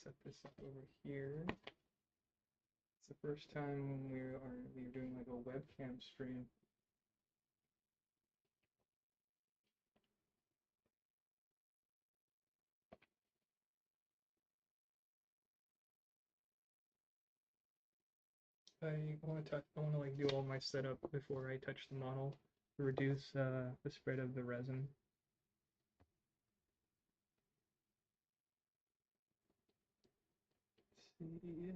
set this up over here. It's the first time we're doing like a webcam stream. I want to like do all my setup before I touch the model to reduce the spread of the resin. Let's see.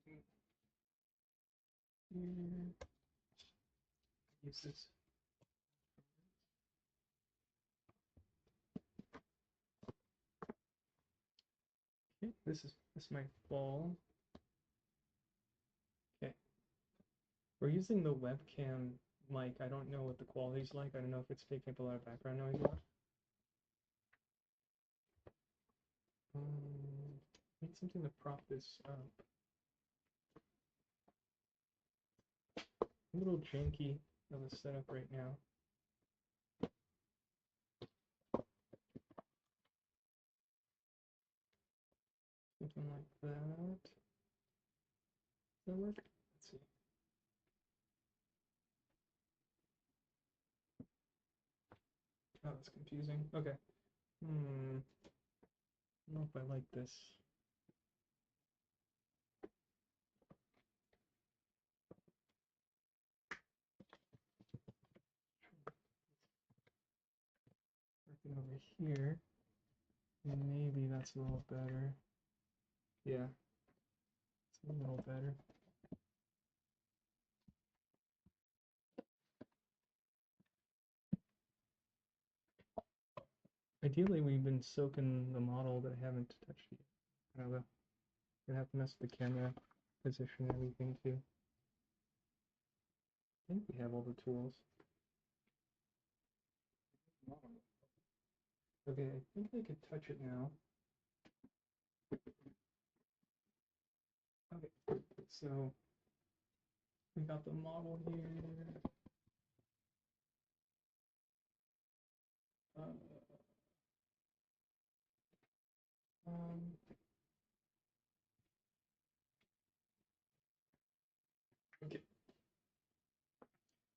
Okay. Use this. Okay, this is my ball. Okay, we're using the webcam mic. I don't know what the quality's like. I don't know if it's picking up a lot of background noise or not. Need something to prop this up. A little janky of a setup right now. Something like that. Does that work? Let's see. Oh, that's confusing. Okay. I don't know if I like this. Working over here. Maybe that's a little better. Yeah, it's a little better. Ideally, we've been soaking the model, but I haven't touched it yet. Gonna have to mess with the camera position and everything too. I think we have all the tools. Okay, I think I could touch it now. Okay, so we got the model here. Uh, um, okay.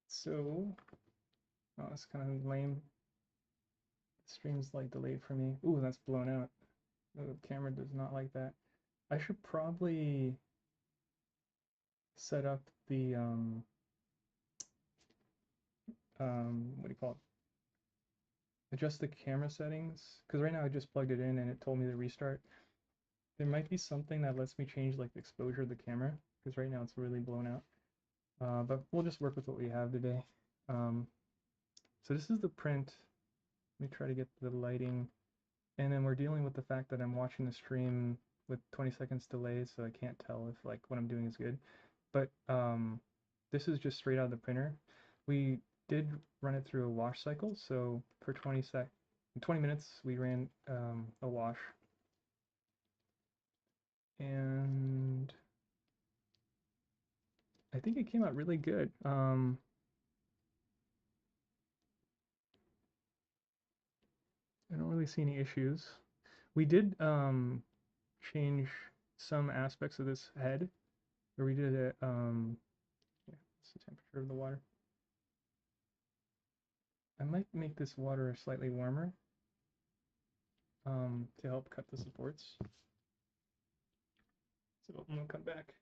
So, oh, that's kind of lame. The stream's like delayed for me. Ooh, that's blown out. The camera does not like that. I should probably set up the what do you call it? Adjust the camera settings, because right now I just plugged it in and it told me to restart. There might be something that lets me change like the exposure of the camera, because right now it's really blown out. But we'll just work with what we have today. So this is the print. Let me try to get the lighting. And then we're dealing with the fact that I'm watching the stream with 20 seconds delay, so I can't tell if like what I'm doing is good. But this is just straight out of the printer. We did run it through a wash cycle, so for 20 minutes we ran a wash. And I think it came out really good. I don't really see any issues. We did change some aspects of this head, where we did it. Yeah, it's the temperature of the water. I might make this water slightly warmer to help cut the supports. So I'm gonna come back.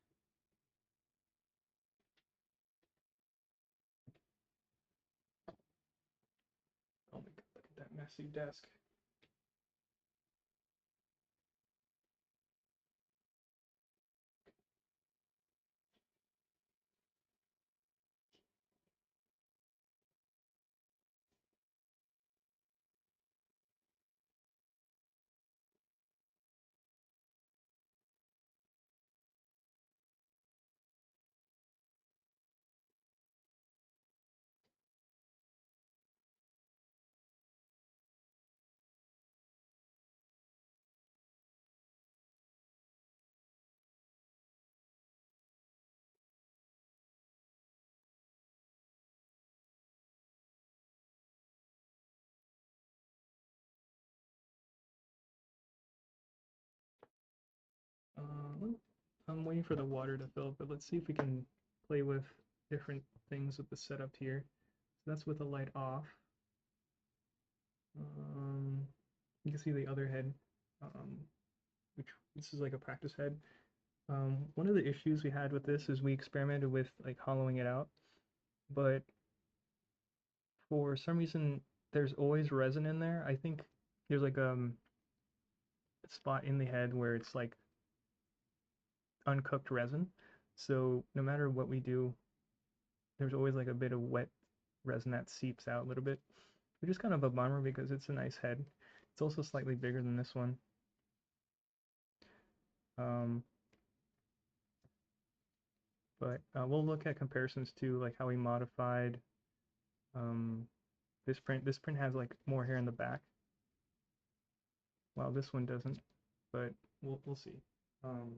Oh my god, look at that messy desk. I'm waiting for the water to fill, but let's see if we can play with different things with the setup here. So that's with the light off. Um, you can see the other head, um, which this is like a practice head. One of the issues we had with this is we experimented with like hollowing it out, but for some reason there's always resin in there. I think there's like a spot in the head where it's like uncooked resin. So no matter what we do, there's always like a bit of wet resin that seeps out a little bit, which is kind of a bummer because it's a nice head. It's also slightly bigger than this one. Um, but we'll look at comparisons to like how we modified um, this print. This print has like more hair in the back, while this one doesn't. But we'll see. Um,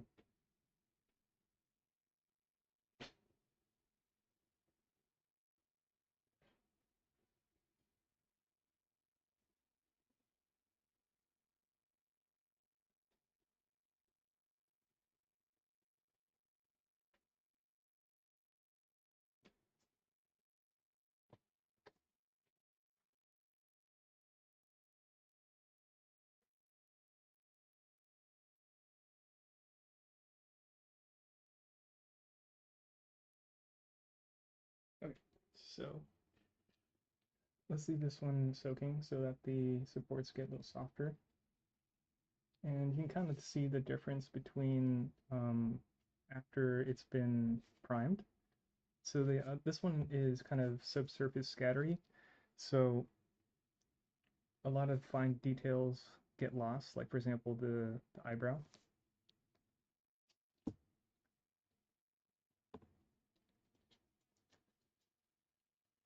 okay, so let's leave this one soaking so that the supports get a little softer. And you can kind of see the difference between after it's been primed. So this one is kind of subsurface scattery, so a lot of fine details get lost, like for example the eyebrow.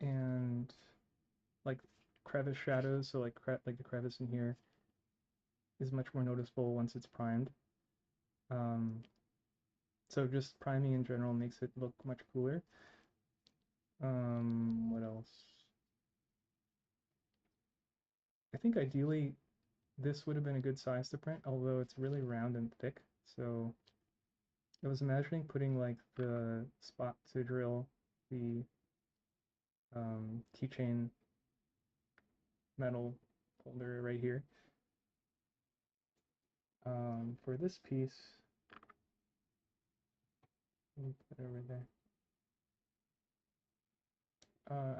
And like crevice shadows, so like the crevice in here is much more noticeable once it's primed. Um, so just priming in general makes it look much cooler. What else? I think ideally this would have been a good size to print, although it's really round and thick. So I was imagining putting like the spot to drill the keychain metal holder right here. For this piece, let me put it over there.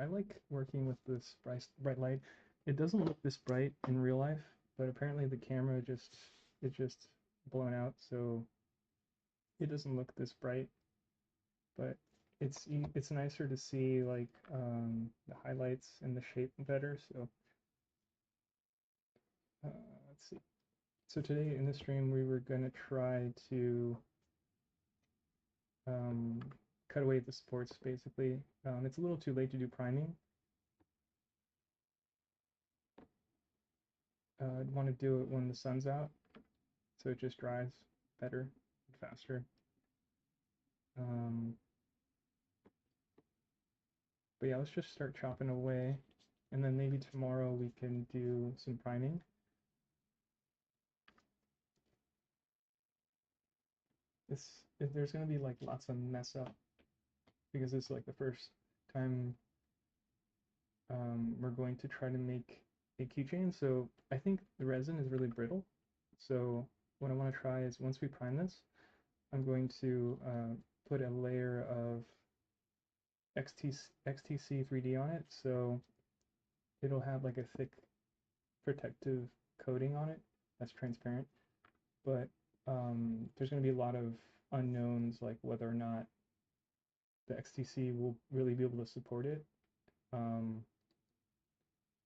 I like working with this bright light. It doesn't look this bright in real life, but apparently the camera it's just blown out, so it doesn't look this bright. But it's nicer to see like the highlights and the shape better. So uh, let's see. So today in the stream we were gonna try to um, cut away the supports basically. It's a little too late to do priming. I'd want to do it when the sun's out, so it just dries better and faster. Um, but yeah, let's just start chopping away, and then maybe tomorrow we can do some priming. There's gonna be like lots of mess up because it's like the first time we're going to try to make a keychain. So I think the resin is really brittle. So what I want to try is once we prime this, I'm going to put a layer of XTC 3D on it, so it'll have like a thick protective coating on it that's transparent. But there's going to be a lot of unknowns, like whether or not the XTC will really be able to support it.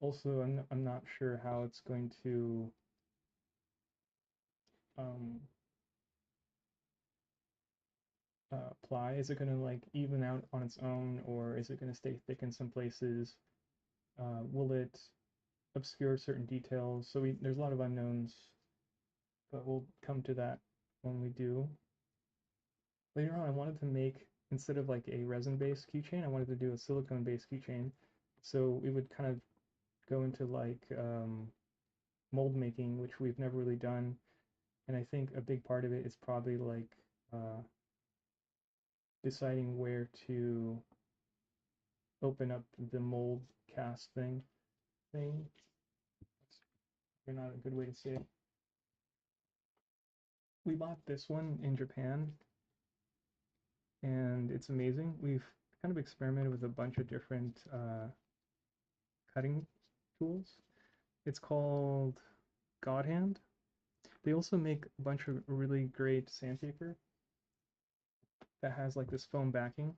Also, I'm not sure how it's going to um, apply. Is it going to like even out on its own, or is it going to stay thick in some places? Will it obscure certain details? So there's a lot of unknowns, but we'll come to that when we do. Later on, I wanted to make, instead of like a resin-based keychain, I wanted to do a silicone-based keychain. So we would kind of go into like mold making, which we've never really done. And I think a big part of it is probably like deciding where to open up the mold cast thing. That's not a good way to say it. We bought this one in Japan, and it's amazing. We've kind of experimented with a bunch of different cutting tools. It's called God Hand. They also make a bunch of really great sandpaper that has like this foam backing.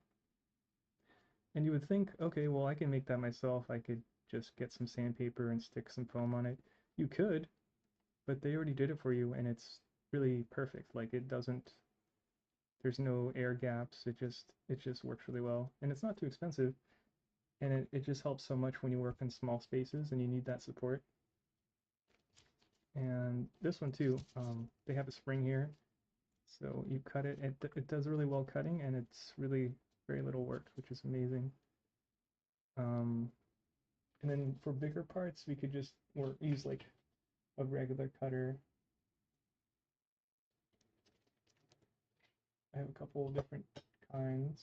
And you would think, okay, well, I can make that myself. I could just get some sandpaper and stick some foam on it. You could, but they already did it for you, and it's really perfect. Like it doesn't, there's no air gaps. It just works really well, and it's not too expensive. And it just helps so much when you work in small spaces and you need that support. And this one too, they have a spring here, so you cut it. It does really well cutting, and it's really very little work, which is amazing. Um, and then for bigger parts, we could just use like a regular cutter. I have a couple of different kinds,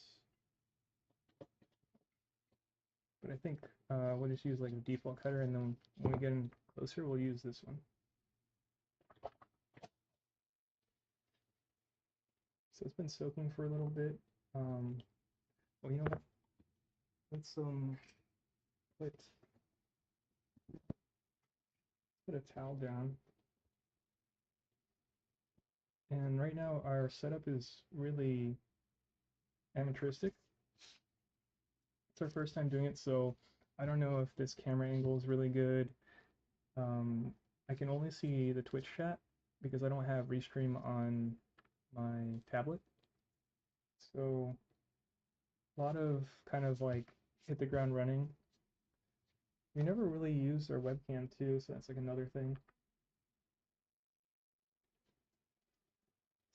but I think we'll just use like a default cutter, and then when we get in closer, we'll use this one. So it's been soaking for a little bit. Well, you know what? Let's put a towel down. And right now our setup is really amateuristic. It's our first time doing it, so I don't know if this camera angle is really good. I can only see the Twitch chat because I don't have Restream on my tablet. So a lot of kind of like hit the ground running. We never really used our webcam too, so that's like another thing.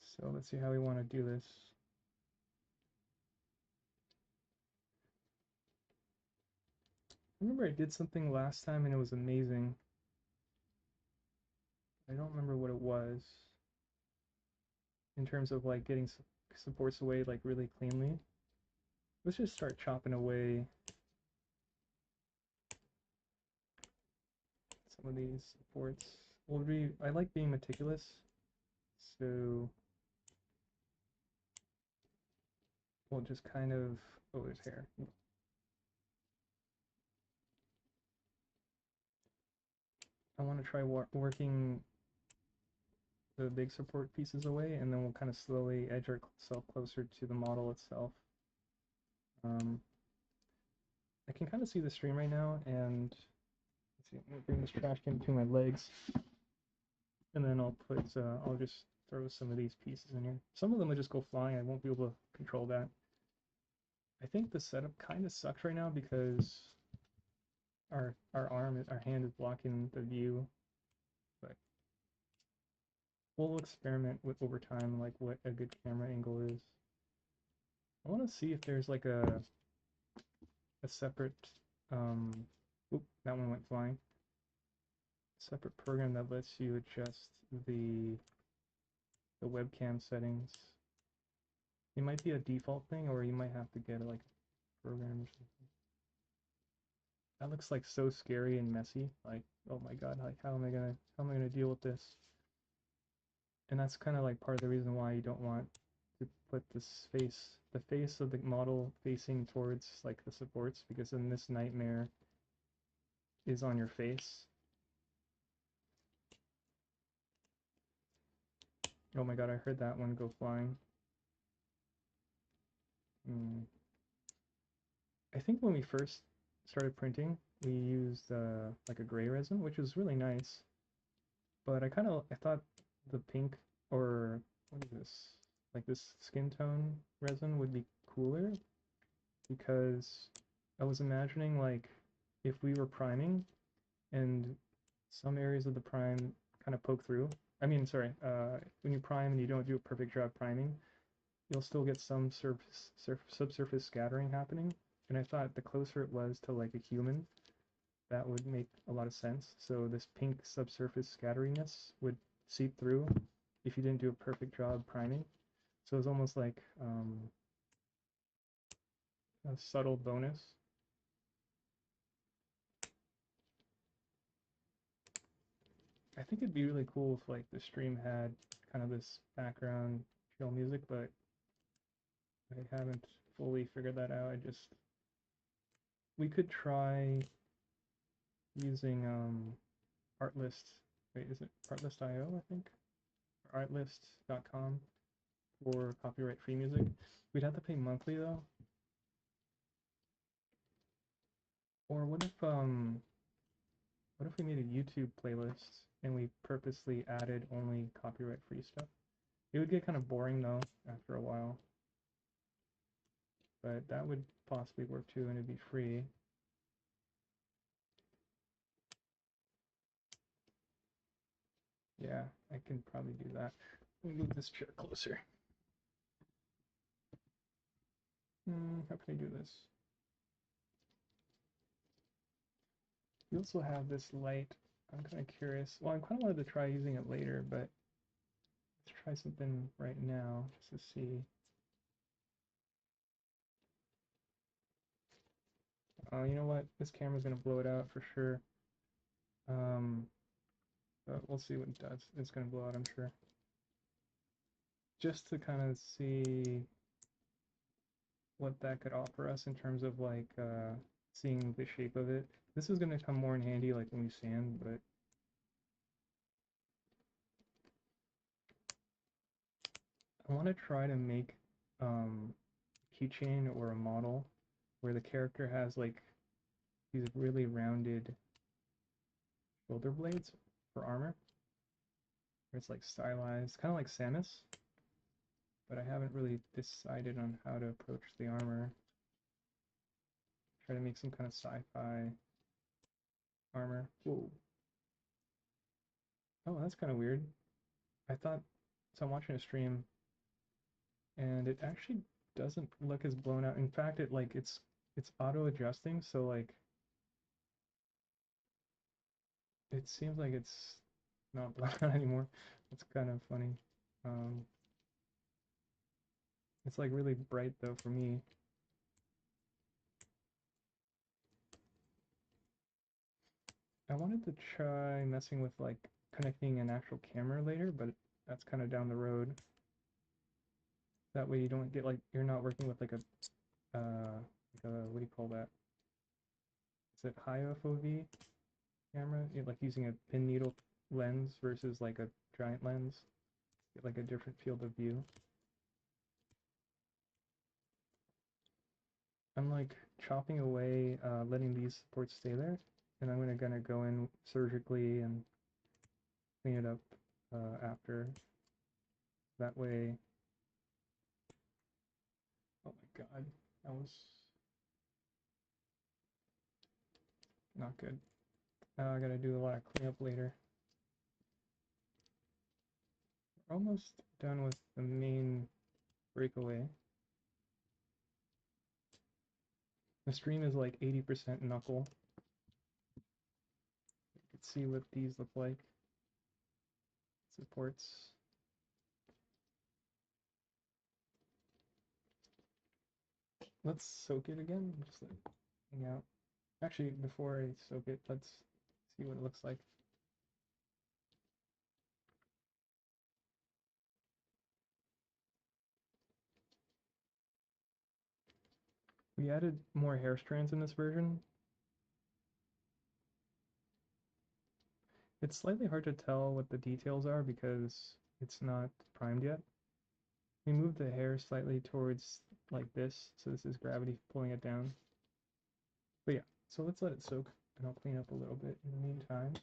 So let's see how we want to do this. I remember I did something last time and it was amazing. I don't remember what it was in terms of like getting supports away like really cleanly. Let's just start chopping away some of these supports. I like being meticulous, so we'll just kind of, oh, there's hair. I want to try working the big support pieces away, and then we'll kind of slowly edge ourselves closer to the model itself. I can kind of see the stream right now, and let's see, I'm gonna bring this trash can between my legs, and then I'll just throw some of these pieces in here. Some of them will just go flying. I won't be able to control that. I think the setup kind of sucks right now because our hand is blocking the view, but we'll experiment with over time, like what a good camera angle is. I want to see if there's like a separate, oop, that one went flying. Separate program that lets you adjust the webcam settings. It might be a default thing, or you might have to get like a program or something. That looks like so scary and messy. Like, oh my god, like how am I gonna deal with this? And that's kind of like part of the reason why you don't want to put the face of the model facing towards like the supports, because then this nightmare is on your face. Oh my god, I heard that one go flying. I think when we first started printing, we used like a gray resin, which was really nice. But I thought the pink, or what is this? Like this skin tone resin would be cooler, because I was imagining like if we were priming and some areas of the prime kind of poke through. I mean, sorry, when you prime and you don't do a perfect job priming, you'll still get some subsurface scattering happening. And I thought the closer it was to like a human, that would make a lot of sense. So this pink subsurface scatteriness would seep through if you didn't do a perfect job priming. So it's almost like a subtle bonus. I think it'd be really cool if like the stream had kind of this background chill music, but I haven't fully figured that out. We could try using Artlist. Wait, is it Artlist.io, I think? Or Artlist.com for copyright free music. We'd have to pay monthly though. Or what if we made a YouTube playlist and we purposely added only copyright free stuff? It would get kind of boring though after a while. But that would possibly work too, and it'd be free. Yeah, I can probably do that. Let me move this chair closer. How can I do this? You also have this light. I'm kind of curious. Well, I'm kind of wanted to try using it later, but let's try something right now just to see. You know what? This camera's gonna blow it out for sure. But we'll see what it does. It's gonna blow out, I'm sure. Just to kind of see what that could offer us in terms of like seeing the shape of it. This is gonna come more in handy like when we sand, but I want to try to make a keychain or a model where the character has like these really rounded shoulder blades for armor. Where it's like stylized, kind of like Samus, but I haven't really decided on how to approach the armor. Try to make some kind of sci-fi armor. Whoa. Oh, that's kind of weird. I thought, so I'm watching a stream and it actually doesn't look as blown out. In fact, it's auto adjusting, so like it seems like it's not blown out anymore. It's kind of funny. Um, it's like really bright though for me. I wanted to try messing with like connecting an actual camera later, but that's kind of down the road. That way you don't get like you're not working with what do you call that? Is it high FOV camera? You're like using a pin needle lens versus like a giant lens. Get like a different field of view. I'm like chopping away, letting these supports stay there, and I'm gonna go in surgically and clean it up after. That way. Oh my god, that was not good. I gotta do a lot of cleanup later. We're almost done with the main breakaway. The stream is like 80% knuckle. You can see what these look like. Supports. Let's soak it again. Just like hang out. Actually, before I soak it, let's see what it looks like. We added more hair strands in this version. It's slightly hard to tell what the details are because it's not primed yet. We moved the hair slightly towards like this, so this is gravity pulling it down. But yeah, so let's let it soak, and I'll clean up a little bit in the meantime.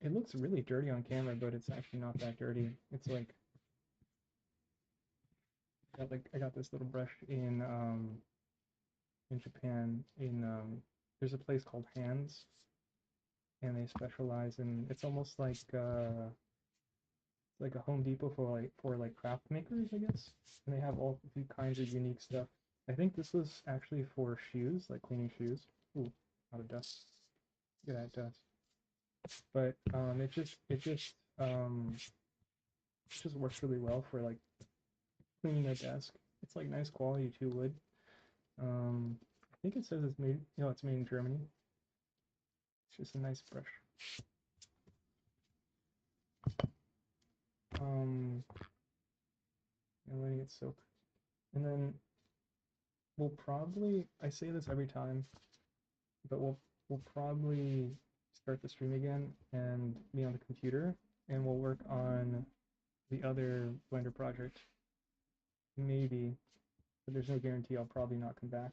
It looks really dirty on camera, but it's actually not that dirty. It's like I got this little brush in Japan. There's a place called Hands, and they specialize in. It's almost like It's like a Home Depot for like craft makers, I guess. And they have all kinds of unique stuff. I think this was actually for shoes, like cleaning shoes. Ooh, a lot of dust. Look at that dust. But it just works really well for like cleaning a desk. It's like nice quality too wood. I think it says it's made, it's made in Germany. It's just a nice brush. Um, and letting it soak. And then we'll probably, I say this every time, but we'll probably start the stream again and be on the computer, and we'll work on the other Blender project. Maybe, but there's no guarantee. I'll probably not come back.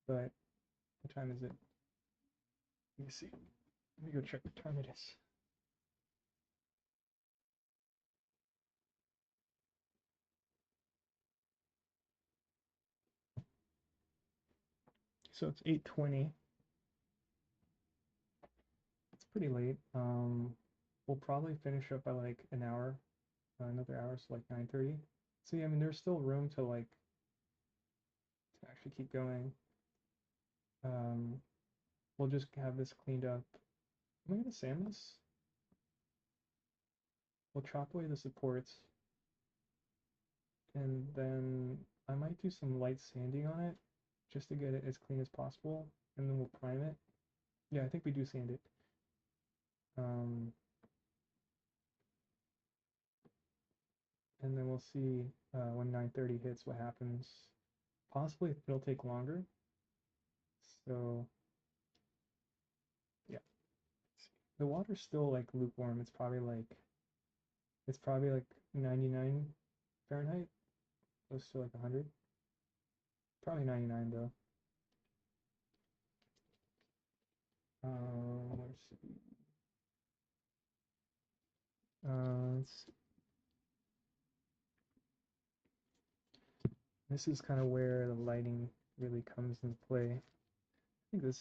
But what time is it? Let me see. Let me go check what time it is. So it's 8:20. It's pretty late. We'll probably finish up by like an hour, another hour, so like 9:30. So yeah, I mean, there's still room to like to actually keep going. Um, we'll just have this cleaned up. Am I gonna sand this? We'll chop away the supports, and then I might do some light sanding on it, just to get it as clean as possible, and then we'll prime it. Yeah, I think we do sand it. Um, and then we'll see when 9:30 hits what happens. Possibly it'll take longer. So yeah, the water's still like lukewarm. It's probably like 99 Fahrenheit, close to like 100. Probably 99 though. Let's see. Let's see. This is kind of where the lighting really comes into play. I think this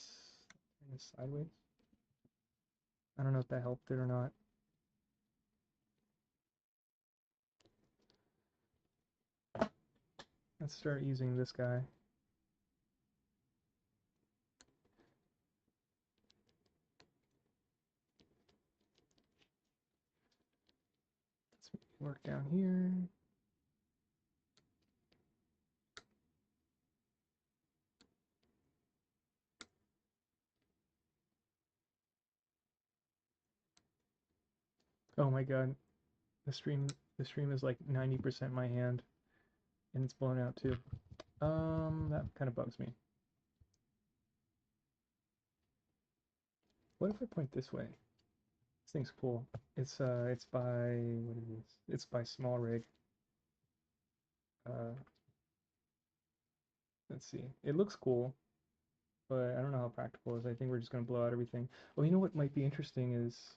is sideways. I don't know if that helped it or not. Let's start using this guy. Let's work down here. Oh my god, the stream is like 90% my hand, and it's blown out too. That kind of bugs me. What if I point this way? This thing's cool. It's by what is this? It's by Small Rig. Uh, let's see. It looks cool, but I don't know how practical it is. I think we're just gonna blow out everything. Well, you know what might be interesting is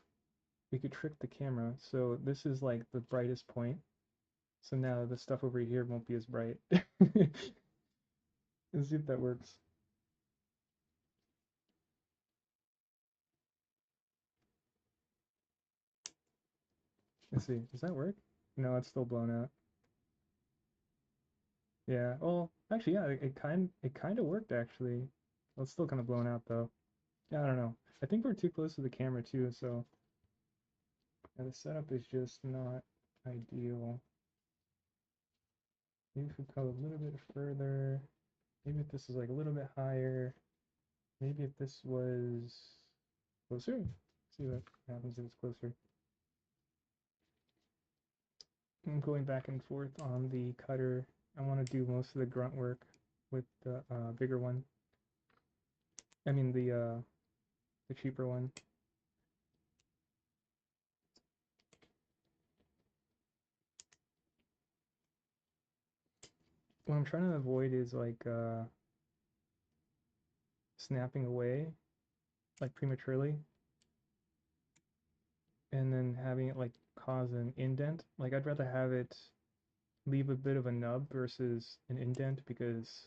we could trick the camera. So this is like the brightest point. So now the stuff over here won't be as bright. Let's see if that works. Let's see. Does that work? No, it's still blown out. Yeah. Well, actually, yeah. It kind of worked actually. Well, it's still kind of blown out though. Yeah, I don't know. I think we're too close to the camera too, so yeah, the setup is just not ideal. Maybe if we go a little bit further. Maybe if this is like a little bit higher. Maybe if this was closer. Let's see what happens if it's closer. I'm going back and forth on the cutter. I want to do most of the grunt work with the bigger one. I mean the cheaper one. What I'm trying to avoid is like snapping away like prematurely and then having it like cause an indent. Like I'd rather have it leave a bit of a nub versus an indent, because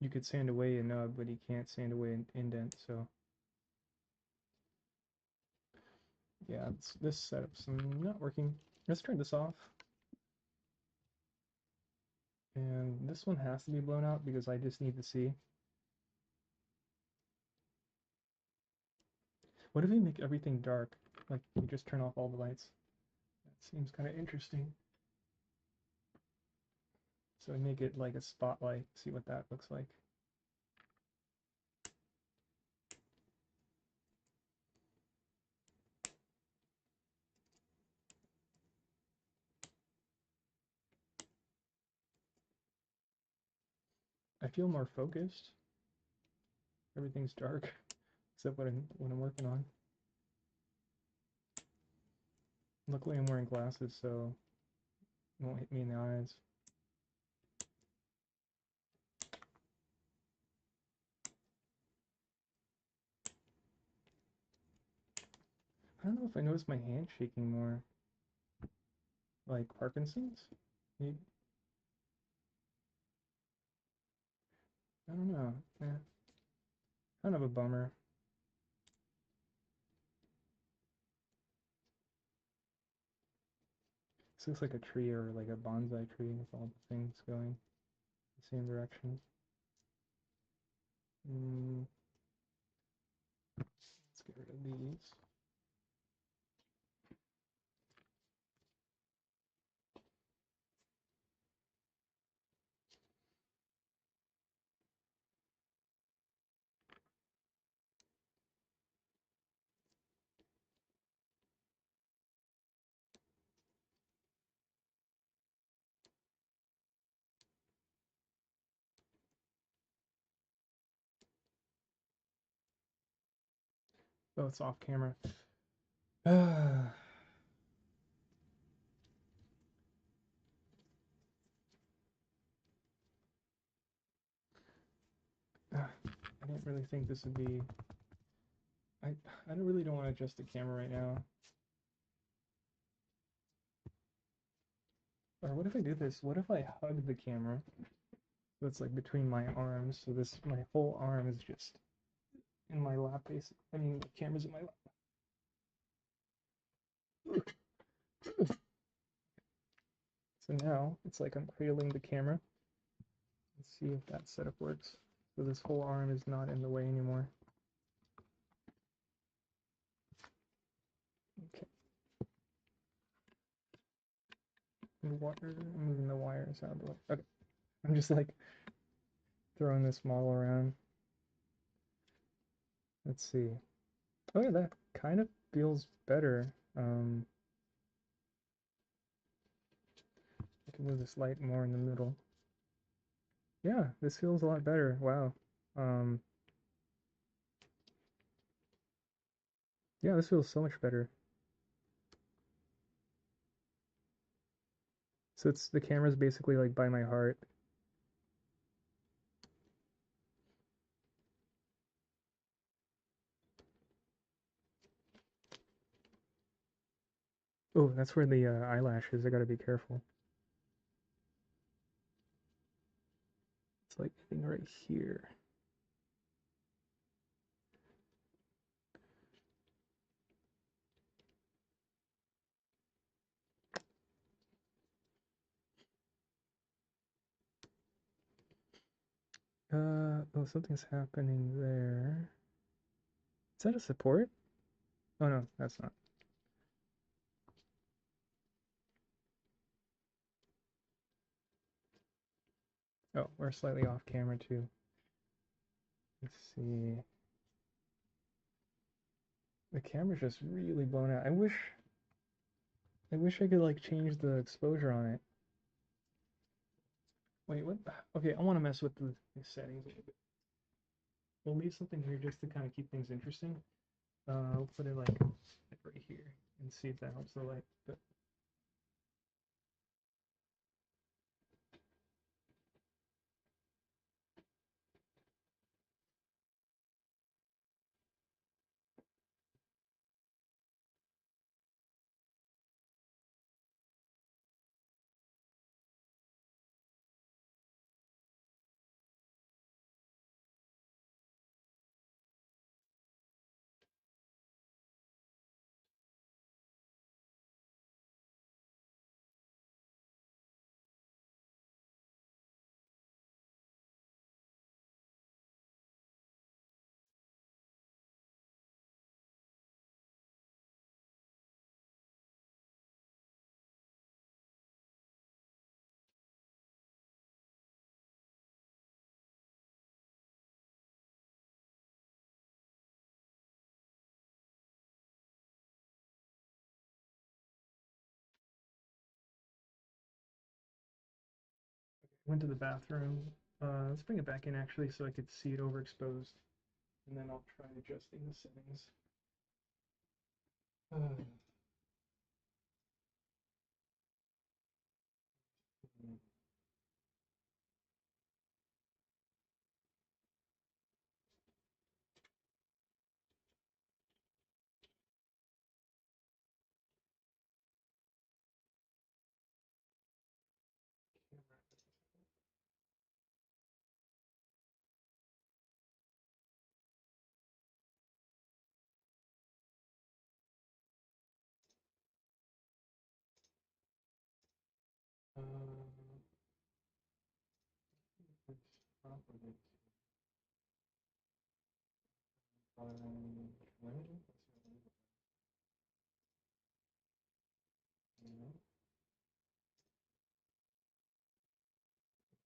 you could sand away a nub, but you can't sand away an indent. So yeah, this setup's not working. Let's turn this off. And this one has to be blown out because I just need to see. What if we make everything dark? Like, we just turn off all the lights. That seems kind of interesting. So we make it like a spotlight, see what that looks like. I feel more focused. Everything's dark, except what I'm working on. Luckily I'm wearing glasses, so it won't hit me in the eyes. I don't know if I noticed my hand shaking more. Like Parkinson's? Maybe. I don't know. Yeah. Kind of a bummer. This looks like a tree or like a bonsai tree with all the things going the same direction. Let's get rid of these. Oh, it's off camera. I didn't really think this would be. I really don't want to adjust the camera right now. Or what if I do this? What if I hug the camera? So it's like between my arms. So this my whole arm is just in my lap, basically. I mean, the camera's in my lap. So now it's like I'm cradling the camera. Let's see if that setup works. So this whole arm is not in the way anymore. Okay. Moving the wires out of the way. Okay. I'm just like throwing this model around. Let's see. Oh yeah, that kind of feels better. I can move this light more in the middle. Yeah, this feels a lot better. Wow. Um, yeah, this feels so much better. So it's the camera's basically like by my heart. Oh, that's where the eyelash is. I gotta be careful. It's like hitting right here. Oh, something's happening there. Is that a support? Oh no, that's not. Oh, we're slightly off camera too. Let's see. The camera's just really blown out. I wish I could like change the exposure on it. Wait, what? Okay, I want to mess with the settings a little bit. We'll leave something here just to kind of keep things interesting. I'll put it like right here and see if that helps the light. But Went to the bathroom. Let's bring it back in actually so I could see it overexposed. And then I'll try adjusting the settings. Uh, it's properly limited.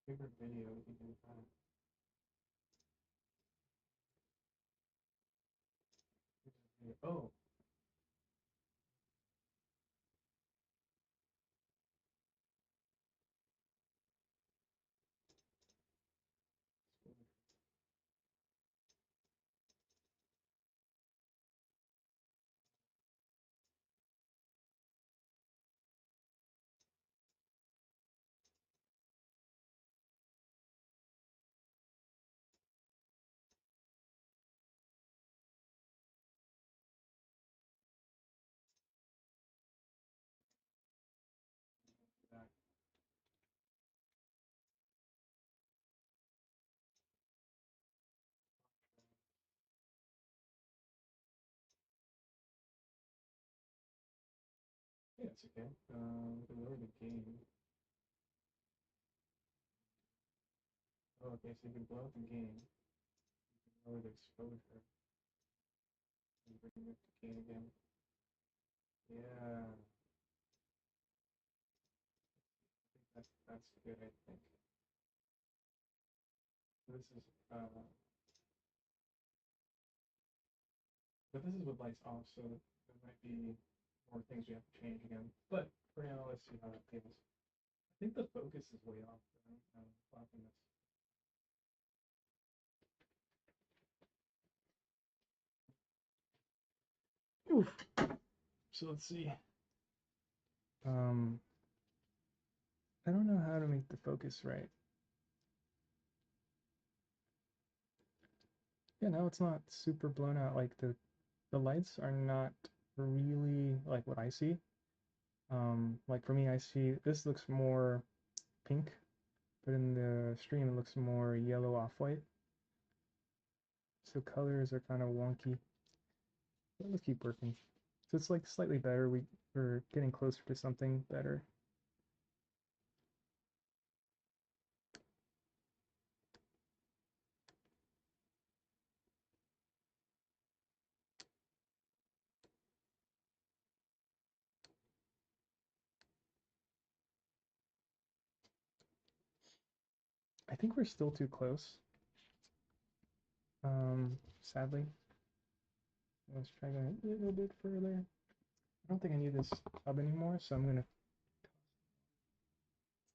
Favorite video, we can do that. Oh, that. Yeah, it's okay. We can lower the gain. Oh, okay, so you can blow out the gain. You can lower the exposure. And bring up the gain again. Yeah, I think that's good, I think. This is but this is with lights off, so there might be more things we have to change again. But for now, let's see how that feels. I think the focus is way off. Right? Blocking this. Oof. So let's see. Um, I don't know how to make the focus right. Yeah, no, it's not super blown out. Like the lights are not really like what I see. Like for me, I see this looks more pink, but in the stream it looks more yellow off-white. So colors are kind of wonky. But let's keep working. So it's like slightly better. We're getting closer to something better. I think we're still too close. Sadly. Let's try going a little bit further. I don't think I need this tub anymore, so I'm gonna.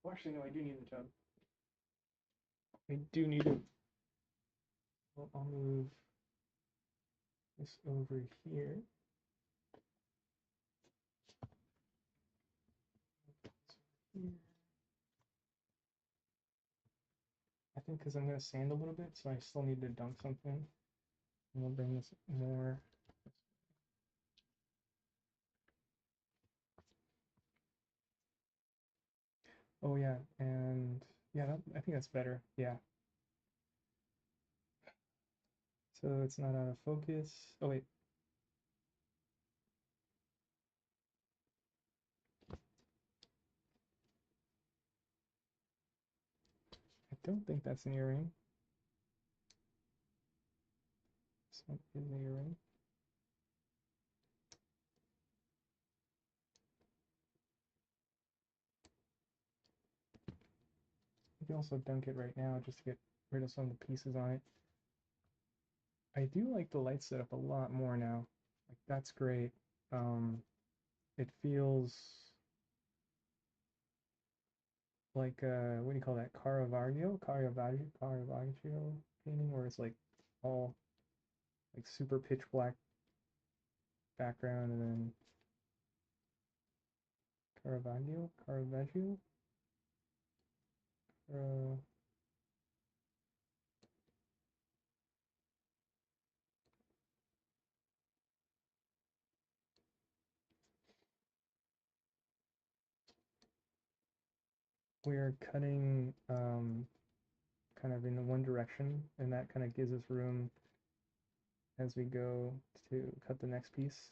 Well, actually, no, I do need the tub. I do need it. Well, I'll move this over here. I think because I'm gonna sand a little bit, so I still need to dunk something. And we'll bring this more. Oh yeah, and yeah, I think that's better. Yeah. So it's not out of focus. Oh wait. I don't think that's an earring. This one is an earring. You can also dunk it right now just to get rid of some of the pieces on it. I do like the light setup a lot more now. Like that's great. It feels like what do you call that? Caravaggio painting, where it's like all like super pitch black background and then Caravaggio, uh, we're cutting kind of in one direction, and that kind of gives us room as we go to cut the next piece.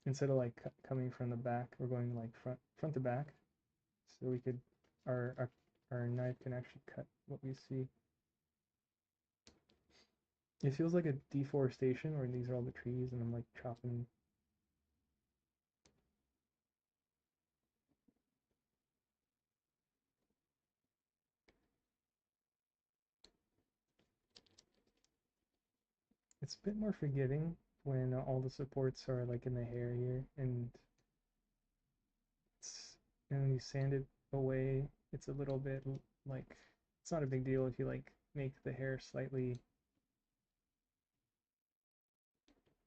Instead of like coming from the back, we're going like front to back, so we could our our, our knife can actually cut what we see. It feels like a deforestation where these are all the trees and I'm like chopping. It's a bit more forgiving when all the supports are like in the hair here, and it's and when you sand it away, it's a little bit like it's not a big deal if you like make the hair slightly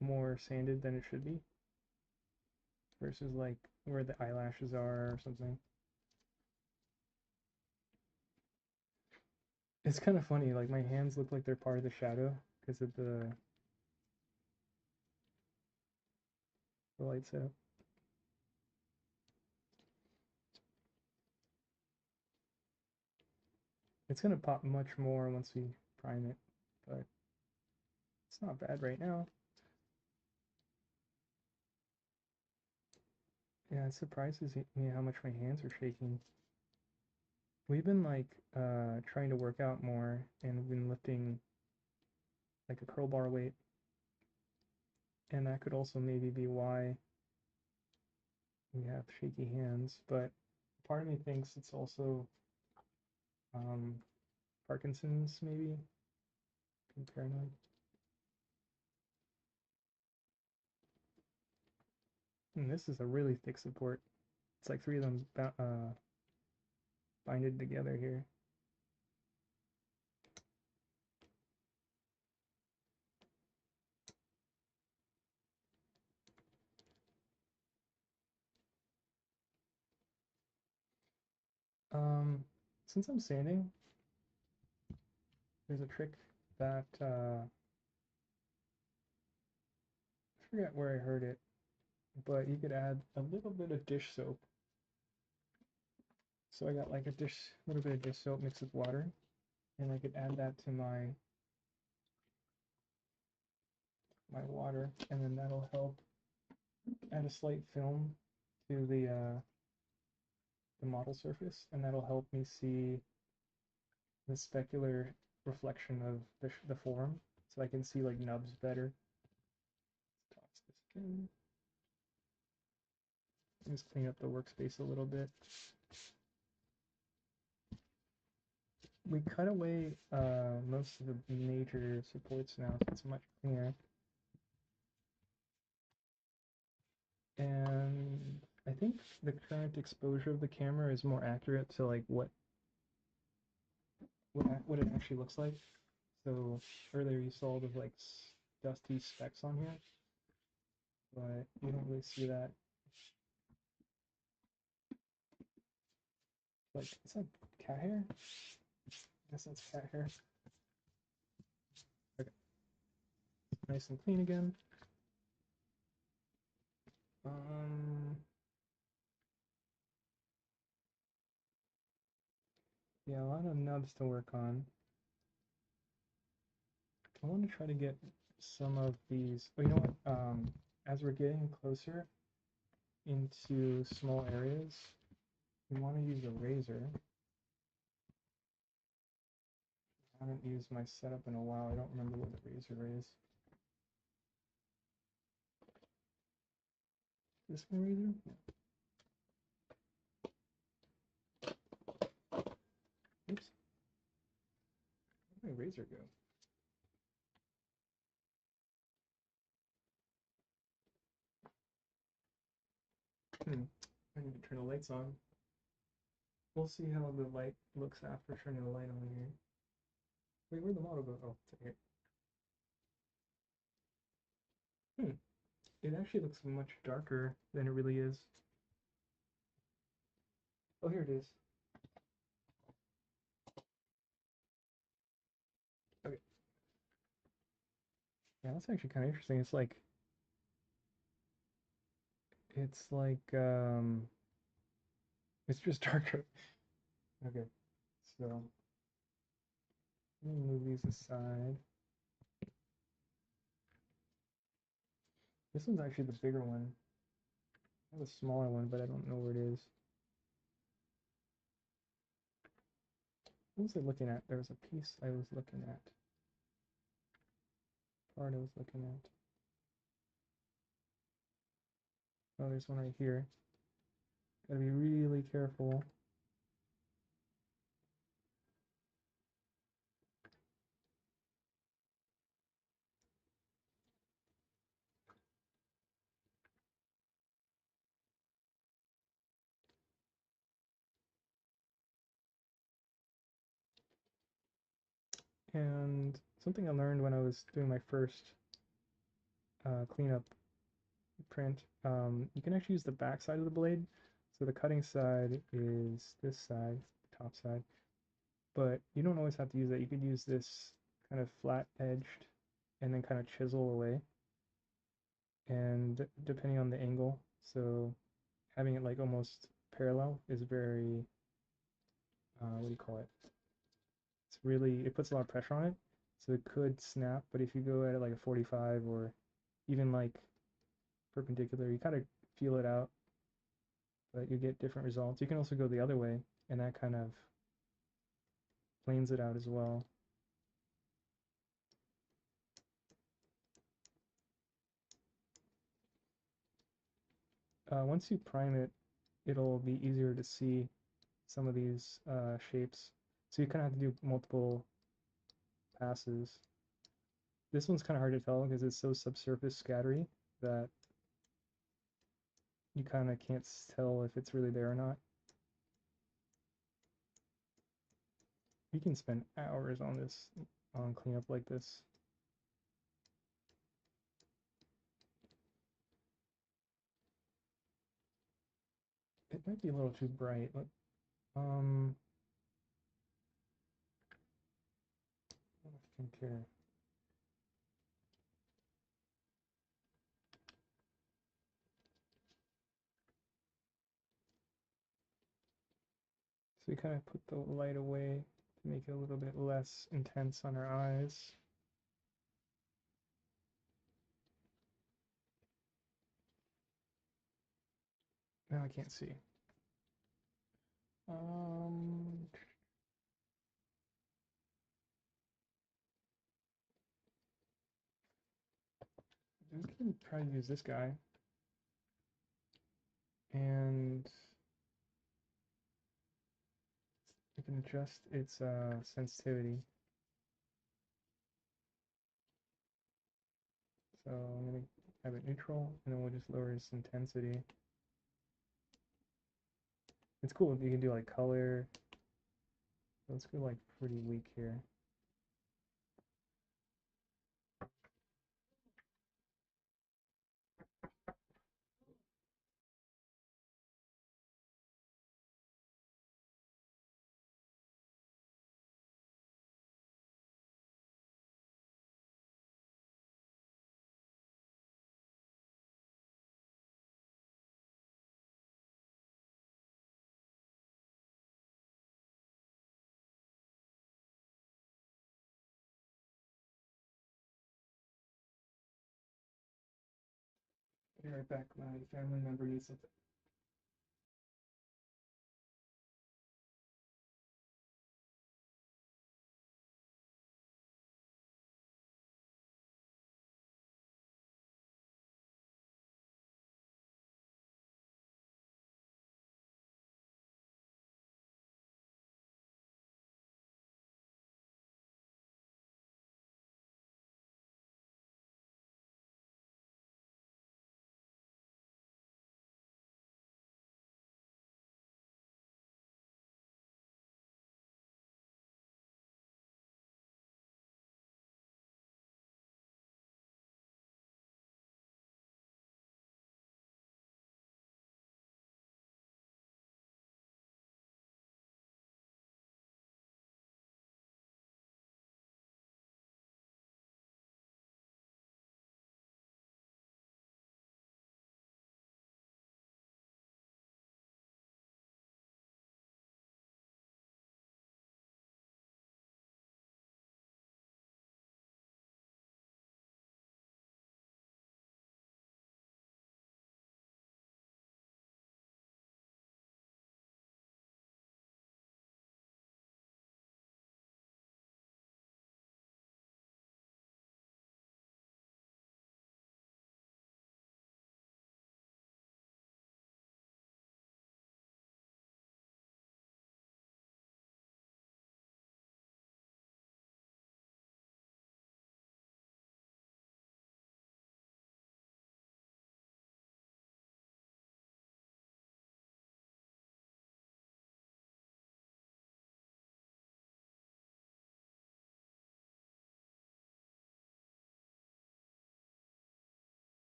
more sanded than it should be versus like where the eyelashes are or something. It's kind of funny, like my hands look like they're part of the shadow because of the light setup. It's gonna pop much more once we prime it, but it's not bad right now. Yeah, it surprises me how much my hands are shaking. We've been like trying to work out more and we've been lifting like a curl bar weight, and that could also maybe be why we have shaky hands, but part of me thinks it's also um, Parkinson's maybe, I'm paranoid. And this is a really thick support. It's like three of them binded together here. Um, since I'm sanding, there's a trick that I forget where I heard it, but you could add a little bit of dish soap. So I got like a little bit of dish soap mixed with water, and I could add that to my water, and then that'll help add a slight film to the model surface, and that'll help me see the specular reflection of the form, so I can see like nubs better. Toss this again. Just clean up the workspace a little bit. We cut away most of the major supports now, so it's much cleaner. And I think the current exposure of the camera is more accurate to like what it actually looks like. So earlier you saw the like dusty specks on here, but you don't really see that. Like, is that cat hair? I guess that's cat hair. Okay, nice and clean again. Um, yeah, a lot of nubs to work on. I want to try to get some of these. Oh, you know what? As we're getting closer into small areas, we want to use a razor. I haven't used my setup in a while. I don't remember what the razor is. Is this my razor? Oops. Where'd my razor go? I need to turn the lights on. We'll see how the light looks after turning the light on here. Wait, where'd the model go? Oh, it's right here. It actually looks much darker than it really is. Oh, here it is. Okay. Yeah, that's actually kind of interesting. It's like it's just darker. Okay, so let me move these aside. This one's actually the bigger one. I have a smaller one, but I don't know where it is. What was I looking at? There was a piece I was looking at. Part I was looking at. Oh, there's one right here. Gotta be really careful. And something I learned when I was doing my first cleanup print, you can actually use the back side of the blade. So the cutting side is this side, the top side, but you don't always have to use that. You could use this kind of flat edged and then kind of chisel away, and depending on the angle, so having it like almost parallel is very, what do you call it? It's really, it puts a lot of pressure on it, so it could snap, but if you go at it like a 45 or even like perpendicular, you kind of feel it out, but you get different results. You can also go the other way, and that kind of planes it out as well. Once you prime it, it'll be easier to see some of these shapes. So you kind of have to do multiple passes. This one's kind of hard to tell because it's so subsurface scattery that you kind of can't tell if it's really there or not. You can spend hours on this, on cleanup like this. It might be a little too bright. Um, I think here. So we kind of put the light away to make it a little bit less intense on our eyes. Now I can't see. Um, we can try to use this guy, and we can adjust its sensitivity. So I'm gonna have it neutral, and then we'll just lower its intensity. It's cool. You can do like color. Let's go like pretty weak here. Be right back. My family member needs something.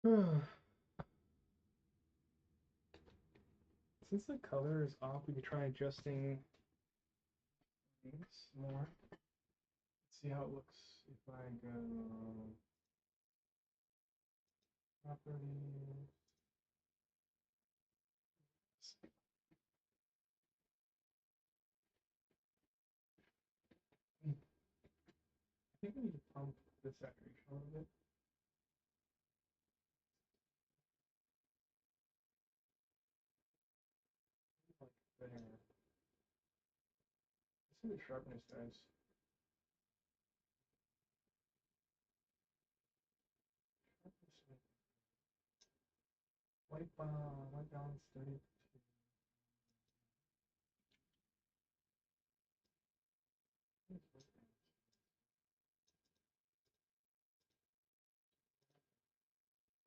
Since the color is off, we could try adjusting things more. Let's see how it looks if I go properties. I think we need to pump the saturation a little bit. Like there. Let's see what sharpness does. White balance 32.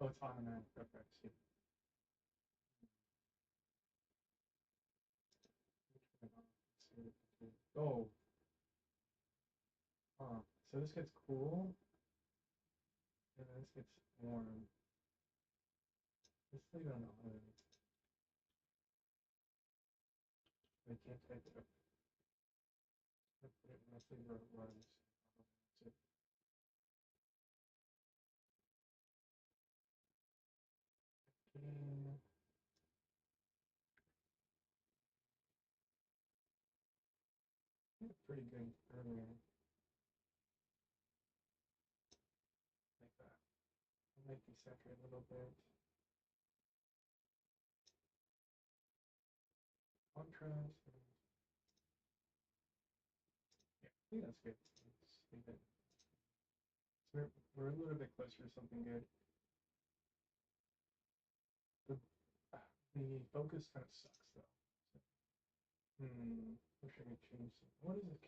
Oh, it's automatic. Okay, see. Oh, so this gets cool, and then this gets warm. Let's leave it on auto. I can't type it up. Let's put it roughly where it was. That's it. Pretty good earlier, like that. I might desaturate a little bit. Contrast. Yeah, I think that's good. Let's leave it. So we're a little bit closer to something good. The, the focus kind of sucks though. Wish I could change something. What is it?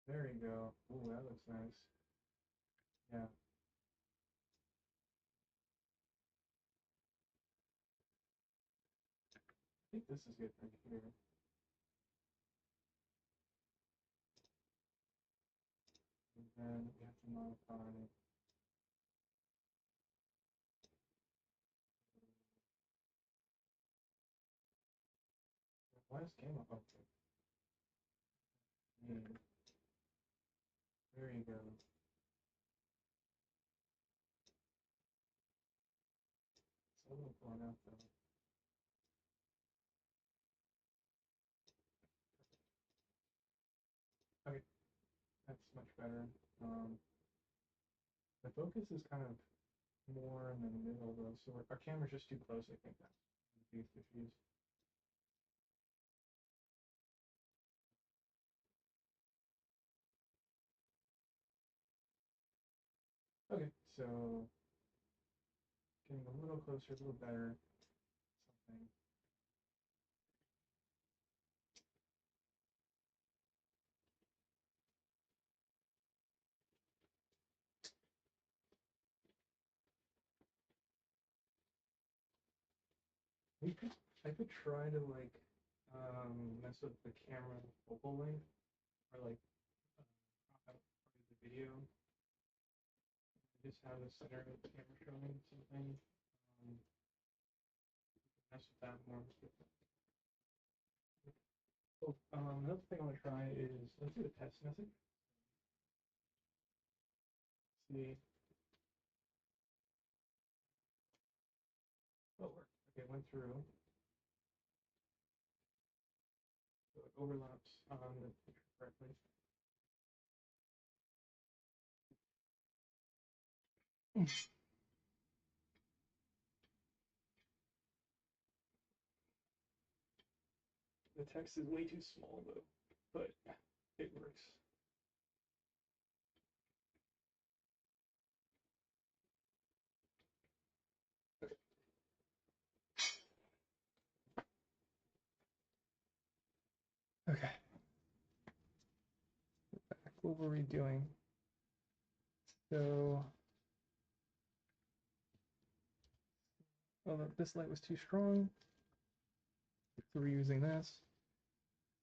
There you go. Ooh, that looks nice. Yeah. I think this is good right here. And then we have to modify. Why is camo? Okay. There you go. It's a little blown out though. Okay, that's much better. The focus is kind of more in the middle though, so our camera's just too close. I think that's the biggest issues. Okay, so getting a little closer, a little better. Something. We could, I could try to like mess with the camera focal length or like crop out part of the video. Just have the center of the camera showing something. Mess with that more. Oh, another thing I want to try is let's do a test message. See. Oh, it worked. Okay, it went through. So it overlaps on the picture correctly. The text is way too small though, but it works. Okay. Back. What were we doing? So, oh, this light was too strong. So we're using this.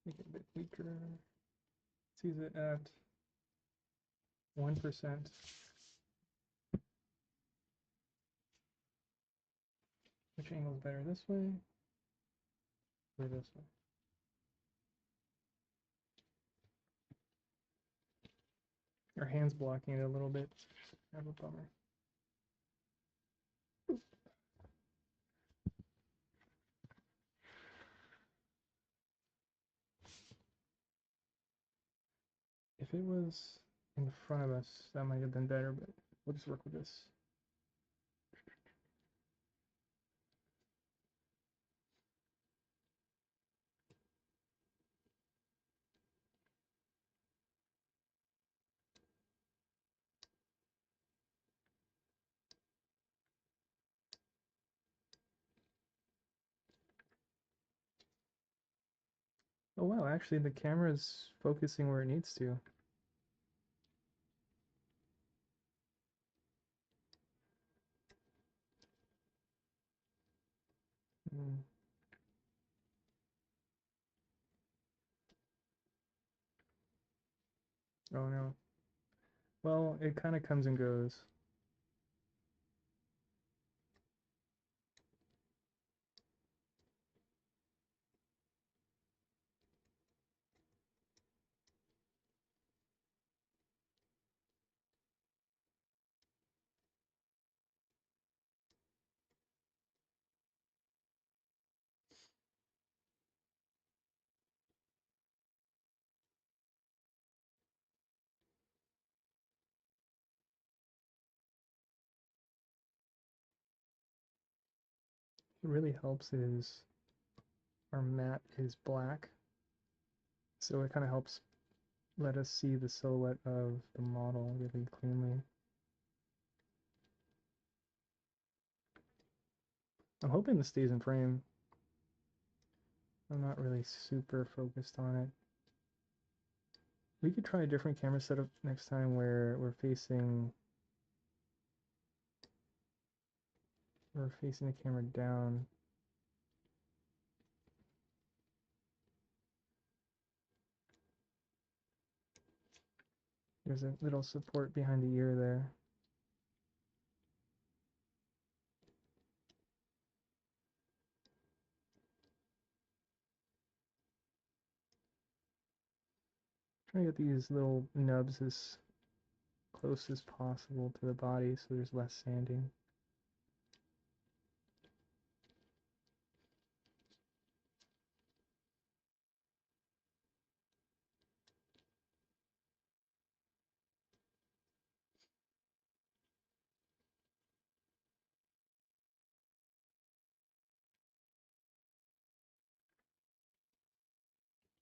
Make it a bit weaker. Let's use it at 1%. Which angle is better, this way or this way? Our hand's blocking it a little bit. Kind of a bummer. If it was in front of us, that might have been better, but we'll just work with this. Oh wow, actually the camera's focusing where it needs to. Hmm. Oh no. Well, it kind of comes and goes. What really helps is our mat is black, so it kind of helps let us see the silhouette of the model really cleanly. I'm hoping this stays in frame. I'm not really super focused on it. We could try a different camera setup next time where we're facing the camera down. There's a little support behind the ear there. Try to get these little nubs as close as possible to the body so there's less sanding.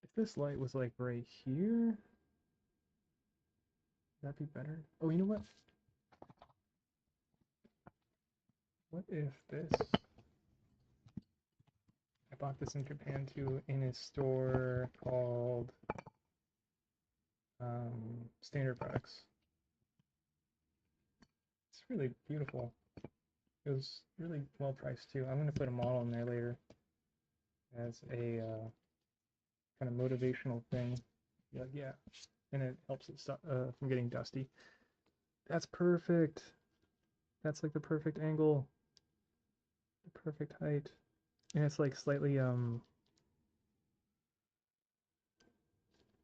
If this light was like right here, that'd be better. Oh, you know what? What if this? I bought this in Japan too in a store called Standard Products. It's really beautiful. It was really well priced too. I'm gonna put a model in there later as a kind of motivational thing. Yeah, and it helps it stop from getting dusty. That's perfect. That's like the perfect angle, the perfect height, and it's like slightly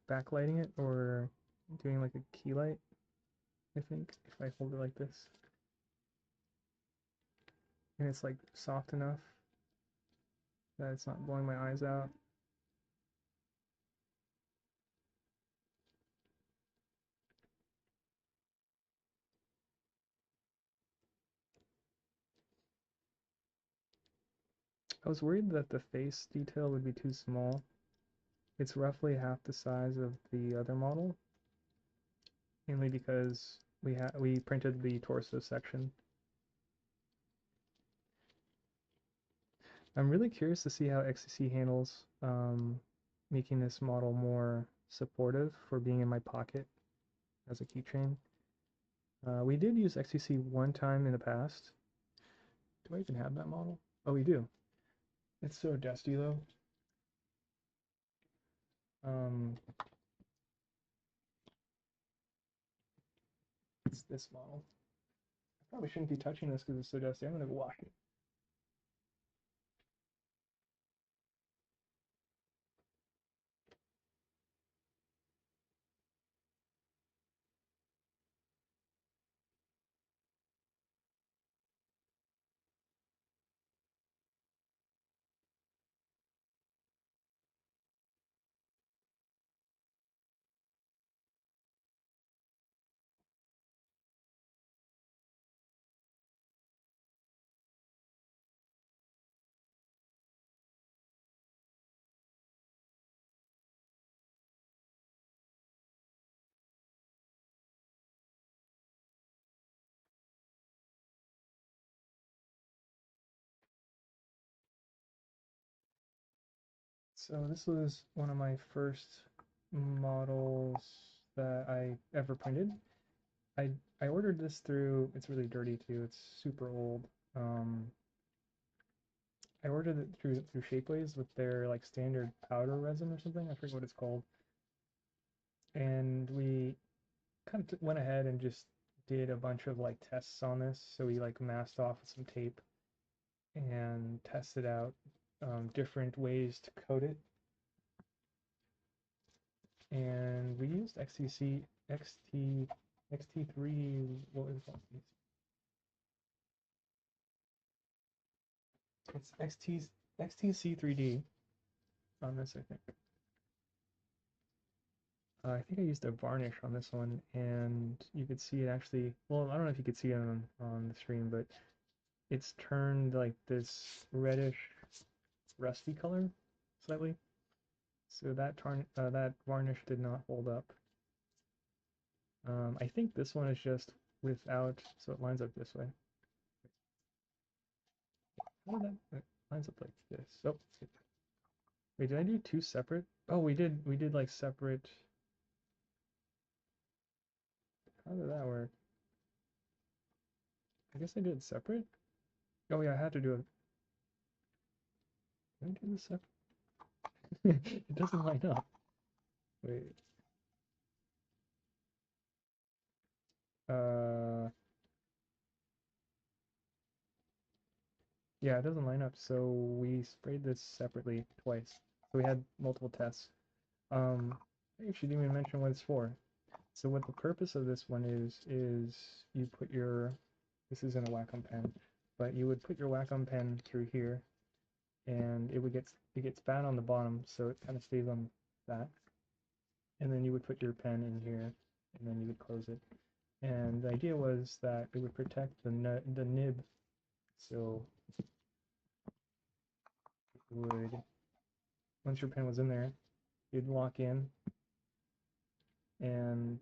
backlighting it or doing like a key light. I think if I hold it like this, and it's like soft enough that it's not blowing my eyes out. I was worried that the face detail would be too small. It's roughly half the size of the other model, mainly because we printed the torso section. I'm really curious to see how XTC handles making this model more supportive for being in my pocket as a keychain. We did use XTC one time in the past. Do I even have that model? Oh, we do. It's so dusty though. It's this model. I probably shouldn't be touching this because it's so dusty. I'm gonna go wash it. So this was one of my first models that I ever printed. I I ordered this through, it's really dirty too, it's super old. I ordered it through Shapeways with their like standard powder resin or something. I forget what it's called. And we kind of went ahead and just did a bunch of like tests on this. So we like masked off with some tape and tested out different ways to coat it. And we used XT3, what was it called? It's XTC3D on this, I think. I think I used a varnish on this one, and you could see it actually, well, I don't know if you could see it on the screen, but it's turned like this reddish, rusty color, slightly. So that varnish did not hold up. I think this one is just without, so it lines up this way. How did that, it lines up like this. Oh, wait, did I do two separate? Oh, we did like separate. How did that work? I guess I did it separate? Oh yeah, I had to do it. Did I do this separate? It doesn't line up. Wait. Uh, yeah, it doesn't line up. So we sprayed this separately twice. So we had multiple tests. I actually didn't even mention what it's for. So what the purpose of this one is you put your, this isn't a Wacom pen, but you would put your Wacom pen through here, and it gets fat on the bottom, so it kind of stays on that. And then you would put your pen in here, and then you would close it. And the idea was that it would protect the nib, so it would, once your pen was in there, you'd lock in, and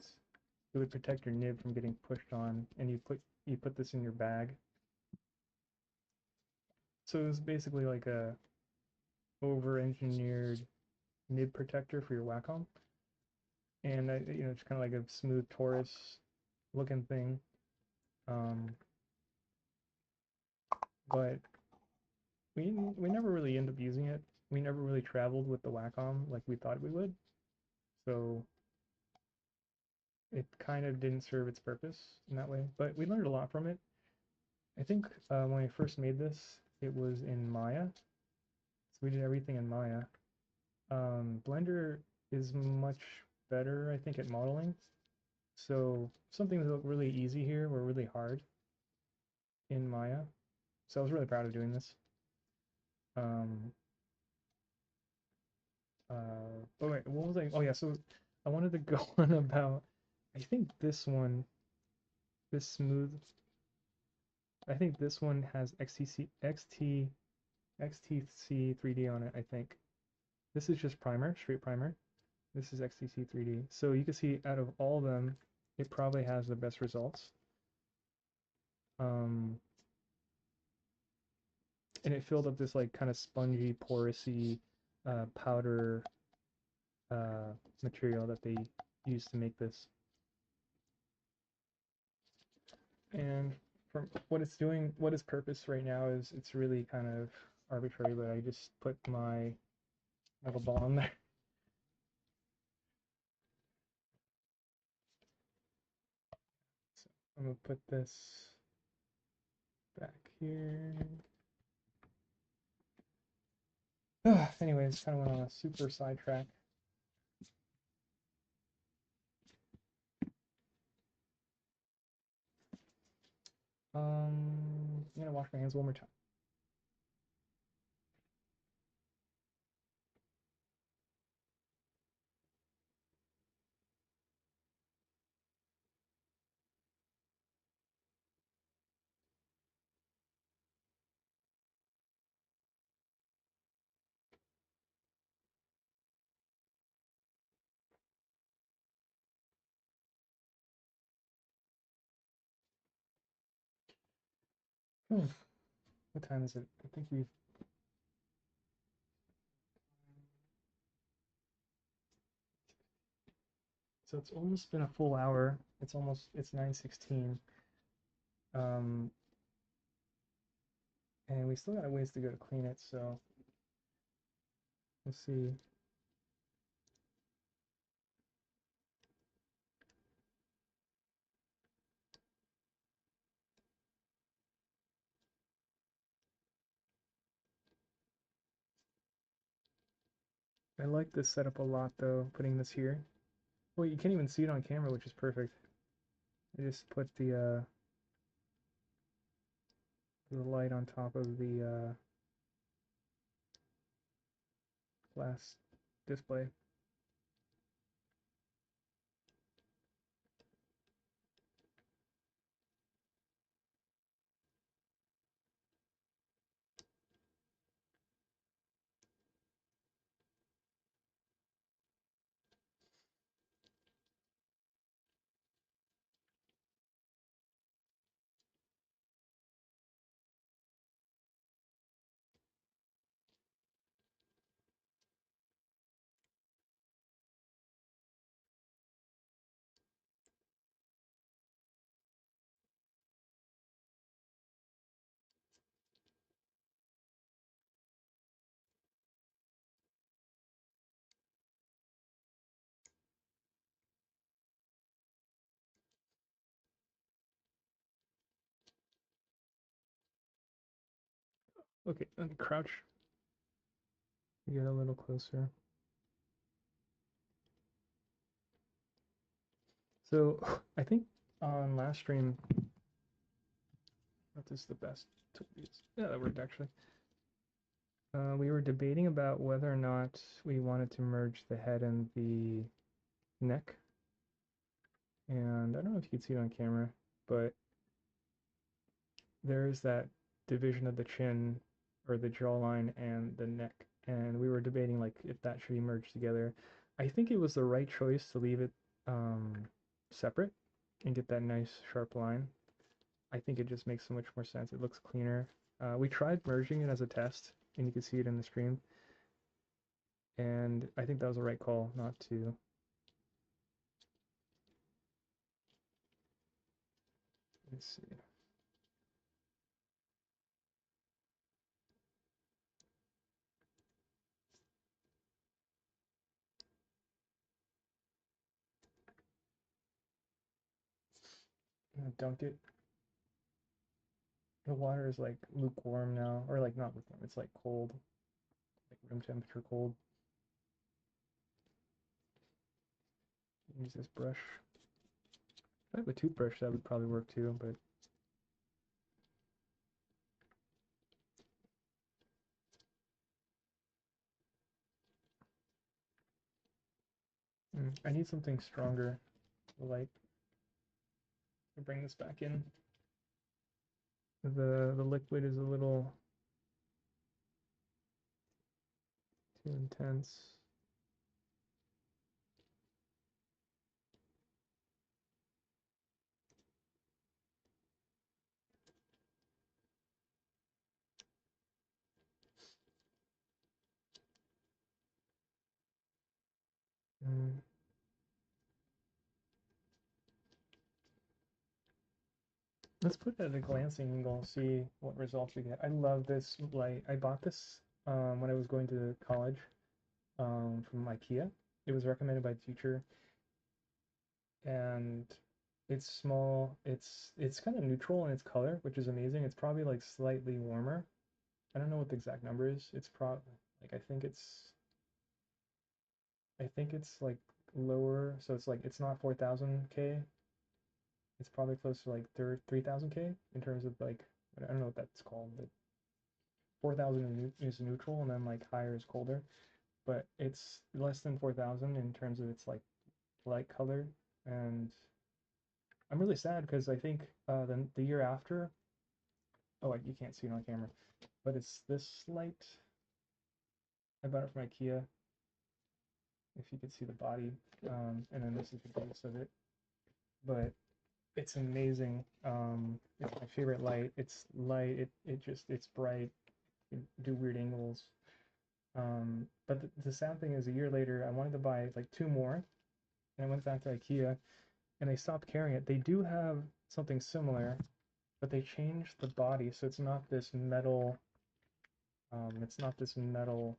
it would protect your nib from getting pushed on. And you put this in your bag. So it was basically like a over-engineered nib protector for your Wacom, and it's kind of like a smooth torus looking thing. Um, but we never really end up using it. We never really traveled with the Wacom like we thought we would, so it kind of didn't serve its purpose in that way. But we learned a lot from it. I think when I first made this, it was in Maya, so we did everything in Maya. Blender is much better, I think, at modeling. So some things that look really easy here were really hard in Maya. So I was really proud of doing this. Um, oh wait, what was I? Oh yeah, so I wanted to go on about, I think this one, this smooth, I think this one has XTC 3D on it, I think. This is just primer, straight primer. This is XTC 3D. So you can see out of all of them, it probably has the best results. Um, and it filled up this like kind of spongy, porousy powder material that they use to make this. And from what it's doing, what its purpose right now is, it's really kind of arbitrary, but I just put my metal ball on there. So I'm gonna put this back here. Anyways, kind of went on a super sidetrack. I'm gonna wash my hands one more time. Hmm. What time is it? I think we've. So it's almost been a full hour. It's 9:16. Um, and we still got a ways to go to clean it, so let's see. I like this setup a lot though, putting this here. Well, you can't even see it on camera, which is perfect. I just put the light on top of the glass display. Okay, let me crouch. Get a little closer. So I think on last stream, that is the best to use. Yeah, that worked actually. We were debating about whether or not we wanted to merge the head and the neck. And I don't know if you can see it on camera, but there's that division of the chin or the jawline and the neck. And we were debating like if that should be merged together. I think it was the right choice to leave it um, separate and get that nice sharp line. I think it just makes so much more sense. It looks cleaner. We tried merging it as a test, and you can see it in the stream. And I think that was the right call not to. Let's see. I'm gonna dunk it. The water is like lukewarm now, or like not lukewarm. It's like cold, like room temperature cold. Use this brush. If I have a toothbrush, that would probably work too, but I need something stronger, like to bring this back in. The liquid is a little too intense. Mm. Let's put it at a glancing angle and see what results we get. I love this light. I bought this when I was going to college from IKEA. It was recommended by the teacher, and it's small. It's kind of neutral in its color, which is amazing. It's probably like slightly warmer. I don't know what the exact number is. It's like I think it's like lower, so it's like it's not 4000 K. It's probably close to like 3000 K in terms of like I don't know what that's called, but 4000 is neutral, and then like higher is colder. But it's less than 4000 in terms of its like light color, and I'm really sad because I think the year after, oh you can't see it on camera, but it's this light. I bought it from IKEA. If you could see the body, and then this is the base of it. But it's amazing. It's my favorite light. It's light. It's bright. You do weird angles. But the sad thing is, a year later, I wanted to buy like two more, and I went back to IKEA, and they stopped carrying it. They do have something similar, but they changed the body, so it's not this metal. It's not this metal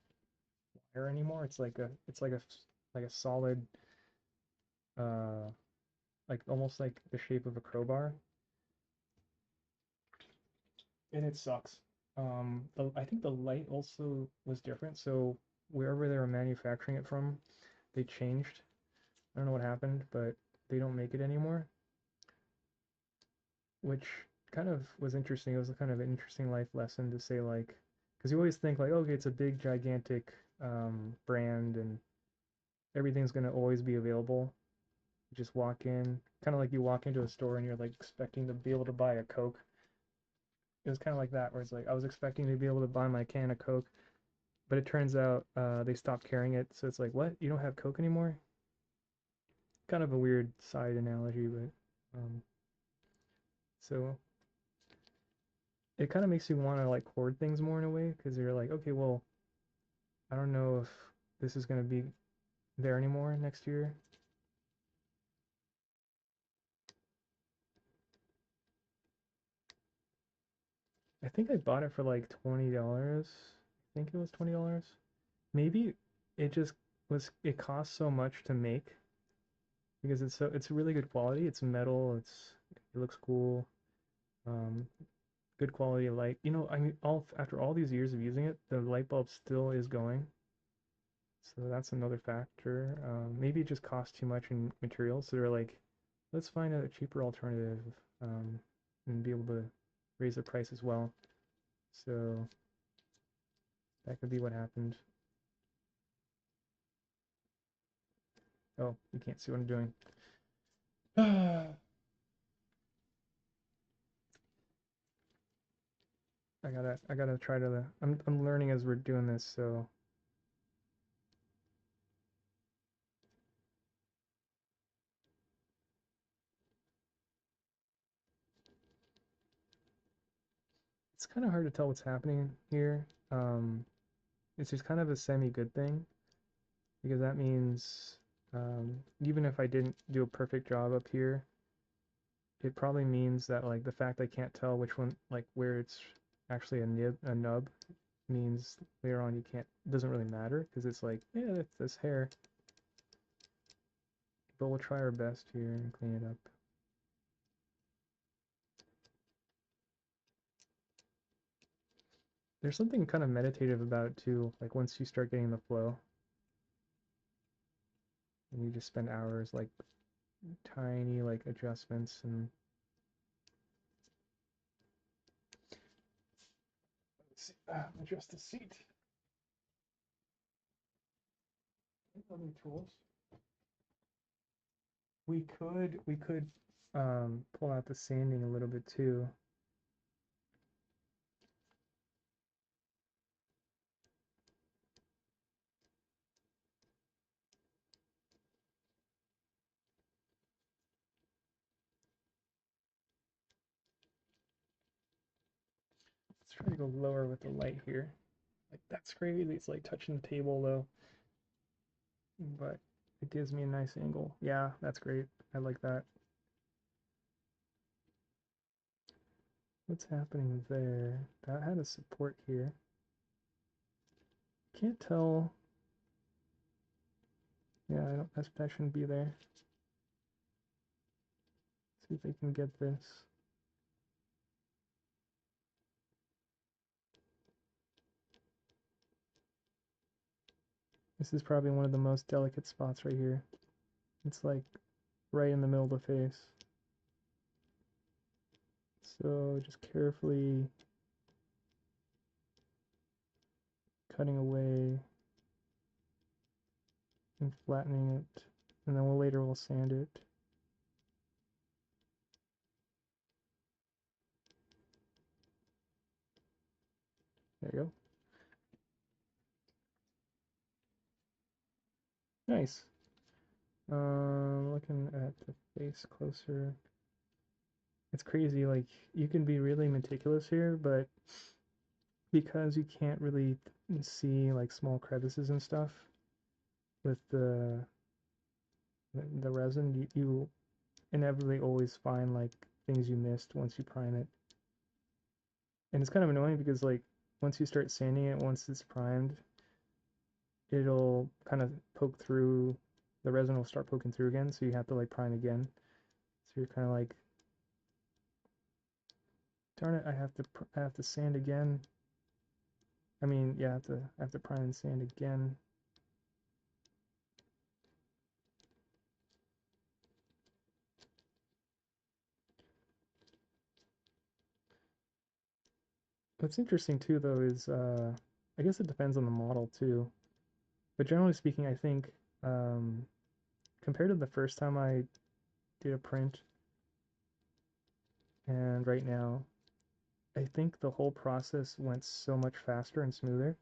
wire anymore. It's like a solid, uh, like almost like the shape of a crowbar, and it sucks. I think the light also was different, so wherever they were manufacturing it from, they changed. I don't know what happened, but they don't make it anymore, which kind of was interesting. It was a kind of an interesting life lesson to say, like, because you always think like, okay, it's a big, gigantic brand, and everything's gonna always be available. You just walk in, kind of like you walk into a store and you're like expecting to be able to buy a Coke. It was kind of like that, where it's like I was expecting to be able to buy my can of Coke, but it turns out they stopped carrying it. So it's like, what? You don't have Coke anymore? Kind of a weird side analogy, but so it kind of makes you want to like hoard things more in a way because you're like, okay, well, I don't know if this is going to be there anymore next year. I think I bought it for like $20. I think it was $20. Maybe it just it costs so much to make because it's really good quality. It's metal, it looks cool. Um, good quality light. You know, I mean, all after all these years of using it, the light bulb still is going. So that's another factor. Maybe it just costs too much in materials. So they're like, let's find a cheaper alternative, um, and be able to raise the price as well. So that could be what happened. Oh, you can't see what I'm doing. I gotta try to. I'm learning as we're doing this, so it's kind of hard to tell what's happening here. It's just kind of a semi-good thing because that means even if I didn't do a perfect job up here, it probably means that like the fact I can't tell which one, like where it's actually a nub means later on you can't, doesn't really matter because it's like, yeah, it's this hair. But we'll try our best here and clean it up. There's something kind of meditative about it too, like once you start getting the flow and you just spend hours like tiny like adjustments and let's see, adjust the seat. Other tools. We could pull out the sanding a little bit too. Let's try to go lower with the light here. Like that's crazy. It's like touching the table though, but it gives me a nice angle. Yeah, that's great. I like that. What's happening there? That had a support here. Can't tell. Yeah, I don't. That shouldn't be there. See if I can get this. This is probably one of the most delicate spots right here. It's like right in the middle of the face. So just carefully cutting away and flattening it, and then we'll sand it. There you go. Nice. Looking at the face closer. It's crazy, like you can be really meticulous here, but because you can't really see like small crevices and stuff with the resin, you inevitably always find like things you missed once you prime it. And it's kind of annoying because like once you start sanding it, once it's primed, it'll kind of poke through, the resin will start poking through again, so you have to like prime again. So you're kind of like, darn it, I have to sand again. I mean, yeah, I have to prime and sand again. What's interesting too, though, is I guess it depends on the model too. But generally speaking, I think compared to the first time I did a print and right now, I think the whole process went so much faster and smoother.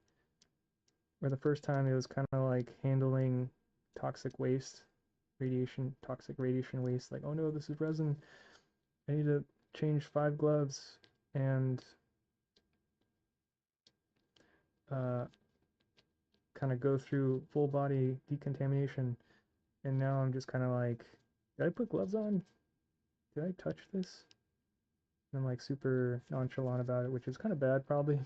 Where the first time it was kind of like handling toxic waste, toxic radiation waste. Like, oh no, this is resin. I need to change 5 gloves and uh, kind of go through full body decontamination. And now I'm just kind of like, did I put gloves on? Did I touch this? And I'm like super nonchalant about it, which is kind of bad probably.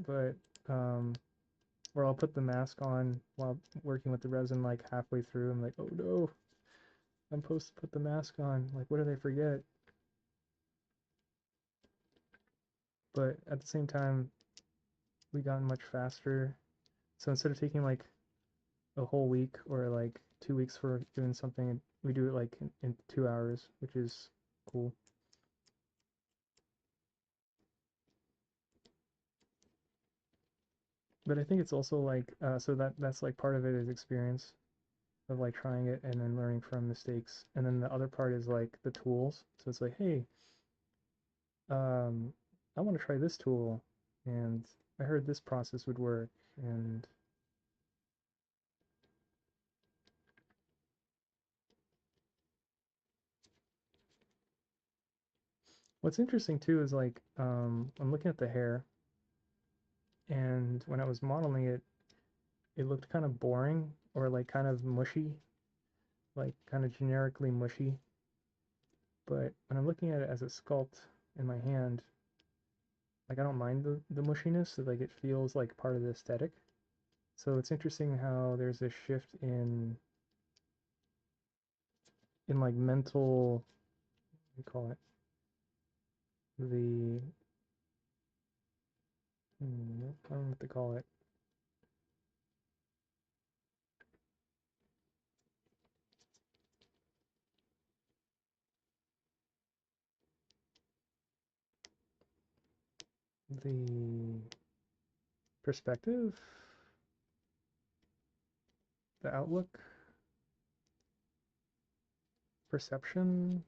But or I'll put the mask on while working with the resin like halfway through. I'm like, oh no, I'm supposed to put the mask on. Like, what did I forget? but at the same time, we got much faster. So instead of taking like a whole week or like 2 weeks for doing something, we do it like in 2 hours, which is cool. But I think it's also like so that's like part of it is experience of like trying it and then learning from mistakes, and then the other part is like the tools. So it's like, hey, um, I want to try this tool, and I heard this process would work, and what's interesting too is like I'm looking at the hair, and when I was modeling it, it looked kind of boring or like kind of mushy, like kind of generically mushy. But when I'm looking at it as a sculpt in my hand, like I don't mind the mushiness, so like it feels like part of the aesthetic. So it's interesting how there's this shift in like mental, what do you call it? The I don't know what to call it. The perspective, the outlook, perception.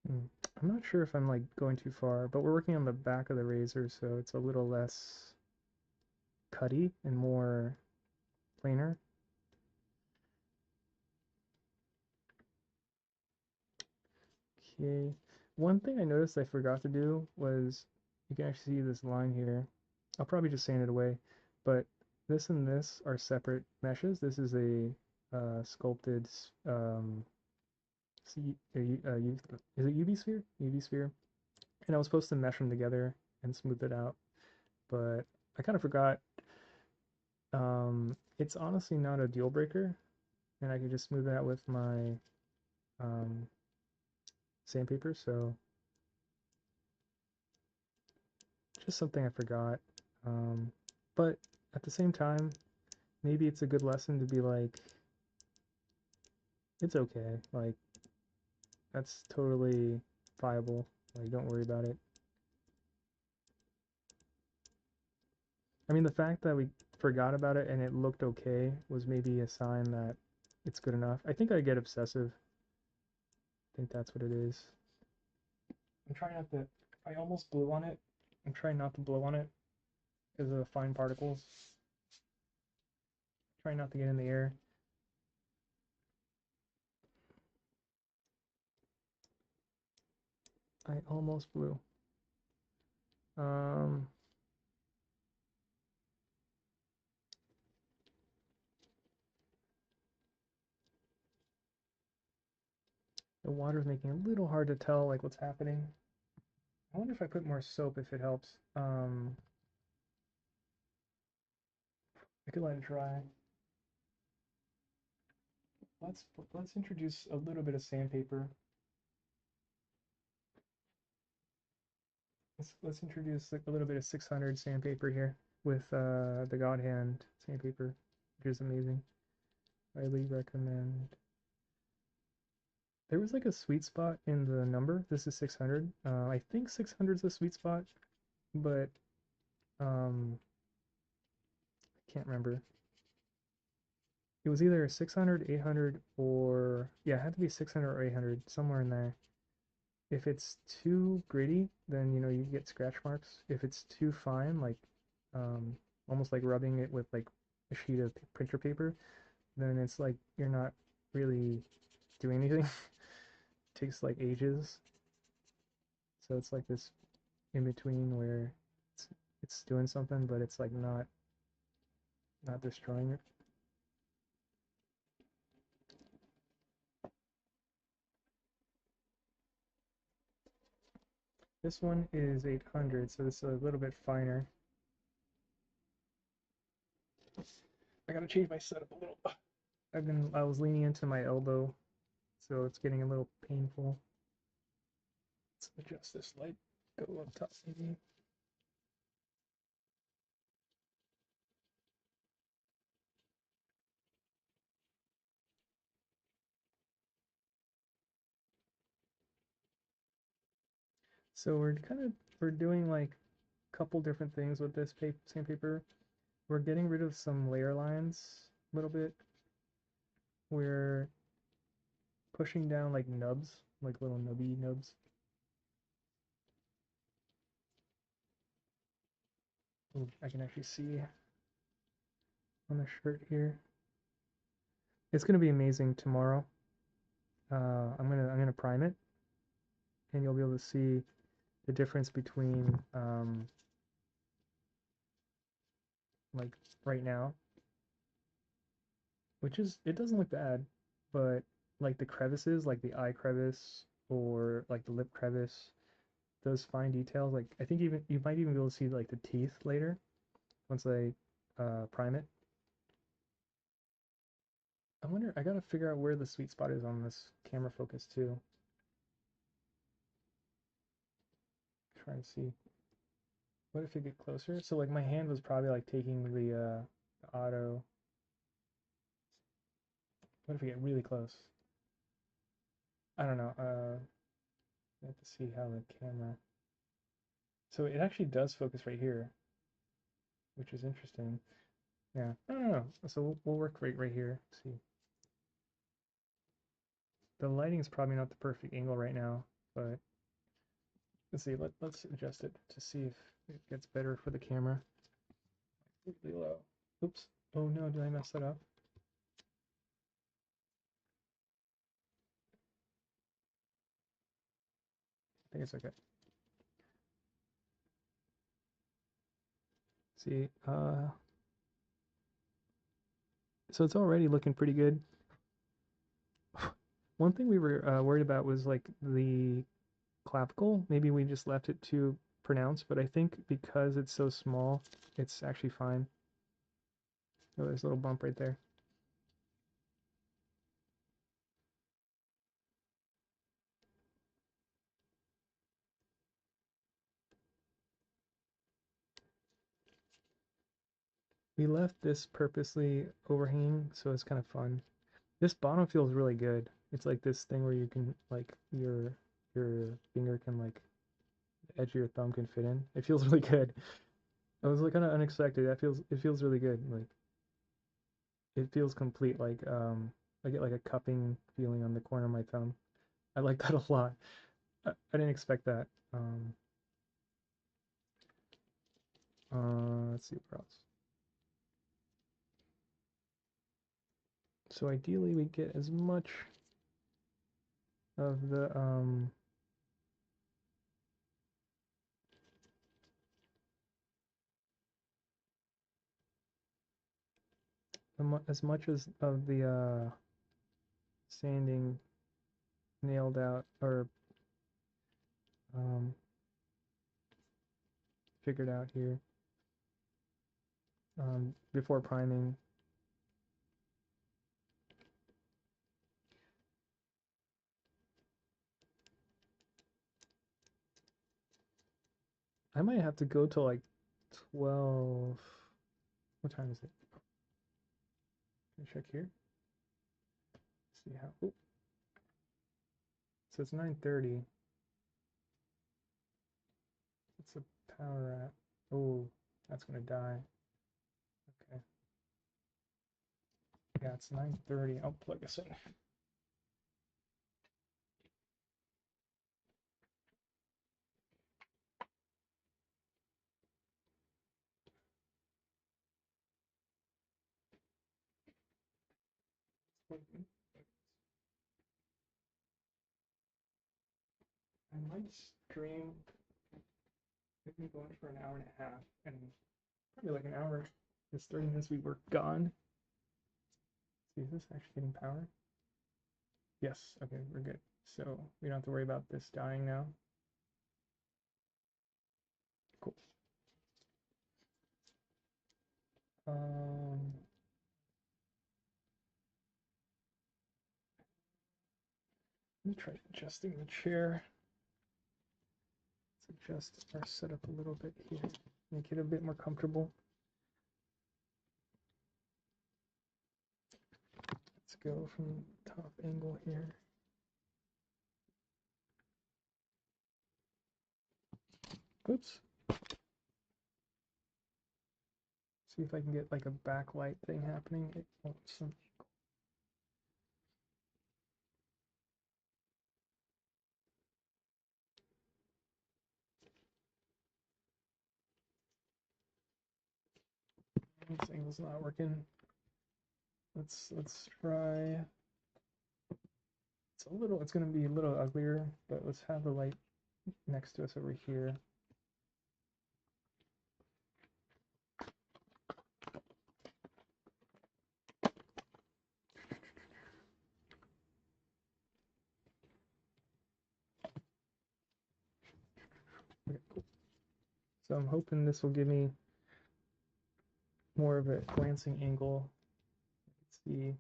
Hmm. I'm not sure if I'm like going too far, but we're working on the back of the razor, so it's a little less cutty and more planar. Okay. One thing I noticed I forgot to do was you can actually see this line here. I'll probably just sand it away, but this and this are separate meshes. This is a sculpted is it UV sphere? UV sphere. And I was supposed to mesh them together and smooth it out, but I kind of forgot. It's honestly not a deal breaker, and I can just smooth it out with my um, sandpaper. So just something I forgot. Um, but at the same time, maybe it's a good lesson to be like, it's okay. Like, that's totally viable. Like, don't worry about it. I mean, the fact that we forgot about it and it looked okay was maybe a sign that it's good enough. I think I get obsessive. I think that's what it is. I'm trying not to, I almost blew on it. I'm trying not to blow on it because of the fine particles. Trying not to get in the air. I almost blew. Um, the water's making it a little hard to tell like what's happening. I wonder if I put more soap if it helps. I could let it dry. Let's let's introduce a little bit of sandpaper. Let's introduce like a little bit of 600 sandpaper here with the God Hand sandpaper, which is amazing. Highly recommend. There was like a sweet spot in the number. This is 600. I think 600 is a sweet spot, but I can't remember. It was either 600, 800, or yeah, it had to be 600 or 800, somewhere in there. If it's too gritty, then you know you get scratch marks. If it's too fine, like um, almost like rubbing it with like a sheet of printer paper, then it's like you're not really doing anything. It takes like ages. So it's like this in between where it's it's doing something, but it's like not destroying it. This one is 800, so it's a little bit finer. I gotta change my setup a little. I was leaning into my elbow, so it's getting a little painful. Let's adjust this light. Go up top maybe. So we're doing like a couple different things with this same paper. We're getting rid of some layer lines a little bit. We're pushing down like nubs, like little nubby nubs. Ooh, I can actually see on the shirt here. It's gonna be amazing tomorrow. I'm gonna prime it, and you'll be able to see the difference between like right now, which is it doesn't look bad, but like the crevices, like the eye crevice or like the lip crevice, those fine details, like I think even you might even be able to see like the teeth later once I prime it. I wonder, I gotta figure out where the sweet spot is on this camera focus too. Trying to see. What if it get closer? So like my hand was probably like taking the auto. What if we get really close? I don't know. I have to see how the camera. So it actually does focus right here, which is interesting. Yeah. I don't know. So we'll work right here. See. The lighting is probably not the perfect angle right now, but let's see. Let's adjust it to see if it gets better for the camera. Really low. Oops. Oh no, did I mess that up? I think it's okay. See, so it's already looking pretty good. One thing we were worried about was like the clavicle. Maybe we just left it too pronounced, but I think because it's so small, it's actually fine. Oh, there's a little bump right there. We left this purposely overhanging, so it's kind of fun. This bottom feels really good. It's like this thing where you can like your finger can like the edge of your thumb can fit in. It feels really good. It was like kind of unexpected. It feels really good. Like it feels complete. Like I get like a cupping feeling on the corner of my thumb. I like that a lot. I didn't expect that. Let's see what else. So ideally we get as much of the as much as of the sanding nailed out or um, figured out here before priming. I might have to go till like 12. What time is it? Can I check here? See how. Ooh. So it's 9:30. What's the power at? Oh, that's gonna die. Okay. Yeah, it's 9:30. I'll plug this in. I might stream. We've been going for an hour and a half, and probably like an hour. This 30 minutes we were gone. See, is this actually getting power? Yes. Okay, we're good. So we don't have to worry about this dying now. Cool. Um, Let me try adjusting the chair. Let's adjust our setup a little bit here, make it a bit more comfortable. Let's go from top angle here. Oops. See if I can get like a backlight thing happening. It wants some. This angle's not working. Let's try. It's gonna be a little uglier, but let's have the light next to us over here. Okay, cool. So I'm hoping this will give me more of a glancing angle. Let's see.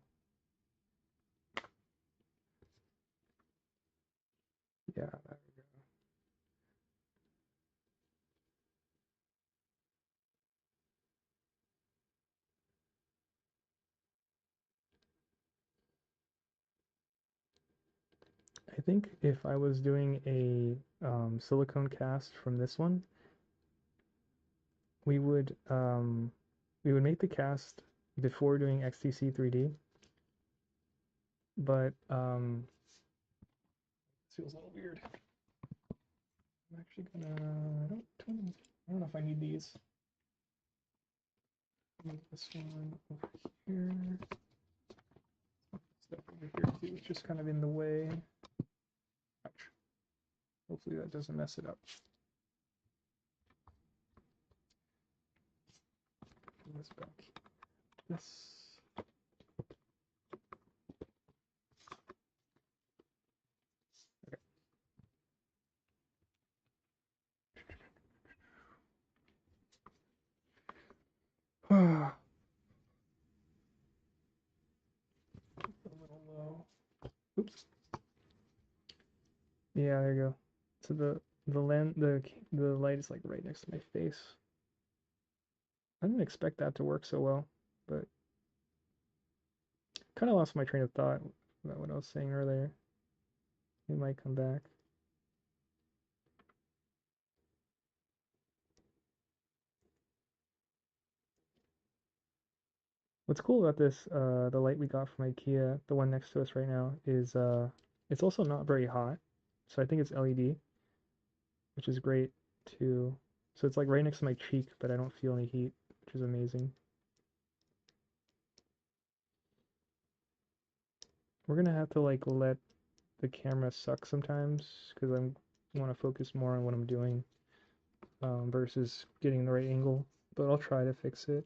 Yeah, there we go. I think if I was doing a silicone cast from this one, we would make the cast before doing XTC 3D, but this feels a little weird. I'm actually gonna I don't know if I need these. Move this one over here. Stuff over here too. It's just kind of in the way. Ouch. Hopefully that doesn't mess it up. Put this back. This. Okay. A little low. Oops. Yeah, there you go. So the light is like right next to my face. I didn't expect that to work so well, but kind of lost my train of thought about what I was saying earlier. It might come back. What's cool about this, the light we got from IKEA, the one next to us right now, is it's also not very hot. So I think it's LED, which is great too. So it's like right next to my cheek, but I don't feel any heat, which is amazing. We're gonna have to like let the camera suck sometimes because I want to focus more on what I'm doing versus getting the right angle. But I'll try to fix it.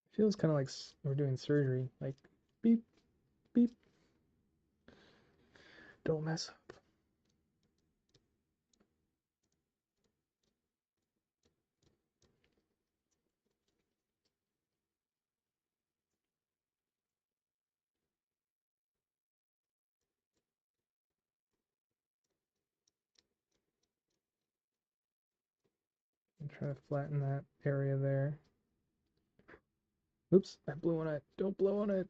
It feels kind of like we're doing surgery. Like beep, beep. Don't mess up. And try to flatten that area there. Oops, I blew on it. Don't blow on it.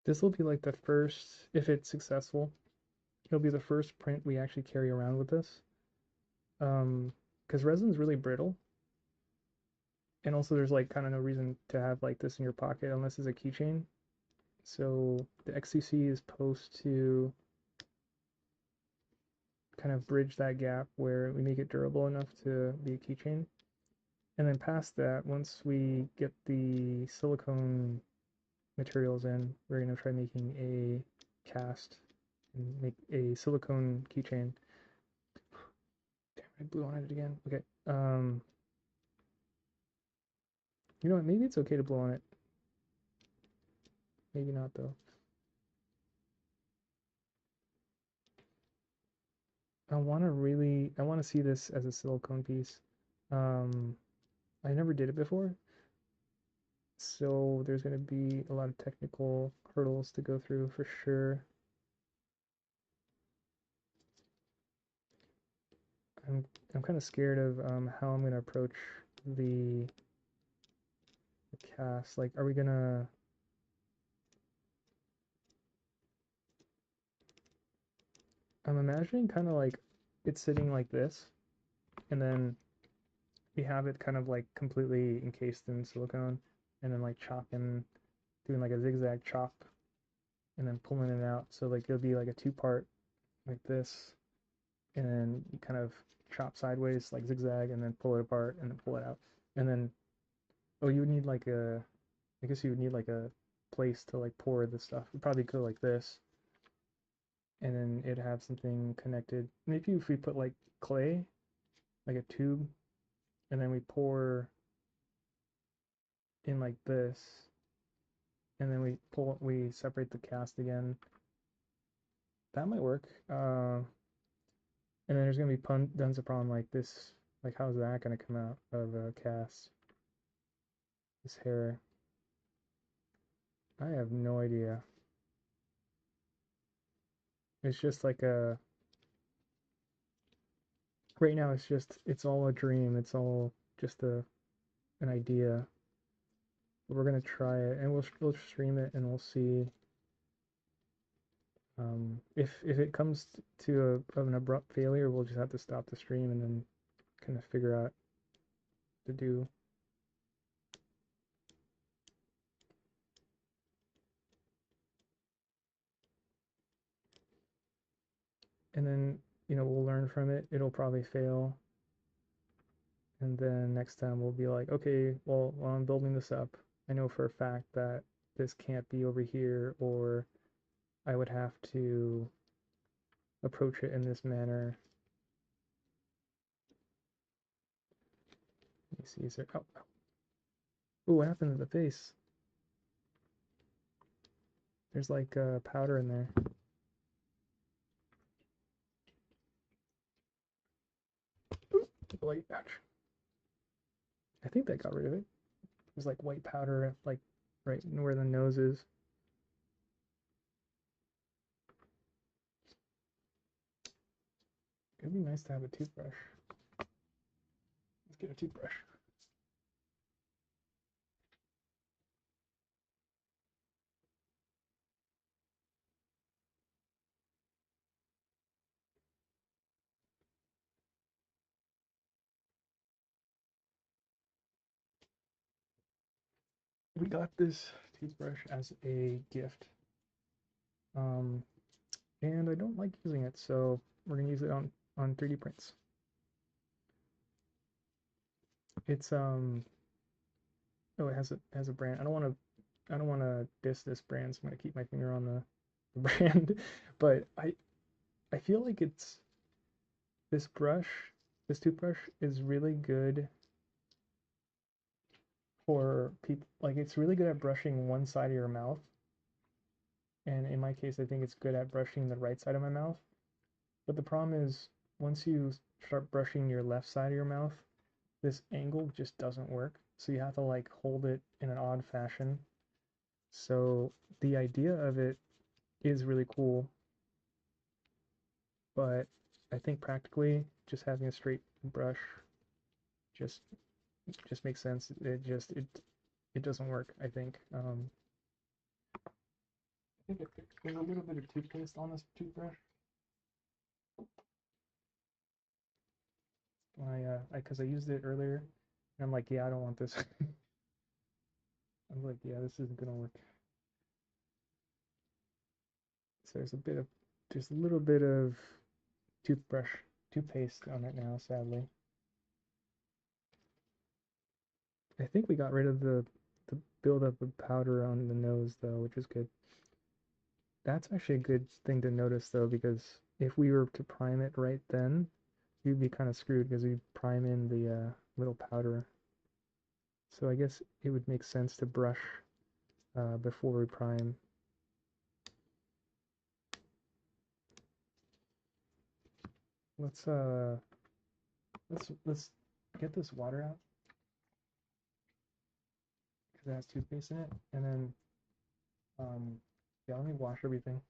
This will be like the first, if it's successful, It'll be the first print we actually carry around with us. Because resin's really brittle, and also there's like kind of no reason to have like this in your pocket unless it's a keychain. So the XCC is supposed to kind of bridge that gap where we make it durable enough to be a keychain. And then past that, once we get the silicone materials in, we're going to try making a cast and make a silicone keychain. Damn, I blew on it again. Okay. You know what? Maybe it's okay to blow on it. Maybe not though. I want to see this as a silicone piece. I never did it before, so there's going to be a lot of technical hurdles to go through for sure. I'm kind of scared of how I'm going to approach the cast. Like, are we gonna? I'm imagining kind of like it's sitting like this, and then we have it kind of like completely encased in silicone, and then like chopping, doing like a zigzag chop, and then pulling it out. So like it'll be like a two-part like this, and then you kind of chop sideways like zigzag, and then pull it apart, and then pull it out, and then oh, you would need like a, I guess you would need like a place to like pour the stuff. You probably go like this, and then it'd have something connected. Maybe if we put like clay, like a tube, and then we pour in like this, and then we separate the cast again. That might work. And then there's gonna be tons of problem like this. Like, how's that gonna come out of a cast? This hair. I have no idea. It's just like a. Right now, it's all a dream. It's all just an idea. But we're gonna try it, and we'll stream it, and we'll see. If it comes to an abrupt failure, we'll just have to stop the stream and then kind of figure out what to do. And then, we'll learn from it. It'll probably fail. And then next time we'll be like, okay, well, while I'm building this up, I know for a fact that this can't be over here, or I would have to approach it in this manner. Let me see, is there, oh, what happened to the face? There's like powder in there. Like, ouch. I think that got rid of it. There's like white powder, like right where the nose is. It'd be nice to have a toothbrush. Let's get a toothbrush. We got this toothbrush as a gift. And I don't like using it, so we're gonna use it on 3D prints. It's oh, it has a brand. I don't wanna diss this brand, so I'm gonna keep my finger on the brand. But I feel like this brush, this toothbrush is really good for people. Like, it's really good at brushing one side of your mouth, and in my case, I think it's good at brushing the right side of my mouth. But the problem is, once you start brushing your left side of your mouth, this angle just doesn't work. So you have to like hold it in an odd fashion. So the idea of it is really cool, but I think practically just having a straight brush just just makes sense. It doesn't work, I think. I think there's a little bit of toothpaste on this toothbrush. Because I used it earlier, and I'm like, yeah, I don't want this. I'm like, yeah, this isn't gonna work. So there's a little bit of toothbrush, toothpaste on it now, sadly. I think we got rid of the buildup of powder on the nose though, which is good. That's actually a good thing to notice though, because if we were to prime it right then, you'd be kind of screwed because we prime in the little powder. So I guess it would make sense to brush before we prime. Let's uh let's get this water out because it has toothpaste in it, and then yeah, let me wash everything.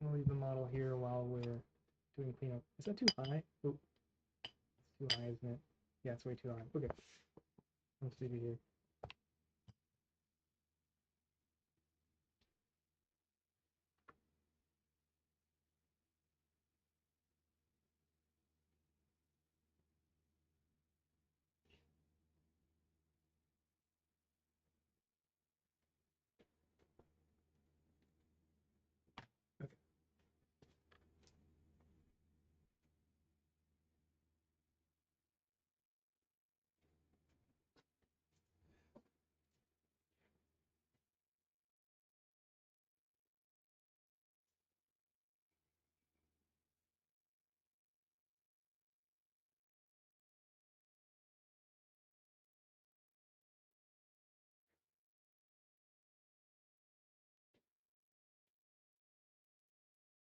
We'll leave the model here while we're doing cleanup. Is that too high? Oh, it's too high, isn't it? Yeah, it's way too high. Okay, let's leave it here. Okay.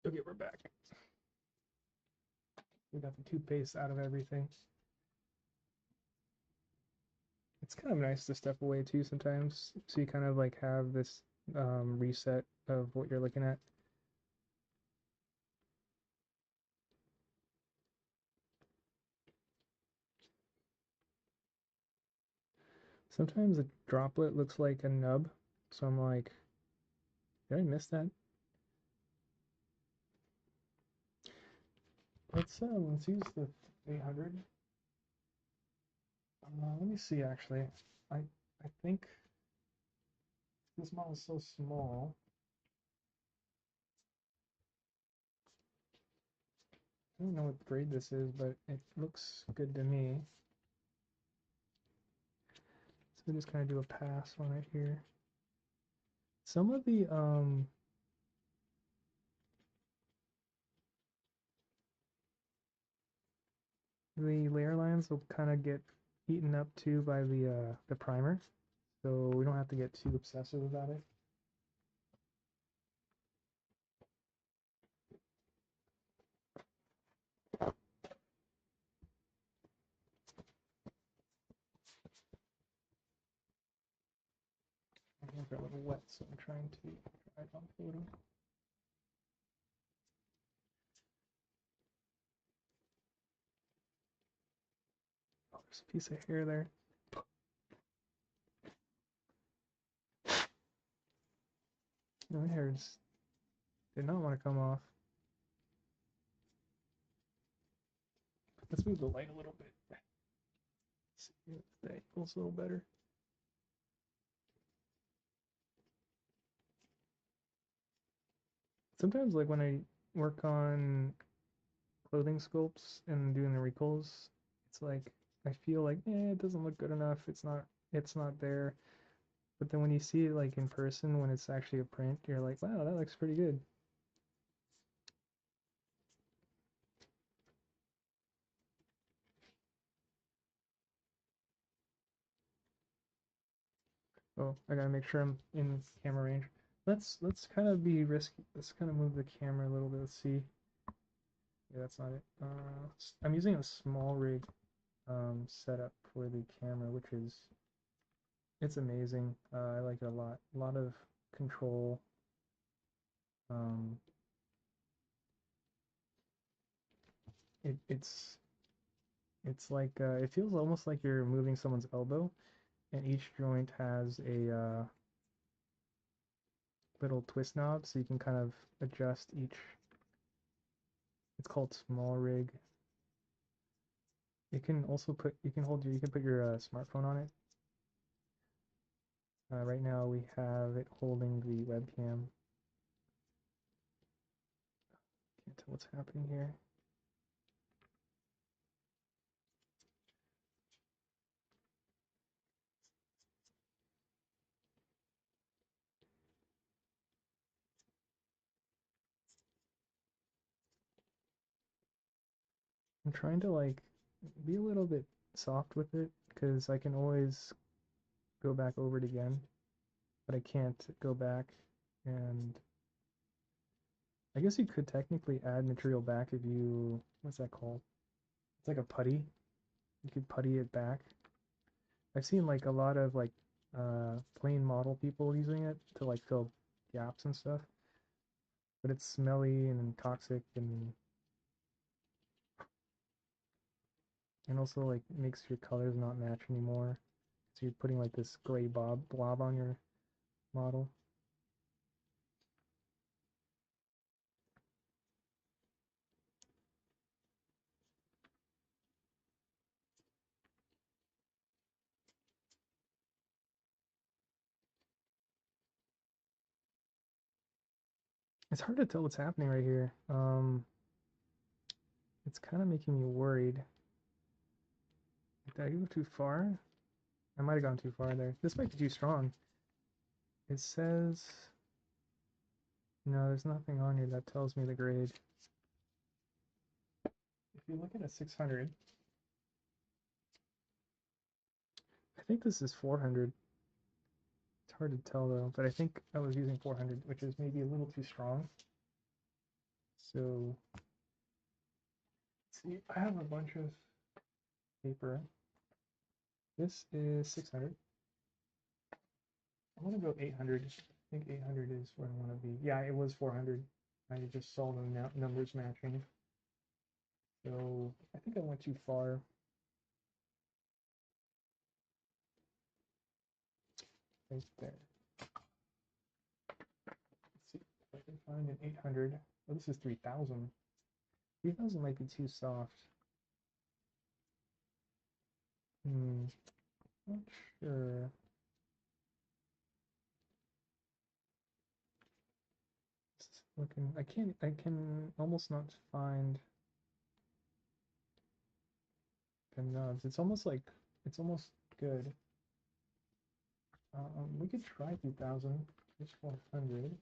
Okay, we're back. We got the toothpaste out of everything. It's kind of nice to step away too sometimes, so you kind of like have this reset of what you're looking at. Sometimes a droplet looks like a nub, so I'm like, did I miss that? Let's use the 800. Let me see actually. I think this model is so small. I don't know what grade this is, but it looks good to me. So we just kind of do a pass on it here. Some of the layer lines will kind of get eaten up too by the primer, so we don't have to get too obsessive about it. My hands are a little wet, so I'm trying to dry it off a little. Oh, there's a piece of hair there. No, my hair just did not want to come off. Let's move the light a little bit. See if the angle's a little better. Sometimes, like when I work on clothing sculpts and doing the recalls, it's like I feel like, it doesn't look good enough. It's not there. But then when you see it like in person, when it's actually a print, you're like, wow, that looks pretty good. Oh, I gotta make sure I'm in camera range. Let's kind of be risky. Let's kind of move the camera a little bit. Let's see. Yeah, that's not it. I'm using a small rig setup for the camera, which is it's amazing. I like it a lot. A lot of control. Um, it's like it feels almost like you're moving someone's elbow, and each joint has a little twist knob, so you can kind of adjust each. It's called small rig. You can also put you can put your smartphone on it. Right now we have it holding the webcam. Can't tell what's happening here. I'm trying to like be a little bit soft with it because I can always go back over it again, but I can't go back. And I guess you could technically add material back if you, what's that called? It's like a putty. You could putty it back. I've seen like a lot of like plain model people using it to like fill gaps and stuff, but it's smelly and toxic and also like makes your colors not match anymore. So you're putting like this gray blob on your model. It's hard to tell what's happening right here. It's kind of making me worried. Did I go too far? I might have gone too far there. This might be too strong. It says, no, there's nothing on here that tells me the grade. If you look at a 600, I think this is 400. It's hard to tell though, but I think I was using 400, which is maybe a little too strong. So, let's see, I have a bunch of paper. This is 600. I want to go 800. I think 800 is where I want to be. Yeah, it was 400. I just saw the numbers matching. So I think I went too far. Right there. Let's see if I can find an 800. Oh, this is 3000. 3000 might be too soft. Not sure. Looking, I can almost not find the nubs. It's almost like, it's almost good. We could try 2000. Just 400.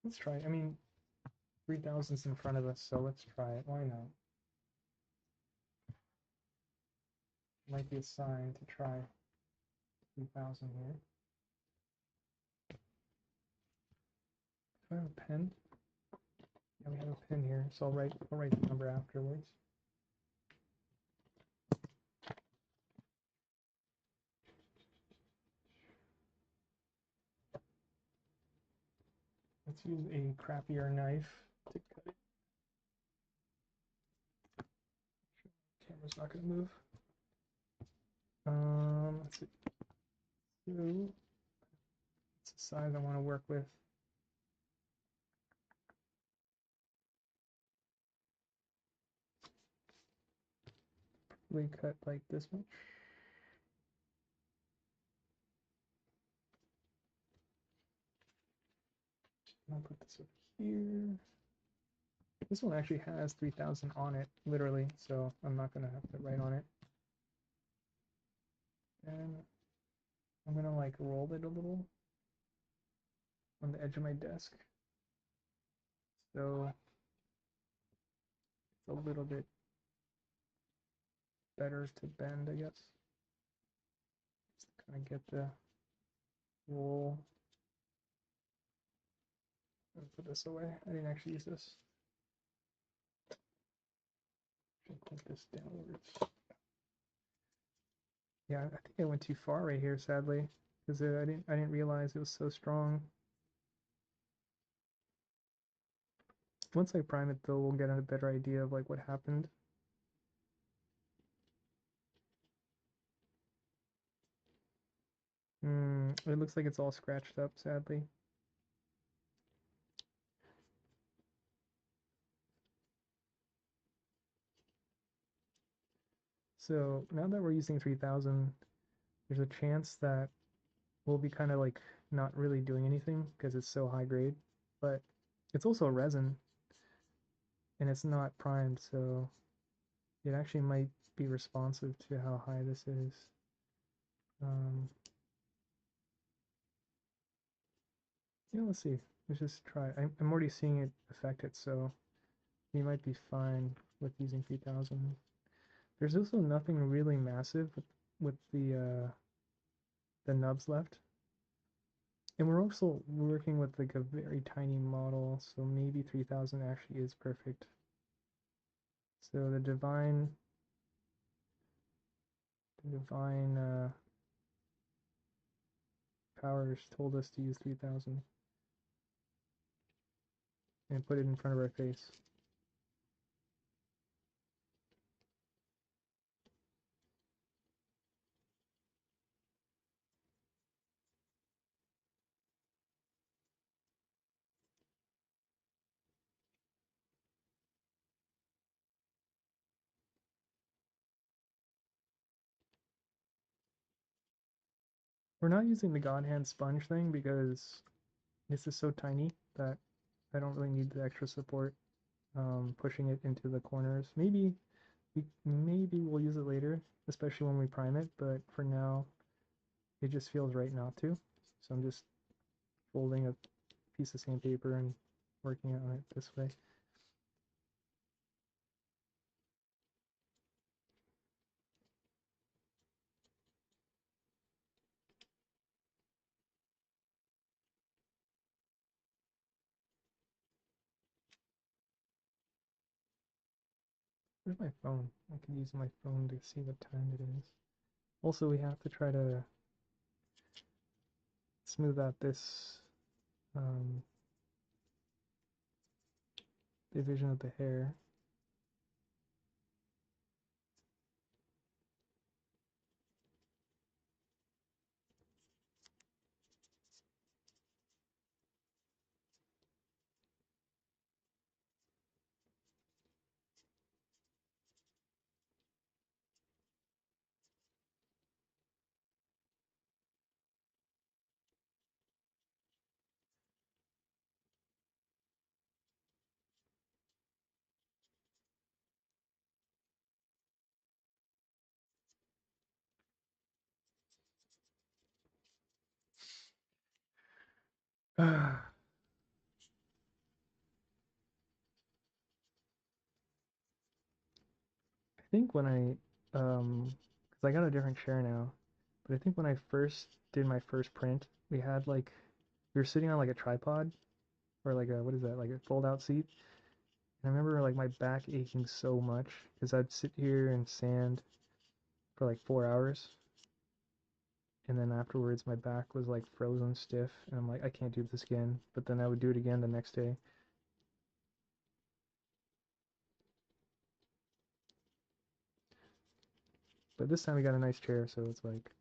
Let's try. I mean, 3000's in front of us, so let's try it. Why not? Might be a sign to try 3000 here. Do I have a pen? Yeah, we have a pen here, so I'll write the number afterwards. Let's use a crappier knife to cut it. Camera's not gonna move. Let's see. So, it's the size I want to work with. We cut like this much. I'll put this over here. This one actually has 3000 on it, literally, so I'm not gonna have to write on it. And I'm gonna like roll it a little on the edge of my desk. So it's a little bit better to bend, I guess. Just kind of get the roll. I'll put this away. I didn't actually use this. Should put this downwards. Yeah, I think I went too far right here, sadly, because I didn't realize it was so strong. Once I prime it, though, we'll get a better idea of like what happened. It looks like it's all scratched up, sadly. So now that we're using 3000, there's a chance that we'll be kind of like not really doing anything because it's so high grade, but it's also a resin and it's not primed, so it actually might be responsive to how high this is. Yeah, let's see. Let's just try. I'm already seeing it affect it, so we might be fine with using 3000. There's also nothing really massive with the nubs left. And we're also working with like a very tiny model, so maybe 3000 actually is perfect. So the divine powers told us to use 3000 and put it in front of our face. We're not using the God Hand sponge thing because this is so tiny that I don't really need the extra support pushing it into the corners. Maybe we'll use it later, especially when we prime it, but for now it just feels right not to. So I'm just folding a piece of sandpaper and working on it this way. Where's my phone? I could use my phone to see what time it is. Also, we have to try to smooth out this division of the hair. I think when because I got a different chair now, but I think when I first did my first print, we had like, we were sitting on like a tripod or like a, what is that, like a fold out seat. And I remember like my back aching so much because I'd sit here and sand for like 4 hours. And then afterwards, my back was like frozen stiff. And I'm like, I can't do this again. But then I would do it again the next day. But this time we got a nice chair, so it's like,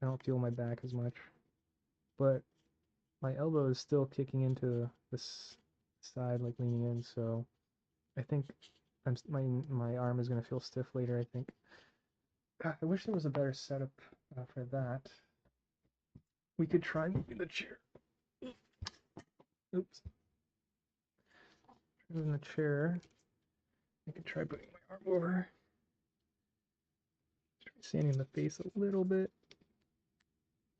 I don't feel my back as much. But my elbow is still kicking into this side, like leaning in. So I think my arm is going to feel stiff later, I think. I wish there was a better setup for that. We could try moving the chair. Oops. in the chair. I could try putting my arm over. Try sanding the face a little bit,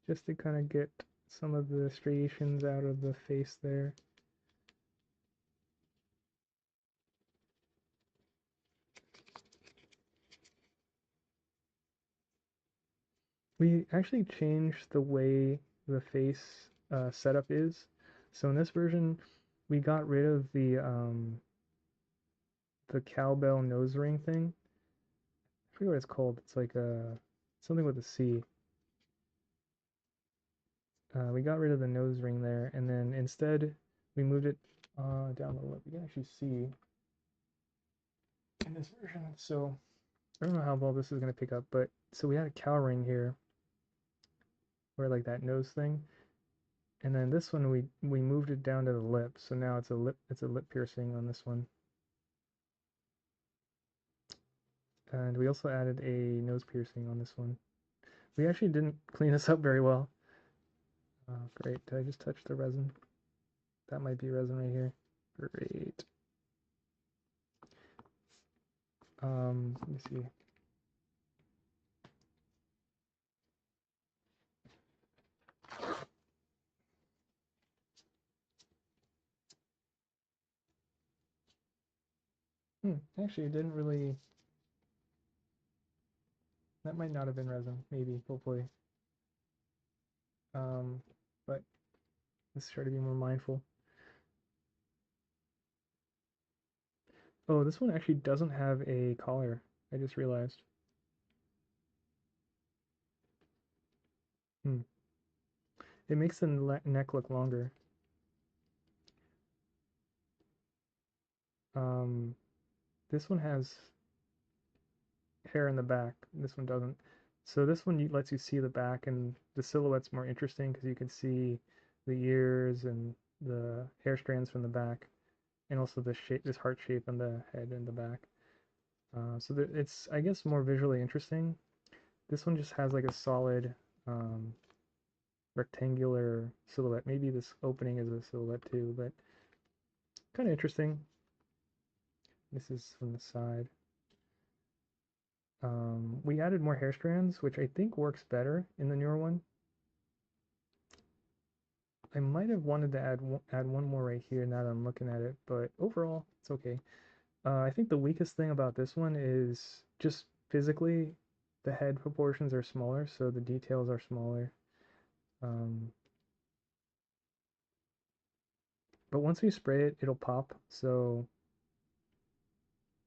just to kind of get some of the striations out of the face there. We actually changed the way the face setup is. So in this version, we got rid of the cowbell nose ring thing. I forget what it's called. It's like something with a C. We got rid of the nose ring there, and then instead we moved it down the lip. You can actually see in this version. So I don't know how well this is going to pick up, but so we had a cow ring here, where like that nose thing, and then this one we moved it down to the lip. So now it's a lip piercing on this one. And we also added a nose piercing on this one. We actually didn't clean this up very well. Great. Did I just touch the resin? That might be resin right here. Great. Let me see. Actually, it didn't really. That might not have been resin. Maybe, hopefully. But let's try to be more mindful. Oh, this one actually doesn't have a collar. I just realized. Hmm. It makes the neck look longer. Um, this one has hair in the back. This one doesn't. So this one lets you see the back, and the silhouette's more interesting because you can see the ears and the hair strands from the back, and also the shape, this heart shape on the head and the back. So it's, I guess, more visually interesting. This one just has like a solid um, rectangular silhouette. Maybe this opening is a silhouette too, but kind of interesting. This is from the side. We added more hair strands, which I think works better in the newer one. I might have wanted to add one more right here now that I'm looking at it, but overall, it's okay. I think the weakest thing about this one is just physically, the head proportions are smaller, so the details are smaller. Um, but once we spray it, it'll pop, so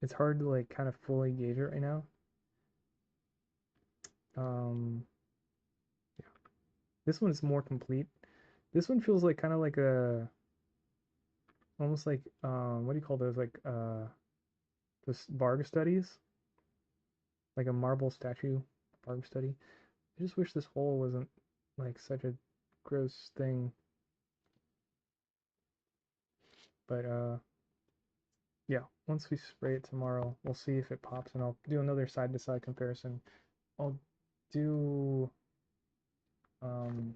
it's hard to like kind of fully gauge it right now. Um, yeah. This one's more complete. This one feels like kind of like a almost like what do you call those, like those Varg studies, like a marble statue Varg study. I just wish this hole wasn't like such a gross thing. But yeah, once we spray it tomorrow, we'll see if it pops, and I'll do another side to side comparison. I'll do um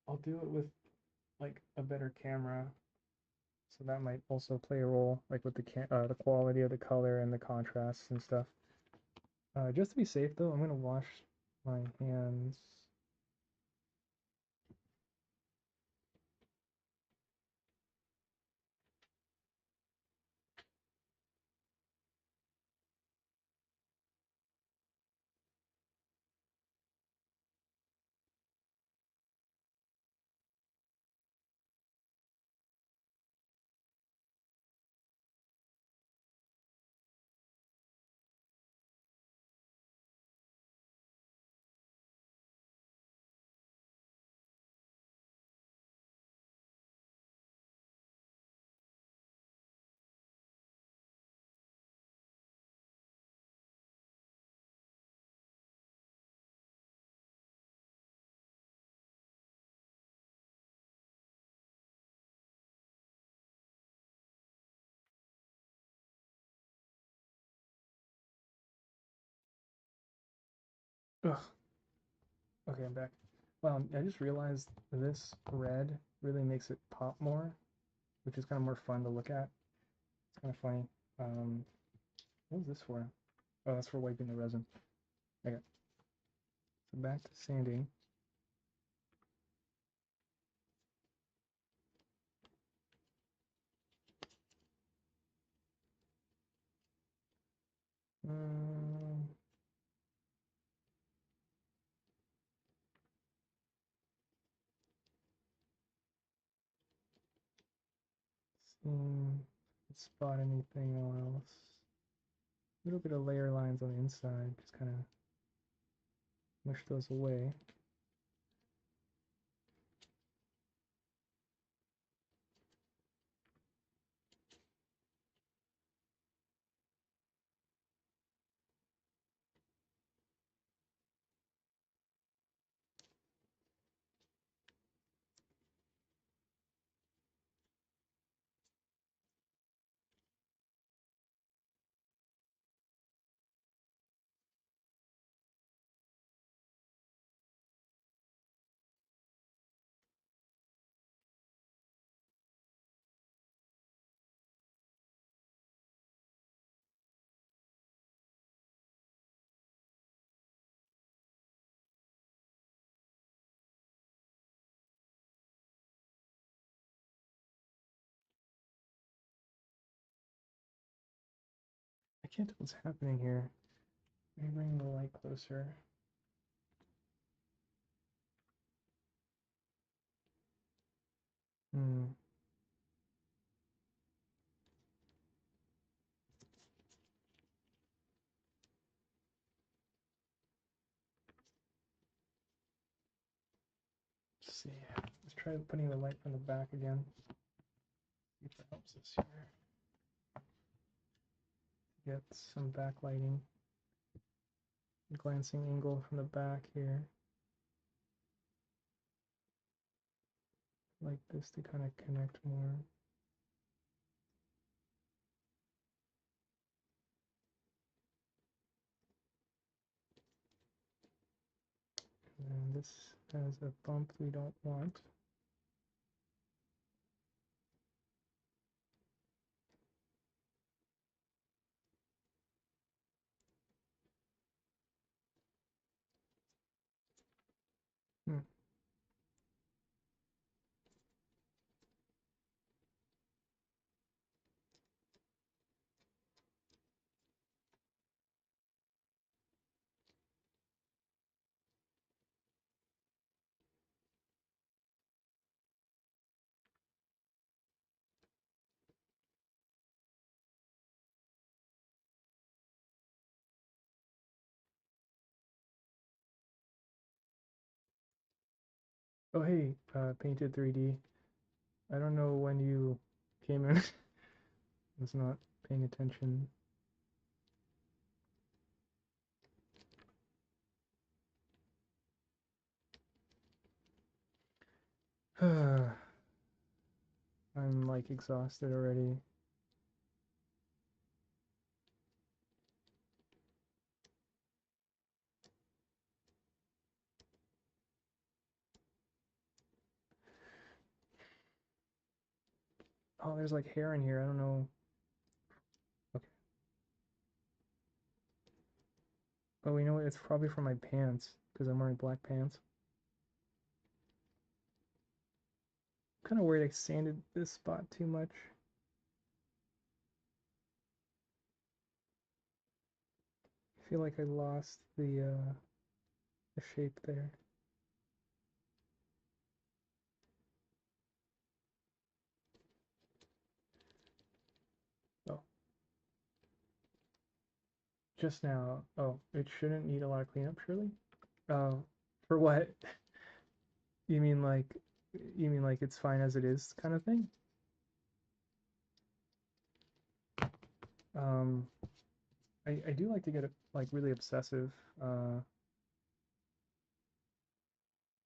I'll do it with like a better camera, so that might also play a role, like with the quality of the color and the contrasts and stuff. Just to be safe though, I'm gonna wash my hands. Ugh. Okay, I'm back. Well, I just realized this red really makes it pop more, which is kind of more fun to look at. It's kind of funny. What was this for? Oh, that's for wiping the resin. Okay, so back to sanding. Um, spot anything else. A little bit of layer lines on the inside, just kind of mush those away. I can't tell what's happening here. Let me bring the light closer. Hmm. Let's see. Let's try putting the light from the back again. See if that helps us here. Get some backlighting. Glancing angle from the back here. Like this to kind of connect more. And this has a bump we don't want. Hmm. Oh hey, Painted 3D. I don't know when you came in. I was not paying attention. I'm like exhausted already. Oh, there's like hair in here. I don't know. Okay. Oh, you know what? It's probably from my pants because I'm wearing black pants. I'm kind of worried I sanded this spot too much. I feel like I lost the shape there. Oh, just now. Oh, it shouldn't need a lot of cleanup, surely? Oh, for what? You mean like you mean like it's fine as it is kind of thing? Um, I do like to get like really obsessive. Uh,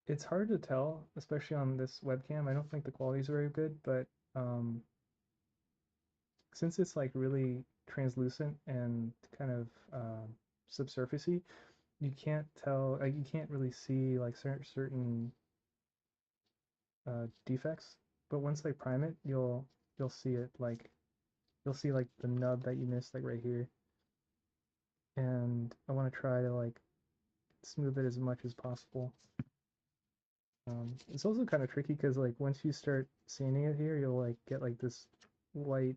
it's hard to tell, especially on this webcam. I don't think the quality is very good, but um, since it's like really translucent and kind of subsurfacey, you can't tell, like you can't really see like certain defects, but once they prime it, you'll see it like you'll see like the nub that you missed like right here, and I want to try to like smooth it as much as possible. It's also kind of tricky because like once you start sanding it here, you'll like get like this white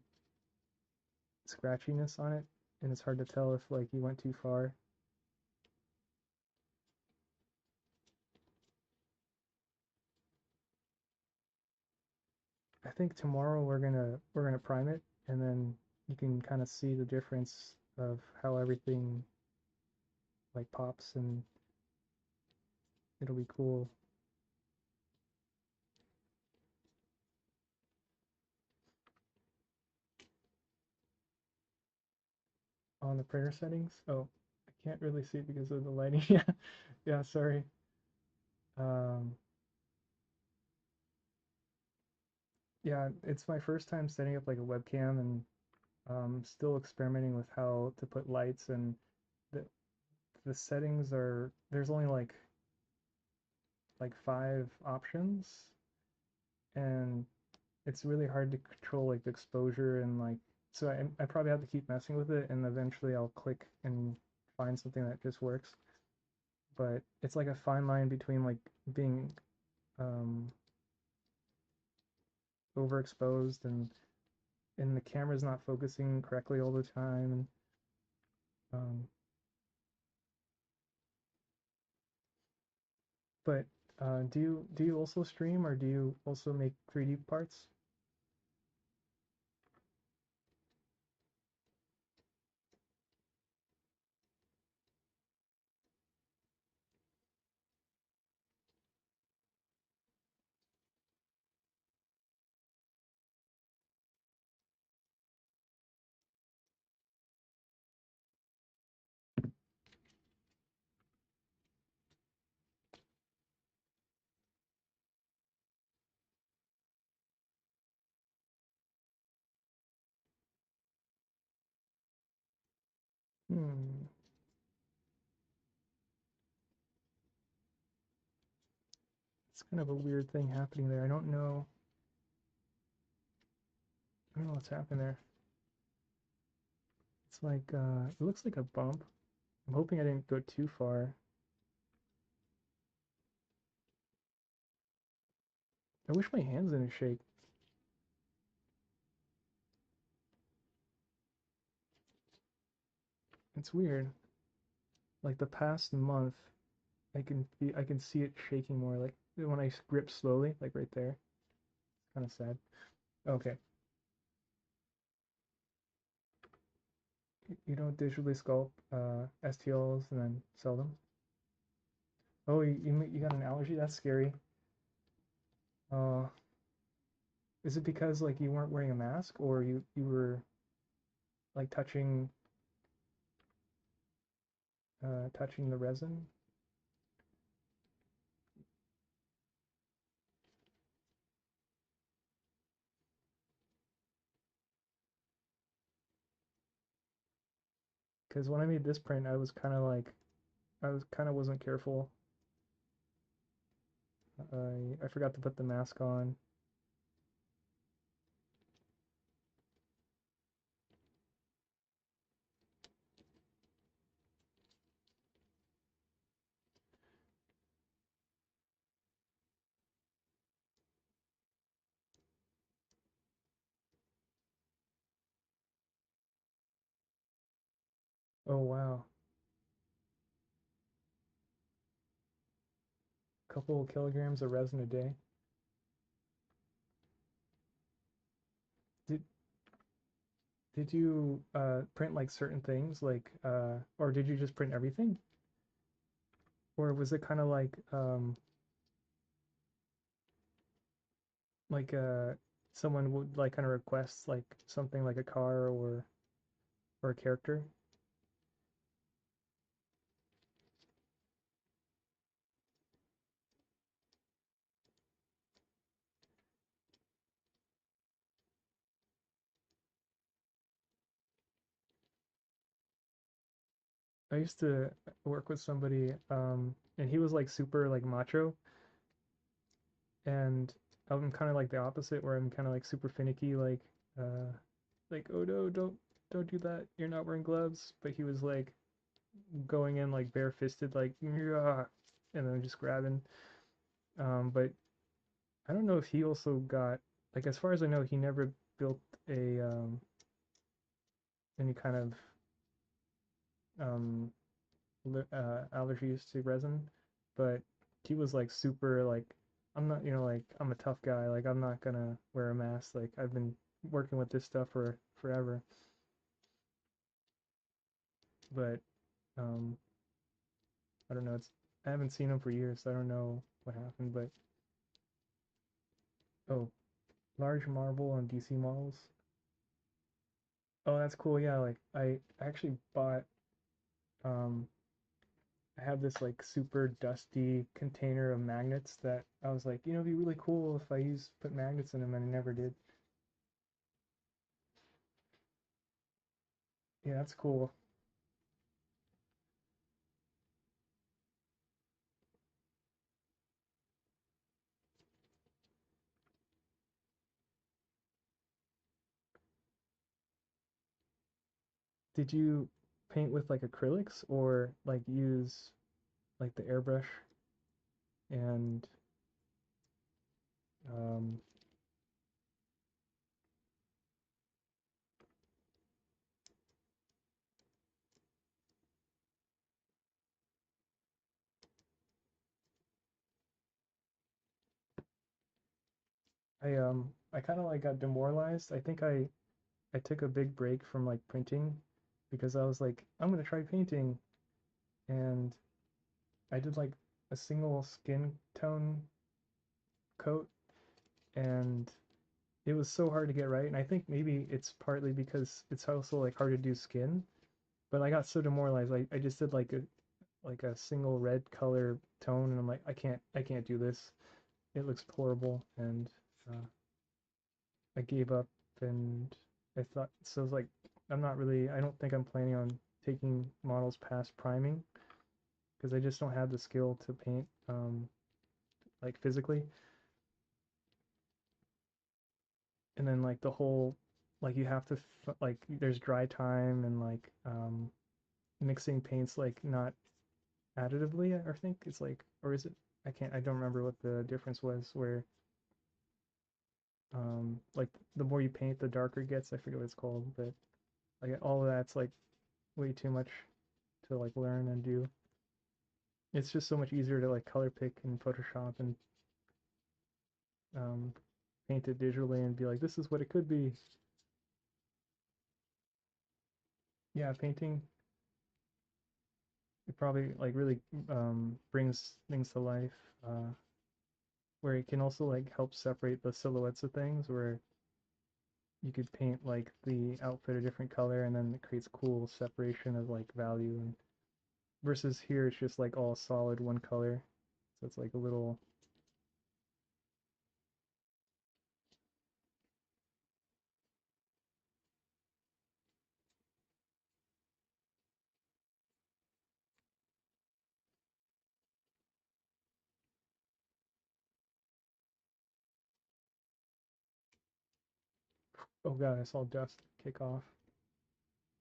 scratchiness on it, and it's hard to tell if like you went too far. I think tomorrow we're gonna prime it, and then you can kind of see the difference of how everything like pops, and it'll be cool. On the printer settings, oh, I can't really see because of the lighting. Yeah, yeah, sorry. Um, yeah, it's my first time setting up like a webcam, and still experimenting with how to put lights, and the the settings are there's only like 5 options, and it's really hard to control like the exposure, and like so I probably have to keep messing with it, and eventually I'll click and find something that just works. But it's like a fine line between like being um, overexposed, and the camera's not focusing correctly all the time. Um, but do you also stream, or do you also make 3D parts? Hmm, it's kind of a weird thing happening there. I don't know what's happening there. It's like it looks like a bump. I'm hoping I didn't go too far. I wish my hands didn't shake. It's weird. Like the past month, I can see it shaking more. Like when I grip slowly, like right there. It's kind of sad. Okay, you don't digitally sculpt STLs and then sell them. Oh, you got an allergy? That's scary. Uh, is it because like you weren't wearing a mask, or you were like touching the resin? Because when I made this print, I was kind of wasn't careful. I forgot to put the mask on. Oh wow, couple kilograms of resin a day. Did did you print like certain things, like or did you just print everything, or was it kind of like someone would like kind of request like something like a car or a character? I used to work with somebody, and he was like super like macho, and I'm kind of like the opposite, where I'm kind of like super finicky, uh, like oh no, don't do that. You're not wearing gloves. But he was like going in like bare-fisted, like yeah, and then just grabbing. But I don't know if he also got like as far as I know, he never built a any kind of um allergies to resin, but he was like super like I'm not, like I'm a tough guy, like I'm not gonna wear a mask, like I've been working with this stuff for forever. But um I don't know, it's I haven't seen him for years, so I don't know what happened, but oh, large marble on DC models. Oh, that's cool. Yeah, like I actually bought um I have this like super dusty container of magnets that I was like, it'd be really cool if I put magnets in them, and I never did. Yeah, that's cool. Did you paint with like acrylics or like use like the airbrush and um I kind of like got demoralized. I think I took a big break from like printing because I was like, I'm gonna try painting, and I did like a single skin tone coat, and it was so hard to get right. And I think maybe it's partly because it's also like hard to do skin, but I got so demoralized. I just did like a single red color tone, and I'm like, I can't do this. It looks horrible, and uh, I gave up. And I thought so. I was like, I don't think I'm planning on taking models past priming because I just don't have the skill to paint like physically. And then like the whole like you have to like there's dry time and like mixing paints like not additively, I think it's like, or is it, I don't remember what the difference was, where like the more you paint the darker it gets. I forget what it's called, but like all of that's like way too much to like learn and do. It's just so much easier to like color pick in Photoshop and um paint it digitally and be like, this is what it could be. Yeah, painting, it probably like really brings things to life, where it can also like help separate the silhouettes of things, where you could paint like the outfit a different color, and then it creates cool separation of like value, and versus here it's just like all solid one color, so it's like a little. Oh god, I saw dust kick off,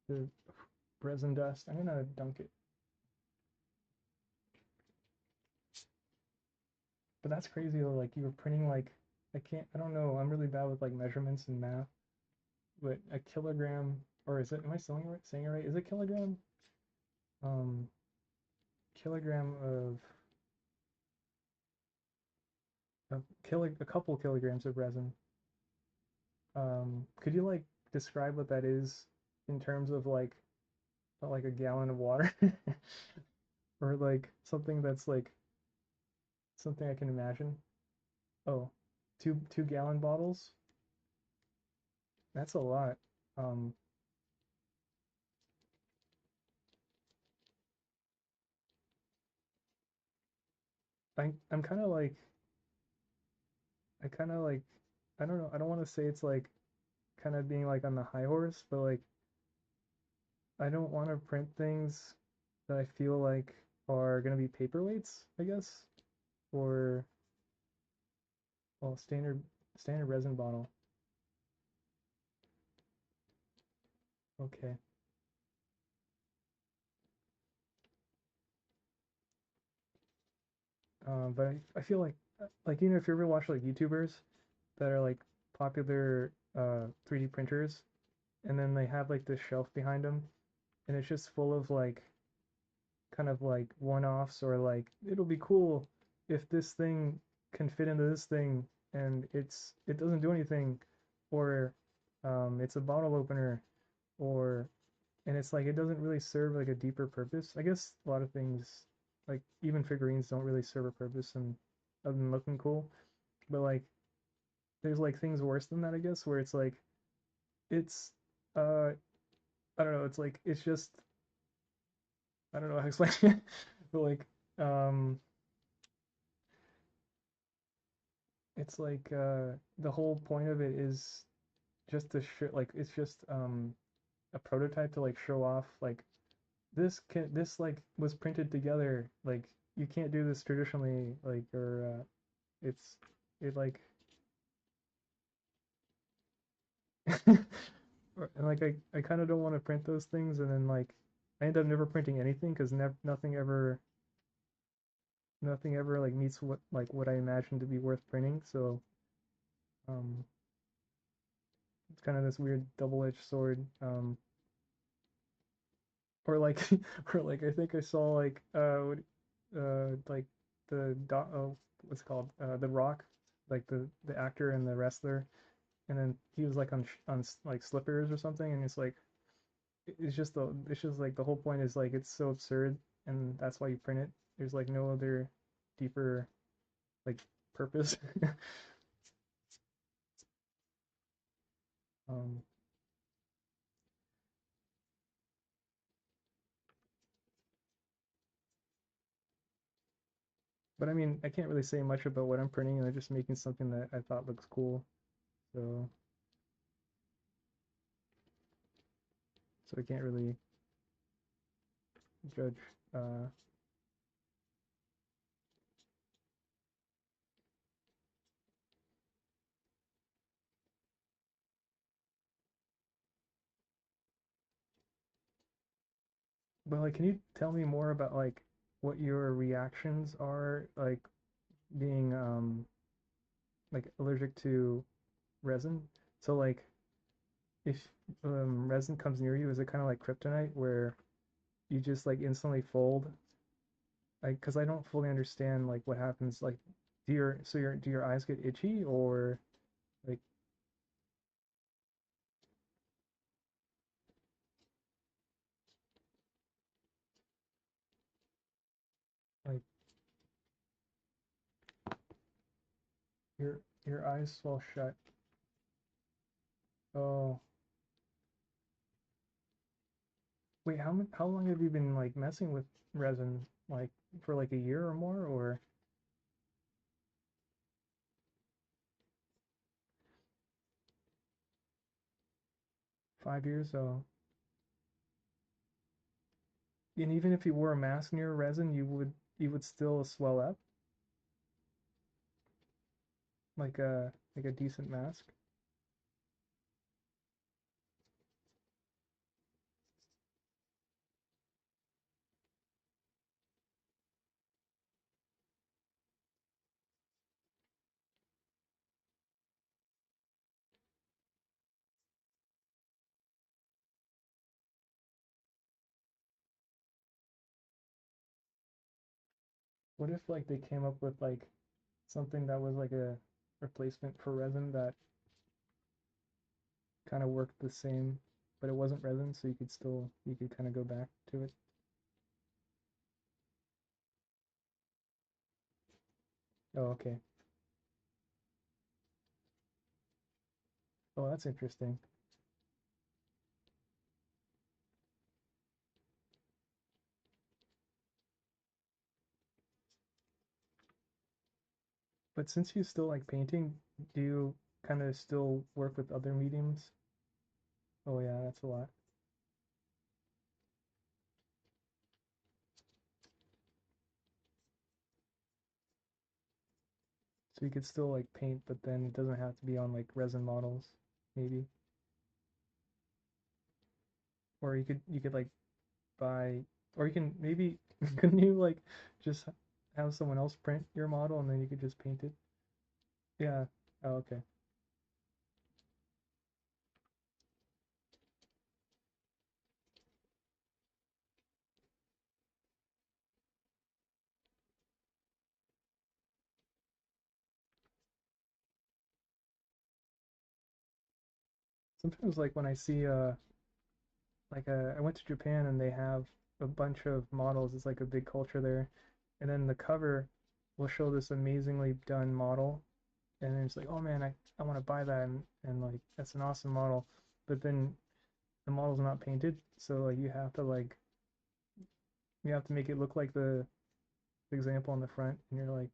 the resin dust. I'm gonna dunk it. But that's crazy though, like you were printing like, I don't know, I'm really bad with like measurements and math, but a kilogram, or is it, am I saying it right, is it kilogram? um Kilogram a couple kilograms of resin. Could you like describe what that is in terms of like a gallon of water, or like something that's like something I can imagine? Oh, 2 gallon bottles. That's a lot. Um, I'm kind of like I kind of like I don't know. I don't want to say it's like kind of being like on the high horse, but like I don't want to print things that I feel like are gonna be paperweights, I guess, or well, standard resin bottle. Okay. But I feel like you know if you ever watch like YouTubers that are like popular 3D printers, and then they have like this shelf behind them, and it's just full of like kind of like one-offs or like it'll be cool if this thing can fit into this thing and it doesn't do anything, or it's a bottle opener, or and it's like it doesn't really serve like a deeper purpose. I guess a lot of things like even figurines don't really serve a purpose and other than looking cool, but like there's like things worse than that, I guess, where it's like it's uh I don't know, it's like it's just I don't know how to explain it, but like um it's like the whole point of it is just to show like it's just a prototype to like show off like this like was printed together, like you can't do this traditionally, like or it's it like and like I kind of don't want to print those things and then like I end up never printing anything because nothing ever like meets what I imagine to be worth printing. So um it's kind of this weird double-edged sword. Or like or like I think I saw like the what's it called, the Rock, like the actor and the wrestler, and then he was like on like slippers or something, and it's just like the whole point is like it's so absurd, and that's why you print it. There's like no other deeper like purpose. um but I mean I can't really say much about what I'm printing, and I'm just making something that I thought looks cool, so I can't really judge. But like, can you tell me more about like what your reactions are like being like allergic to resin? So like if resin comes near you, is it kind of like kryptonite where you just like instantly fold? Like, because I don't fully understand like what happens. Like, do your eyes get itchy or like like your eyes swell shut? Oh, wait, how long have you been like messing with resin? Like for like a year or more, or 5 years? Oh, and even if you wore a mask near resin, you would still swell up like a decent mask. What if like they came up with like something that was like a replacement for resin that kind of worked the same, but it wasn't resin, so you could kind of go back to it. Oh, okay. Oh, that's interesting. But since you still like painting, do you kind of still work with other mediums? Oh yeah, that's a lot. So you could still like paint, but then it doesn't have to be on like resin models, maybe. Or you could like buy, or you can maybe couldn't you like just have someone else print your model and then you could just paint it? Yeah. Oh, okay. Sometimes like when I see I went to Japan and they have a bunch of models. It's like a big culture there, and then the cover will show this amazingly done model, and then it's like, oh man, I want to buy that, and like that's an awesome model, but then the model's not painted, so like you have to make it look like the example on the front, and you're like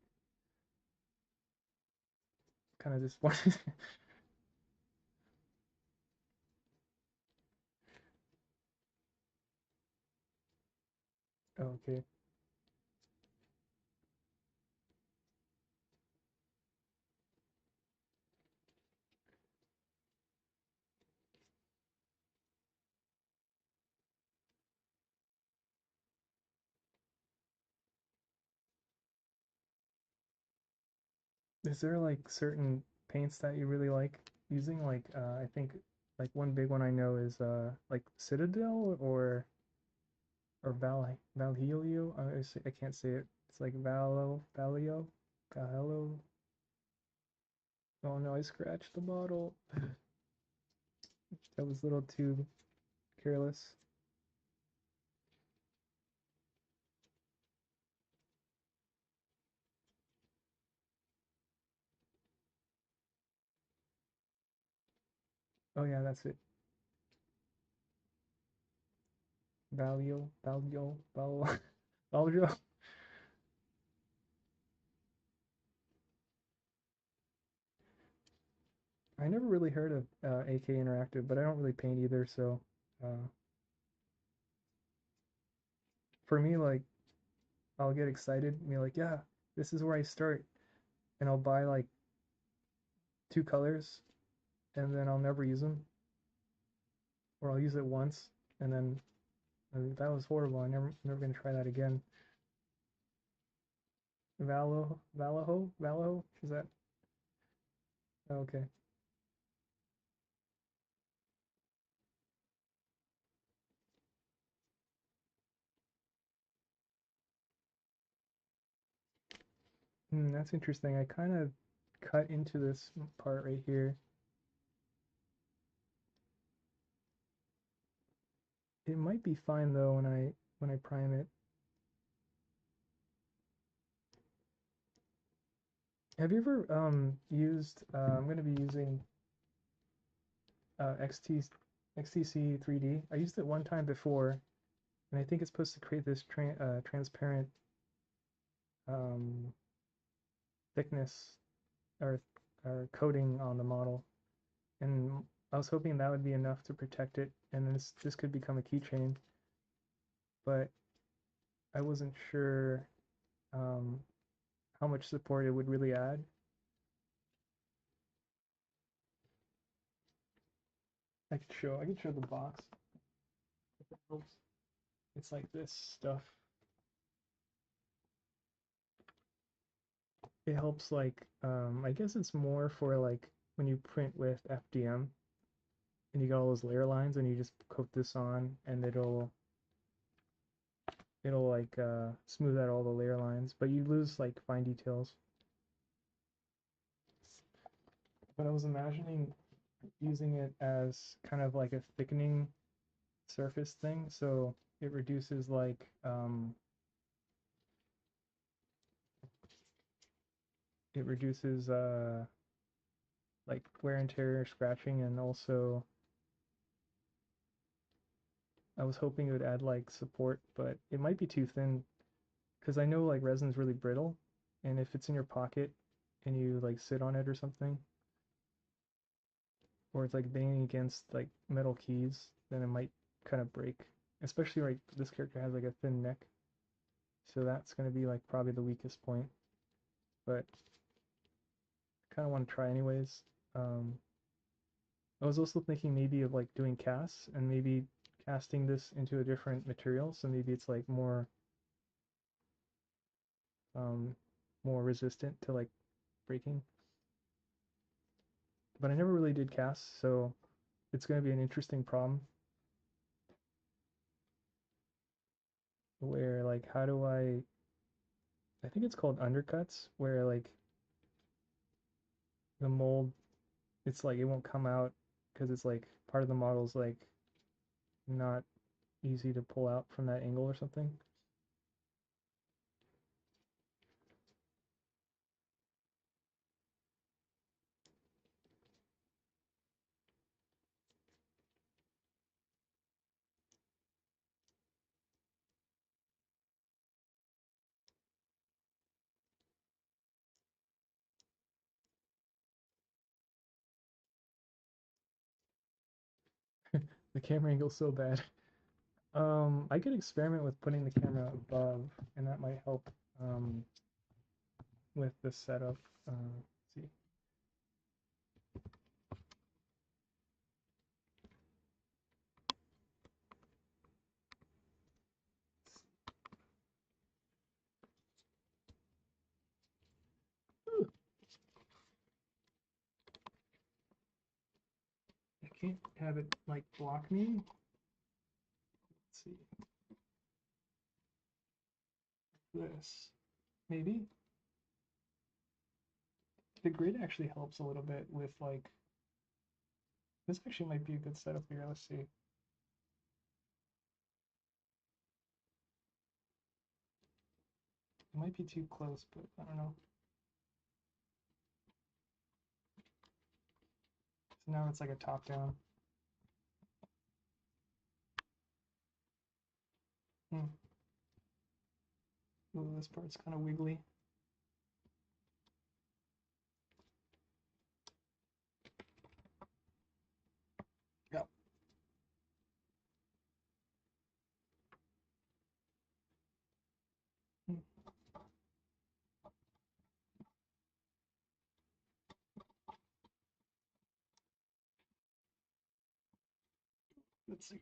kind of disappointed. Okay. Is there like certain paints that you really like using? Like I think like one big one I know is like Citadel or Valhilio. I can't say it. It's like Valhalo. Oh no, I scratched the bottle. That was a little too careless. Oh yeah, that's it. Valjo. I never really heard of AK Interactive, but I don't really paint either. So uh, for me, like I'll get excited and be like, yeah, this is where I start, and I'll buy like two colors, and then I'll never use them, or I'll use it once, and then that was horrible. Never gonna try that again. Valaho? Is that oh, okay? That's interesting. I kind of cut into this part right here. It might be fine though when I prime it. Have you ever used? I'm gonna be using XTC 3D. I used it one time before, and I think it's supposed to create this transparent um, thickness or coating on the model, and I was hoping that would be enough to protect it, and this could become a keychain, but I wasn't sure um, how much support it would really add. I could show the box if it helps. It's like this stuff. It helps like I guess it's more for like when you print with FDM and you got all those layer lines and you just coat this on and it'll like smooth out all the layer lines, but you lose like fine details. But I was imagining using it as kind of like a thickening surface thing, so it reduces like wear and tear, scratching, and also I was hoping it would add like support, but it might be too thin because I know like resin's really brittle, and if it's in your pocket and you like sit on it or something, or it's like banging against like metal keys, then it might kind of break. Especially like this character has like a thin neck, so that's gonna be like probably the weakest point. But kind of want to try anyways. Um, I was also thinking maybe of like doing casts and maybe casting this into a different material, so maybe it's like um, more resistant to like breaking. But I never really did casts, so it's going to be an interesting problem where like how do I think it's called undercuts, where like the mold, it's like it won't come out because it's like part of the model's like not easy to pull out from that angle or something. The camera angle's so bad. I could experiment with putting the camera above, and that might help with the setup. Let's see. Ooh, I can't have it like block me. Let's see. This. Maybe. The grid actually helps a little bit with like, this actually might be a good setup here. Let's see. It might be too close, but I don't know. So now it's like a top down. Hmm. Ooh, this part's kind of wiggly. Yep. Hmm. Let's see.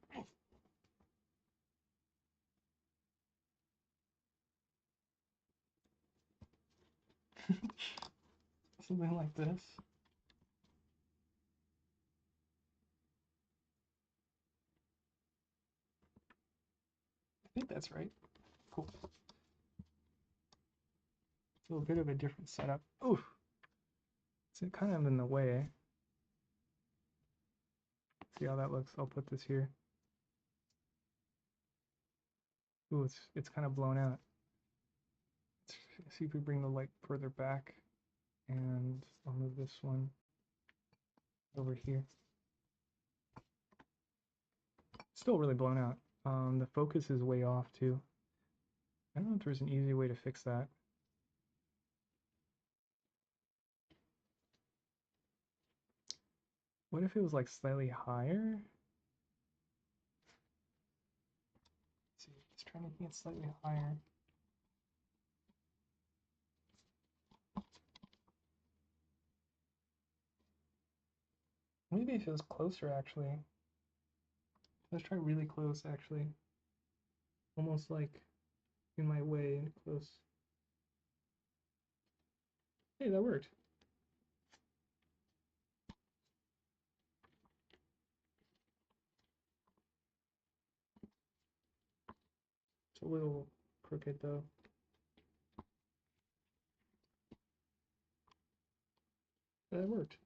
Something like this. I think that's right. Cool. So a bit of a different setup. Ooh, it's kind of in the way. See how that looks? I'll put this here. Ooh, it's kind of blown out. Let's see if we bring the light further back, and I'll move this one over here. Still really blown out. The focus is way off too. I don't know if there's an easy way to fix that. What if it was like slightly higher? Let's see, just trying to get it slightly higher. Maybe if it was closer actually. Let's try really close actually. Almost like in my way and close. Hey, that worked. It's a little crooked though. That worked.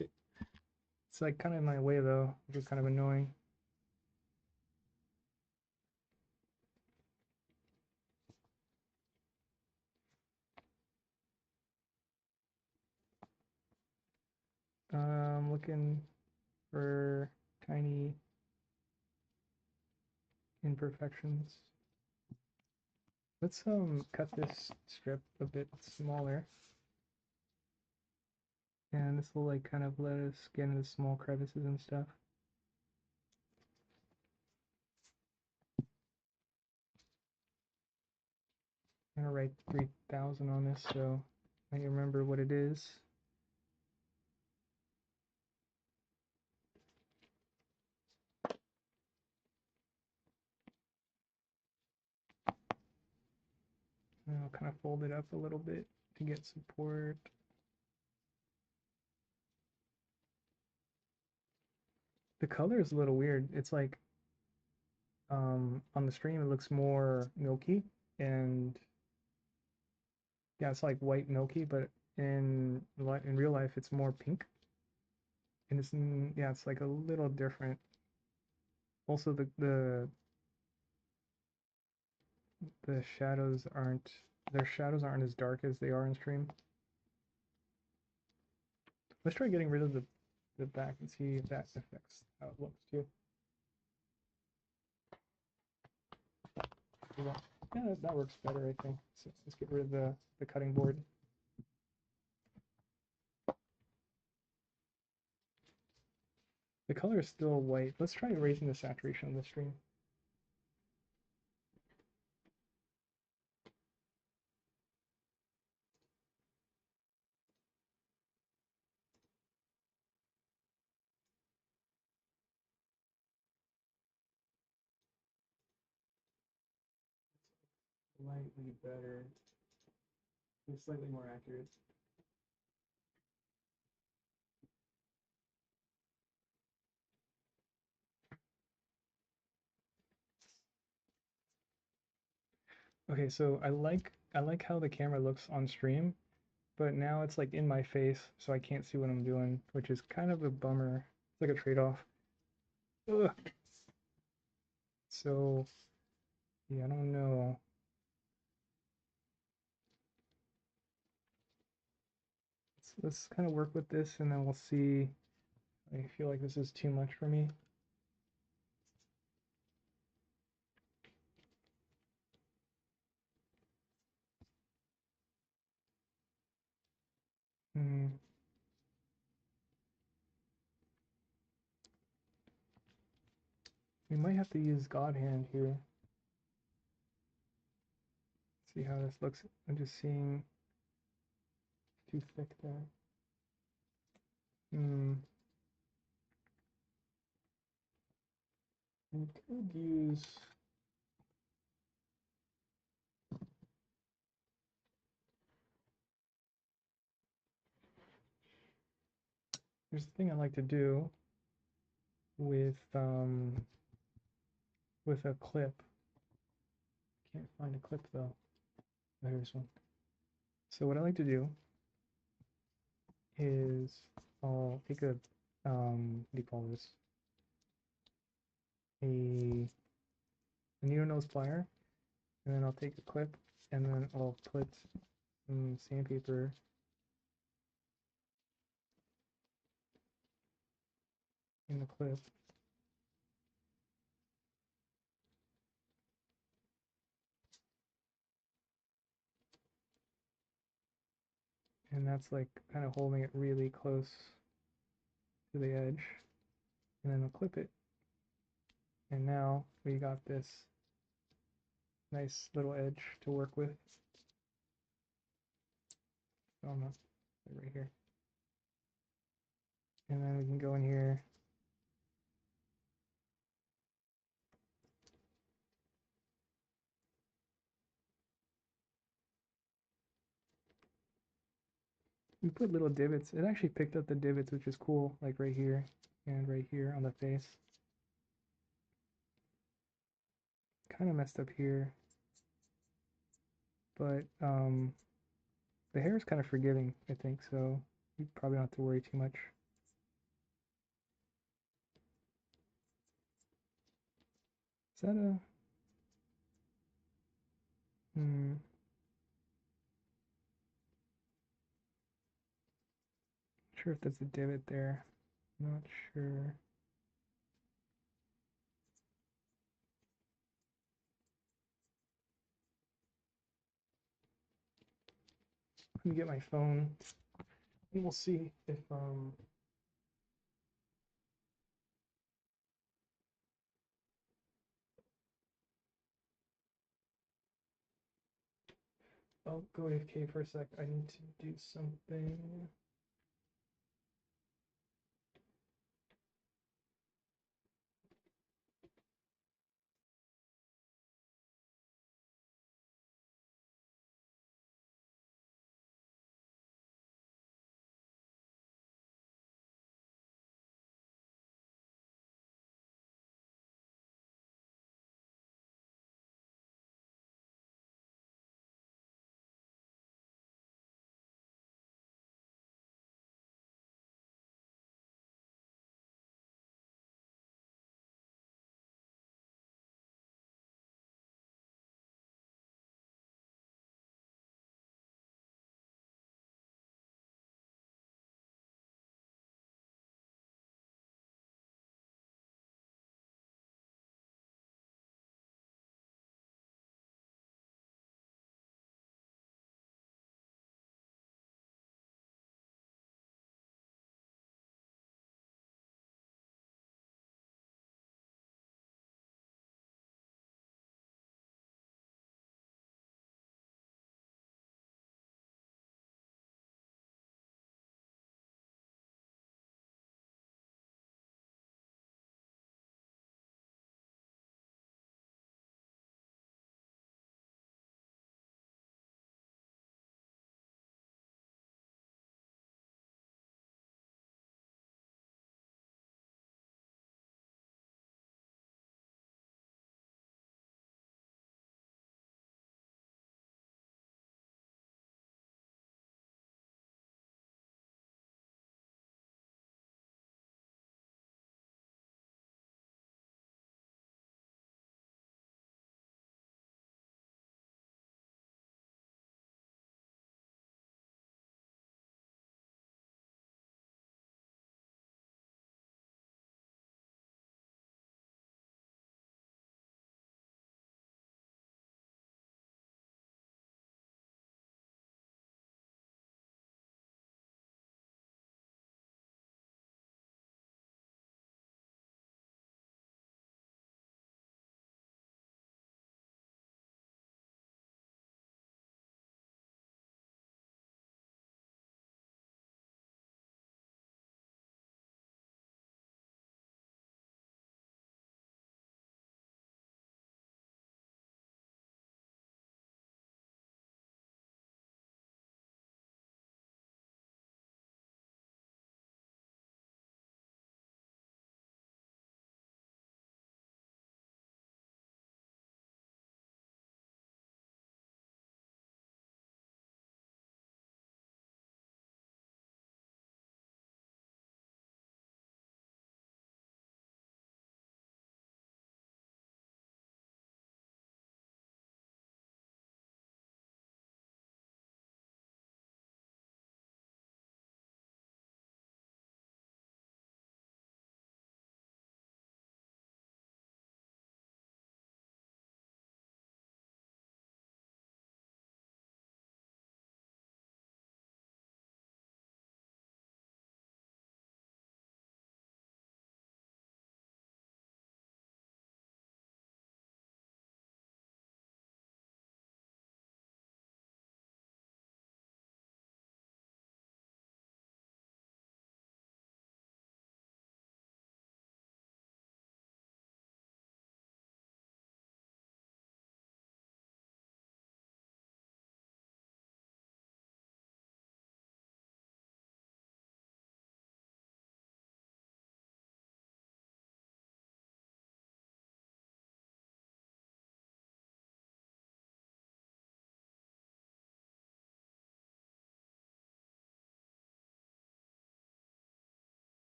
Okay. It's like kind of in my way though, which is kind of annoying. Looking for tiny imperfections. Let's cut this strip a bit smaller. And this will like kind of let us get into small crevices and stuff. I'm gonna write 3000 on this so I remember what it is. And I'll kind of fold it up a little bit to get support. The color is a little weird. It's like on the stream it looks more milky, and yeah, it's like white milky, but in real life it's more pink. And it's yeah, it's like a little different. Also the shadows aren't their shadows aren't as dark as they are in stream. Let's try getting rid of the back and see if that affects how it looks too. Yeah, that works better, I think. So let's get rid of the cutting board. The color is still white. Let's try raising the saturation of the stream. Slightly better. It's slightly more accurate. Okay, so I like how the camera looks on stream, but now it's like in my face, so I can't see what I'm doing, which is kind of a bummer. It's like a trade-off. Ugh. So yeah, I don't know. Let's kind of work with this, and then we'll see. I feel like this is too much for me. Hmm. We might have to use God Hand here. See how this looks. I'm just seeing too thick there. Hmm. We could use. There's a thing I like to do with a clip. Can't find a clip though. There's one. So what I like to do is I'll take a what do you call this? A needle nose plier, and then I'll take a clip, and then I'll put some sandpaper in the clip. And that's like kind of holding it really close to the edge. And then I'll clip it. And now we got this nice little edge to work with. Oh no, right here. And then we can go in here. We put little divots. It actually picked up the divots, which is cool, like right here and right here on the face. Kind of messed up here, but the hair is kind of forgiving, I think, so you probably don't have to worry too much. Is that a not sure if that's a divot there. Not sure. Let me get my phone and we'll see if I'll go AFK for a sec. I need to do something.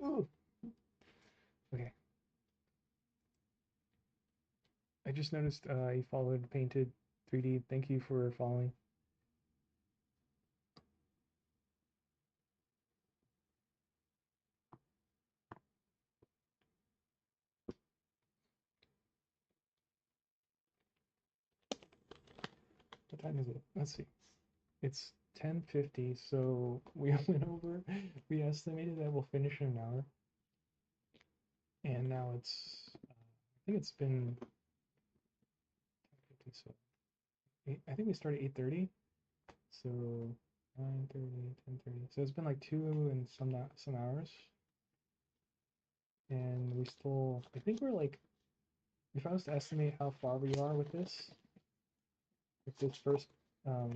Ooh. Okay. I just noticed you followed Painted 3D. Thank you for following. What time is it? Let's see. It's 10:50, so we went over. We estimated that we'll finish in an hour, and now it's. I think it's been 10:50, so I think we started 8:30, so 9:30, 10:30. So it's been like 2 and some hours, and we still. I think we're like, if I was to estimate how far we are with this first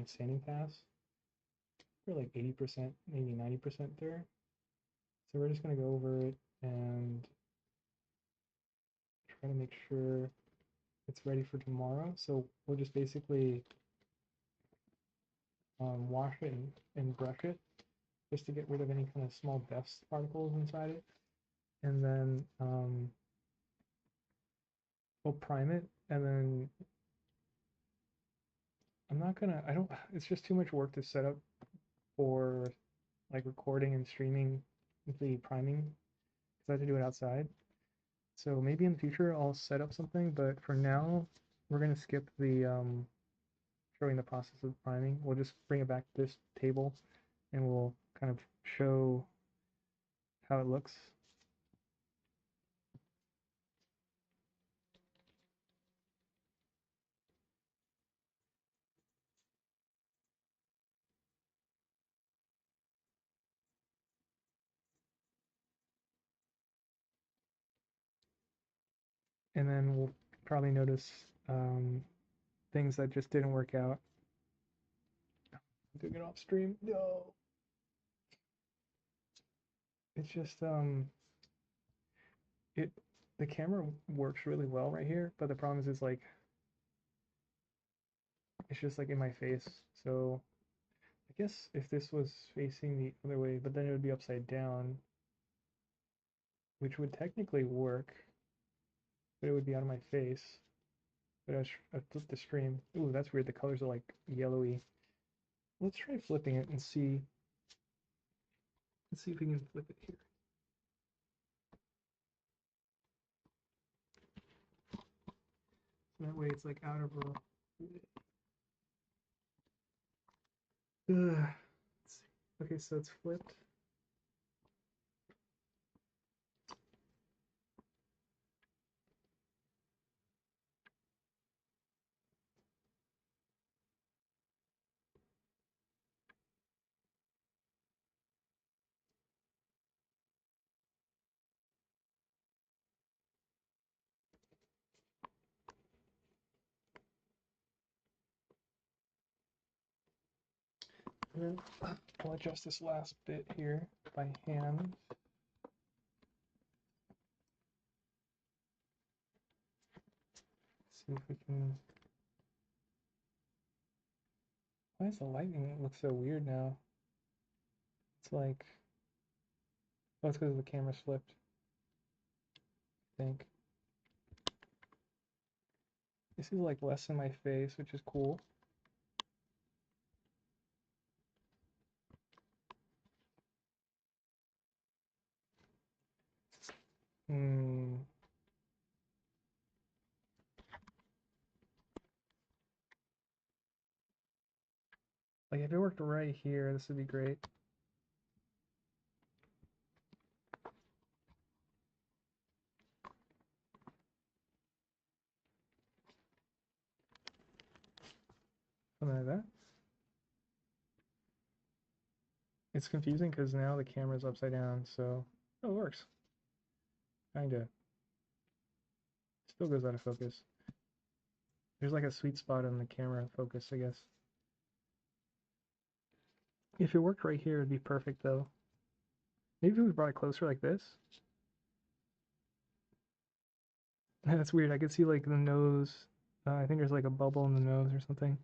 sanding pass, we're like 80%, maybe 90% there. So we're just gonna go over it and try to make sure it's ready for tomorrow. So we'll just basically wash it and brush it just to get rid of any kind of small dust particles inside it. And then we'll prime it. And then I don't, it's just too much work to set up for like recording and streaming the priming because I have to do it outside. So maybe in the future I'll set up something, but for now we're gonna skip the showing the process of priming. We'll just bring it back to this table and we'll kind of show how it looks. And then we'll probably notice things that just didn't work out. I'm doing it off stream. No. It's just it the camera works really well right here, but the problem is it's like it's just like in my face. So I guess if this was facing the other way, but then it would be upside down, which would technically work, but it would be out of my face. But I flipped the stream. Ooh, that's weird. The colors are like yellowy. Let's try flipping it and see. Let's see if we can flip it here. So that way it's like out of a. Let's see. Okay, so it's flipped. And then I'll adjust this last bit here by hand. See if we can. Why does the lighting look so weird now? It's like, oh, it's because the camera's flipped, I think. This is like less in my face, which is cool. Hmm. Like if it worked right here, this would be great. Something like that. It's confusing because now the camera's upside down, so oh, it works. Kinda. Still goes out of focus. There's like a sweet spot on the camera focus, I guess. If it worked right here, it'd be perfect though. Maybe if we brought it closer like this. That's weird. I could see like the nose. I think there's like a bubble in the nose or something.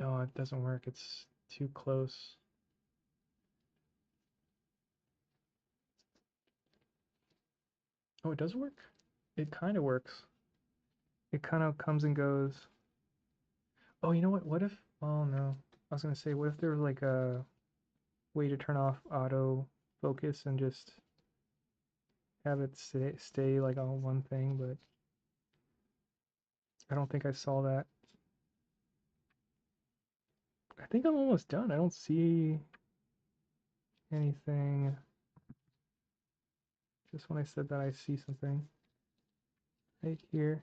No, it doesn't work. It's too close. Oh, it does work? It kind of works. It kind of comes and goes. Oh, you know what? What if, oh no. I was gonna say, what if there was like a way to turn off auto focus and just have it stay like on one thing, but I don't think I saw that. I think I'm almost done. I don't see anything. Just when I said that, I see something right here.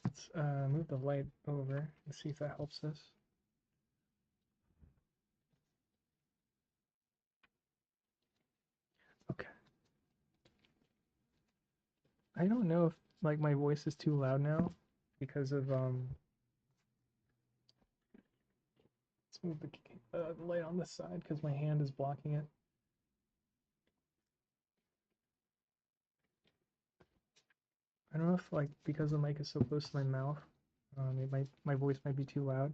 Let's move the light over and see if that helps us. Okay. I don't know if like my voice is too loud now because of let's move the light on this side because my hand is blocking it. I don't know if like because the mic is so close to my mouth, my voice might be too loud.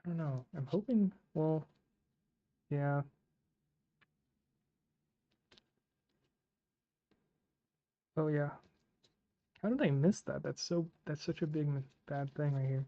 I don't know. I'm hoping. Well, yeah. Oh yeah. How did I miss that? That's such a big bad thing right here.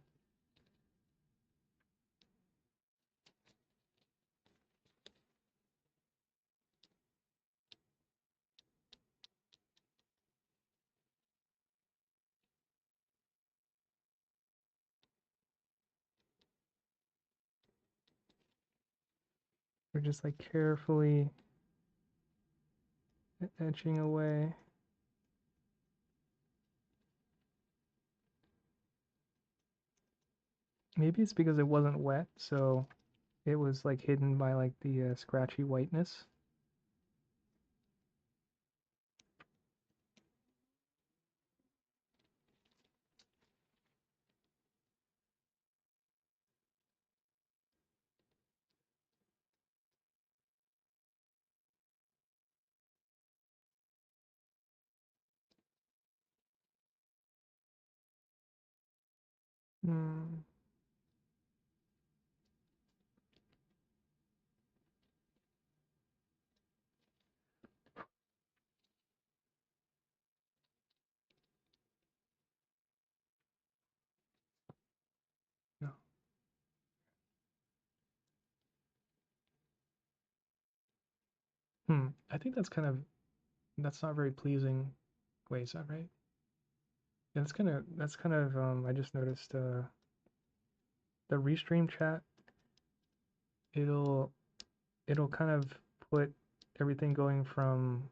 We're just like carefully etching away. Maybe it's because it wasn't wet, so it was like hidden by like the scratchy whiteness. Hmm. No. I think that's not very pleasing. Wait, is that right? Yeah, that's kind of I just noticed the restream chat, it'll it'll kind of put everything going from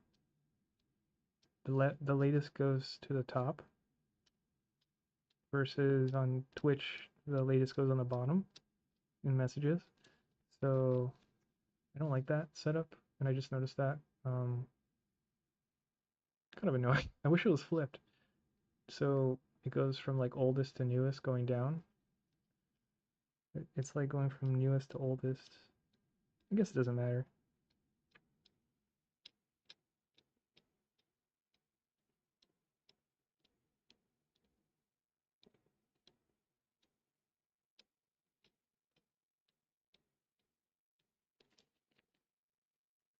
the latest goes to the top versus on Twitch the latest goes on the bottom in messages. So I don't like that setup, and I just noticed that. Kind of annoying. I wish it was flipped. So it goes from like oldest to newest going down. It's like going from newest to oldest. I guess it doesn't matter.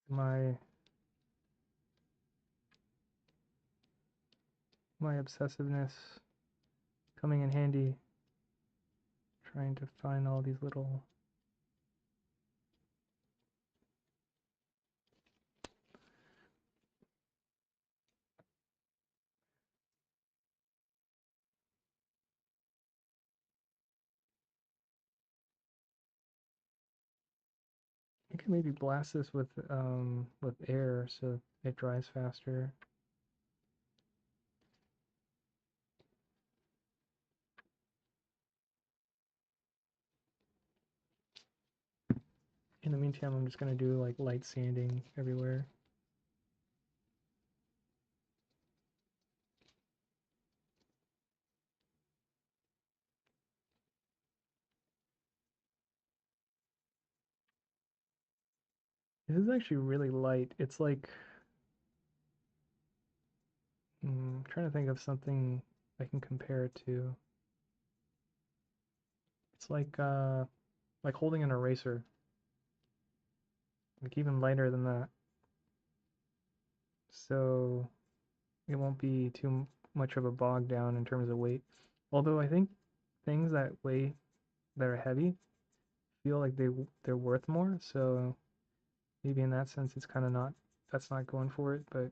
My my obsessiveness coming in handy, trying to find all these little. I could maybe blast this with air so it dries faster. In the meantime, I'm just gonna do like light sanding everywhere. This is actually really light. It's like I'm trying to think of something I can compare it to. It's like holding an eraser, like even lighter than that. So it won't be too much of a bog down in terms of weight. Although I think things that weigh that are heavy feel like they're worth more. So maybe in that sense, it's kind of not that's not going for it. But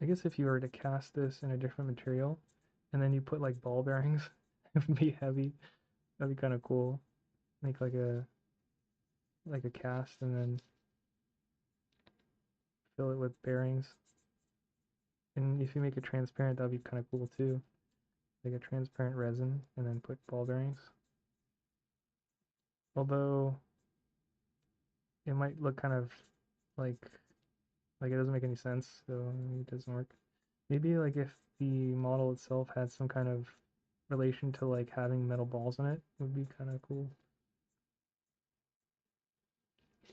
I guess if you were to cast this in a different material, and then you put like ball bearings, it would be heavy. That'd be kind of cool. Make like a cast and then fill it with bearings. And if you make it transparent, that'd be kind of cool too. Like a transparent resin and then put ball bearings. Although it might look kind of like like it doesn't make any sense, so maybe it doesn't work. Maybe like if the model itself had some kind of relation to like having metal balls in it, would be kind of cool.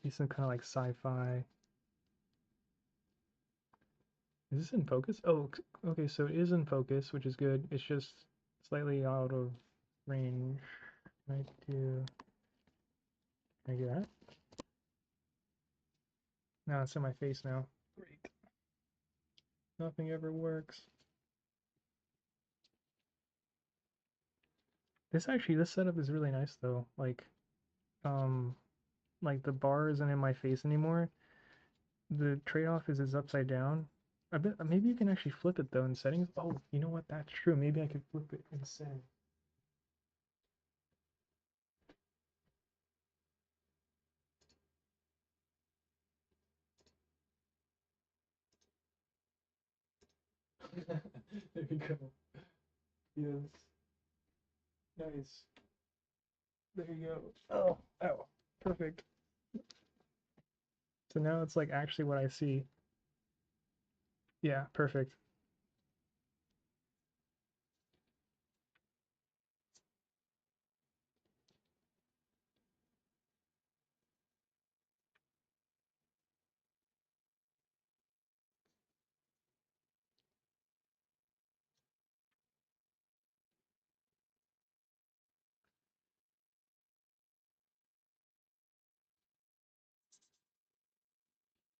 Be some kind of like sci-fi. Is this in focus? Oh, okay, so it is in focus, which is good. It's just slightly out of range. Right to, can I do that? No, it's in my face now. Great. Nothing ever works. This setup is really nice though. Um, like the bar isn't in my face anymore. The trade-off is it's upside down. I bet maybe you can actually flip it though in settings. Oh, you know what? That's true. Maybe I could flip it in settings. There you go. Yes. Nice. There you go. Oh, oh, perfect. So now it's like actually what I see. Yeah, perfect.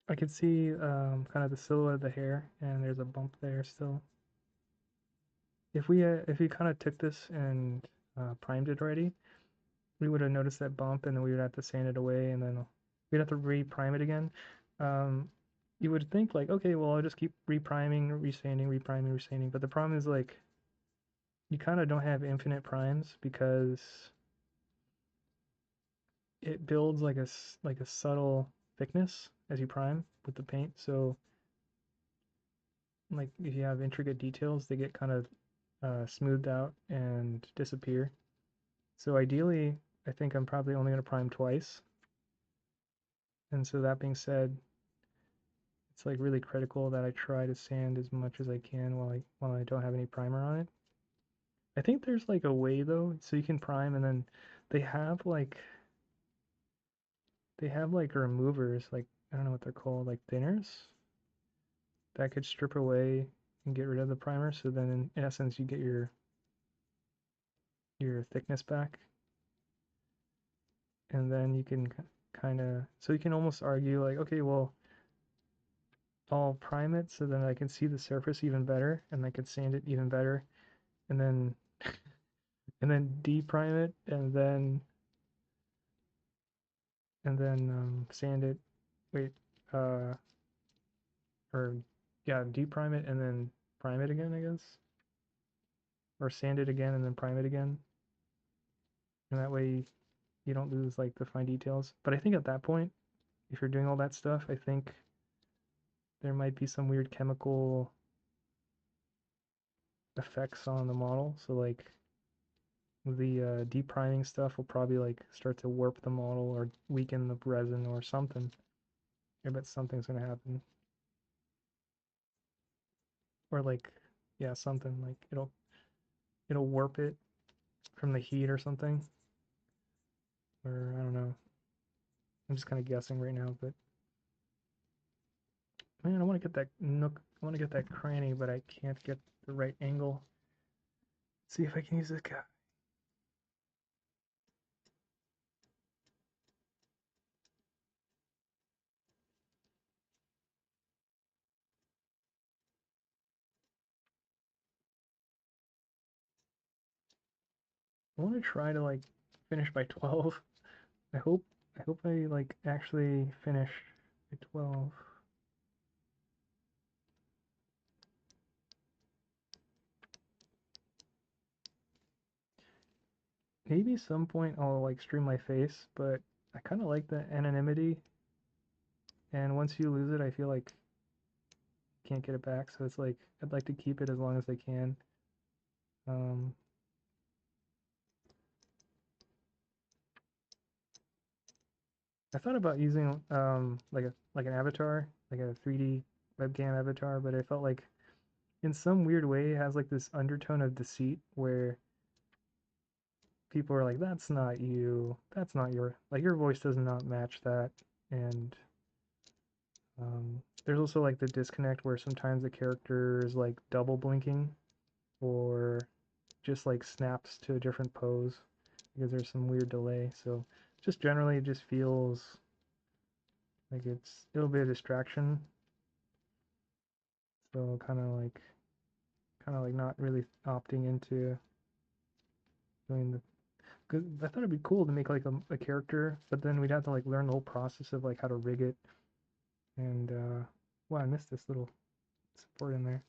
I could see kind of the silhouette of the hair, and there's a bump there still. If we kind of took this and primed it already, we would have noticed that bump, and then we would have to sand it away, and then we'd have to re-prime it again. Um, you would think like, okay, well, I'll just keep re-priming, resanding, re-priming, resanding. But the problem is like, you kind of don't have infinite primes because it builds like a subtle thickness as you prime with the paint. So like if you have intricate details, they get kind of smoothed out and disappear. So ideally, I think I'm probably only going to prime twice. And so that being said, it's like really critical that I try to sand as much as I can while I don't have any primer on it. I think there's like a way though, so you can prime and then they have like they have like removers, like I don't know what they're called, like thinners that could strip away and get rid of the primer. So then in essence you get your thickness back, and then you can kind of so you can almost argue like, okay, well, I'll prime it so then I can see the surface even better and I can sand it even better, and then and then deprime it and then sand it. Wait, uh, or yeah, deprime it and then prime it again, I guess, or sand it again and then prime it again, and that way you don't lose like the fine details. But I think at that point, if you're doing all that stuff, I think there might be some weird chemical effects on the model. So like the depriming stuff will probably like start to warp the model or weaken the resin or something. I bet something's gonna happen. Or like yeah, something like it'll warp it from the heat or something. Or I don't know. I'm just kind of guessing right now, but Man, I want to get that nook. I want to get that cranny, but I can't get the right angle. Let's see if I can use this guy. I want to try to like finish by 12. I hope I like actually finish by 12. Maybe some point I'll like stream my face, but I kind of like the anonymity, and once you lose it, I feel like you can't get it back. So it's like I'd like to keep it as long as I can. Um, I thought about using like an avatar, like a 3D webcam avatar, but I felt like in some weird way it has like this undertone of deceit where people are like, "That's not you. That's not your voice does not match that." And there's also like the disconnect where sometimes the character is like double blinking or just like snaps to a different pose because there's some weird delay. So just generally it just feels like it'll be a distraction. So kind of like not really opting into doing the. Cause I thought it'd be cool to make like a character, but then we'd have to like learn the whole process of like how to rig it. And wow, I missed this little support in there.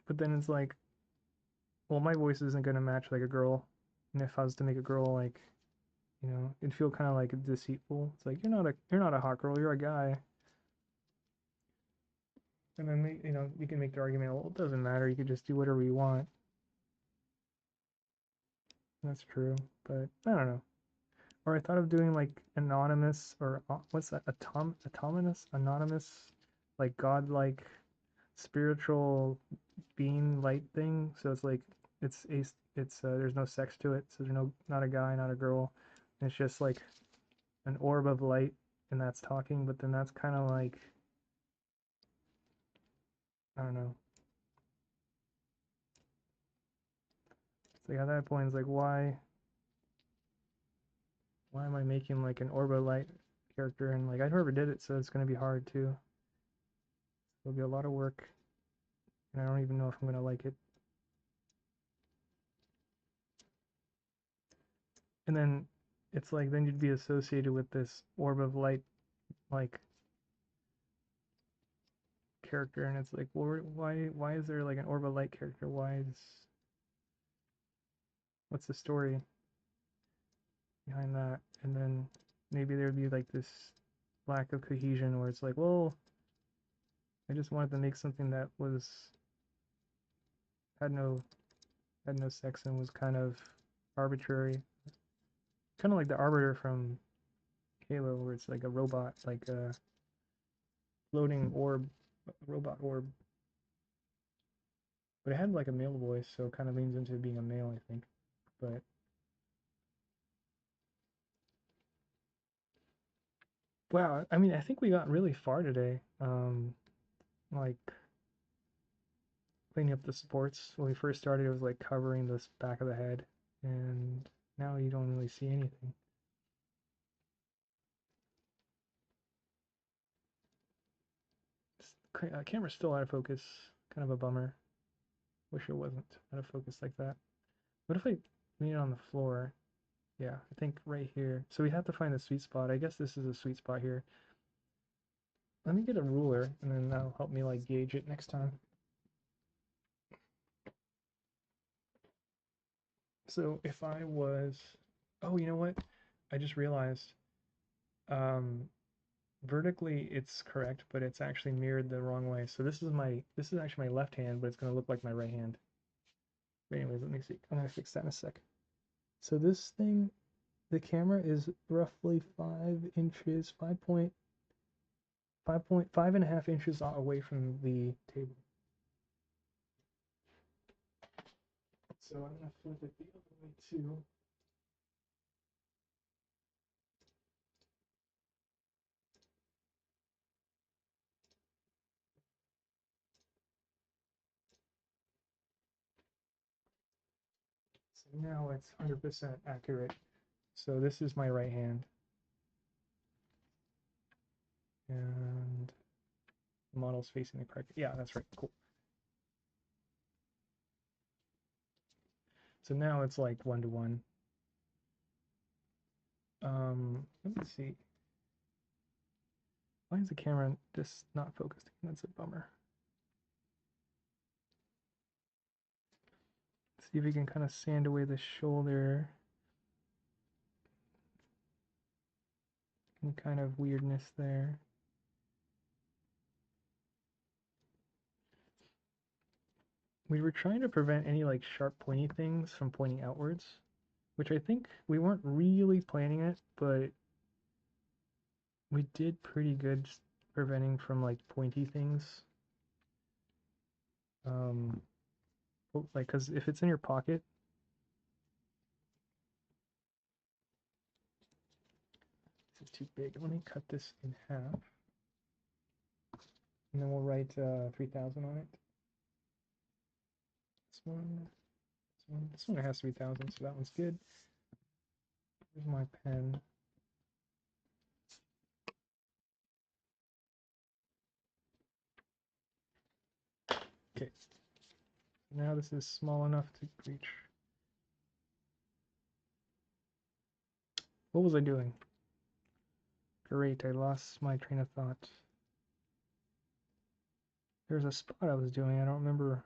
But then it's like, well, my voice isn't gonna match like a girl, and if I was to make a girl like, it'd feel kind of like deceitful. It's like you're not a hot girl, you're a guy. And then you can make the argument, well, it doesn't matter, you could just do whatever you want. That's true, but I don't know. Or I thought of doing like anonymous or what's that? Anonymous, like godlike spiritual being light thing. So it's like it's there's no sex to it. So there's not a guy, not a girl. It's just like an orb of light, and that's talking. But then that's kind of like I don't know. It's like at that point, it's like why am I making like an orb of light character? And like I never did it, so it's gonna be hard too. It'll be a lot of work, and I don't even know if I'm gonna like it. And then it's like then you'd be associated with this orb of light like character, and it's like, well, why is there like an orb of light character? What's the story behind that? And then maybe there'd be like this lack of cohesion where it's like, well, I just wanted to make something that was had no had no sex and was kind of arbitrary, kind of like the Arbiter from Halo, where it's like a robot, like a floating orb, robot orb. But it had like a male voice, so it kind of leans into being a male, I think. But wow, I mean, I think we got really far today. Like cleaning up the supports. When we first started, it was like covering the back of the head, and now you don't really see anything. Camera's still out of focus. Kind of a bummer. Wish it wasn't out of focus like that. What if I lean it on the floor? Yeah, I think right here. So we have to find the sweet spot. I guess this is a sweet spot here. Let me get a ruler, and then that'll help me like gauge it next time. So if I was, oh, you know what? I just realized, um, vertically it's correct, but it's actually mirrored the wrong way. So this is actually my left hand, but it's gonna look like my right hand. But anyways, let me see. I'm gonna fix that in a sec. So this thing, the camera is roughly 5 inches, 5.5.5.5.5.5 inches away from the table. So I'm gonna flip it the other way too. Now it's 100% accurate. So this is my right hand. And the model's facing the correct. Yeah, that's right. Cool. So now it's like 1-to-1. Let me see. Why is the camera just not focused? That's a bummer. See if we can kind of sand away the shoulder. Any kind of weirdness there. We were trying to prevent any like sharp pointy things from pointing outwards, which I think we weren't really planning it, but we did pretty good preventing from like pointy things. Like, because if it's in your pocket, this is too big. Let me cut this in half, and then we'll write 3000 on it. This one has 3000, so that one's good. Here's my pen. Okay, now this is small enough to reach. What was I doing? Great, I lost my train of thought. There's a spot I was doing, I don't remember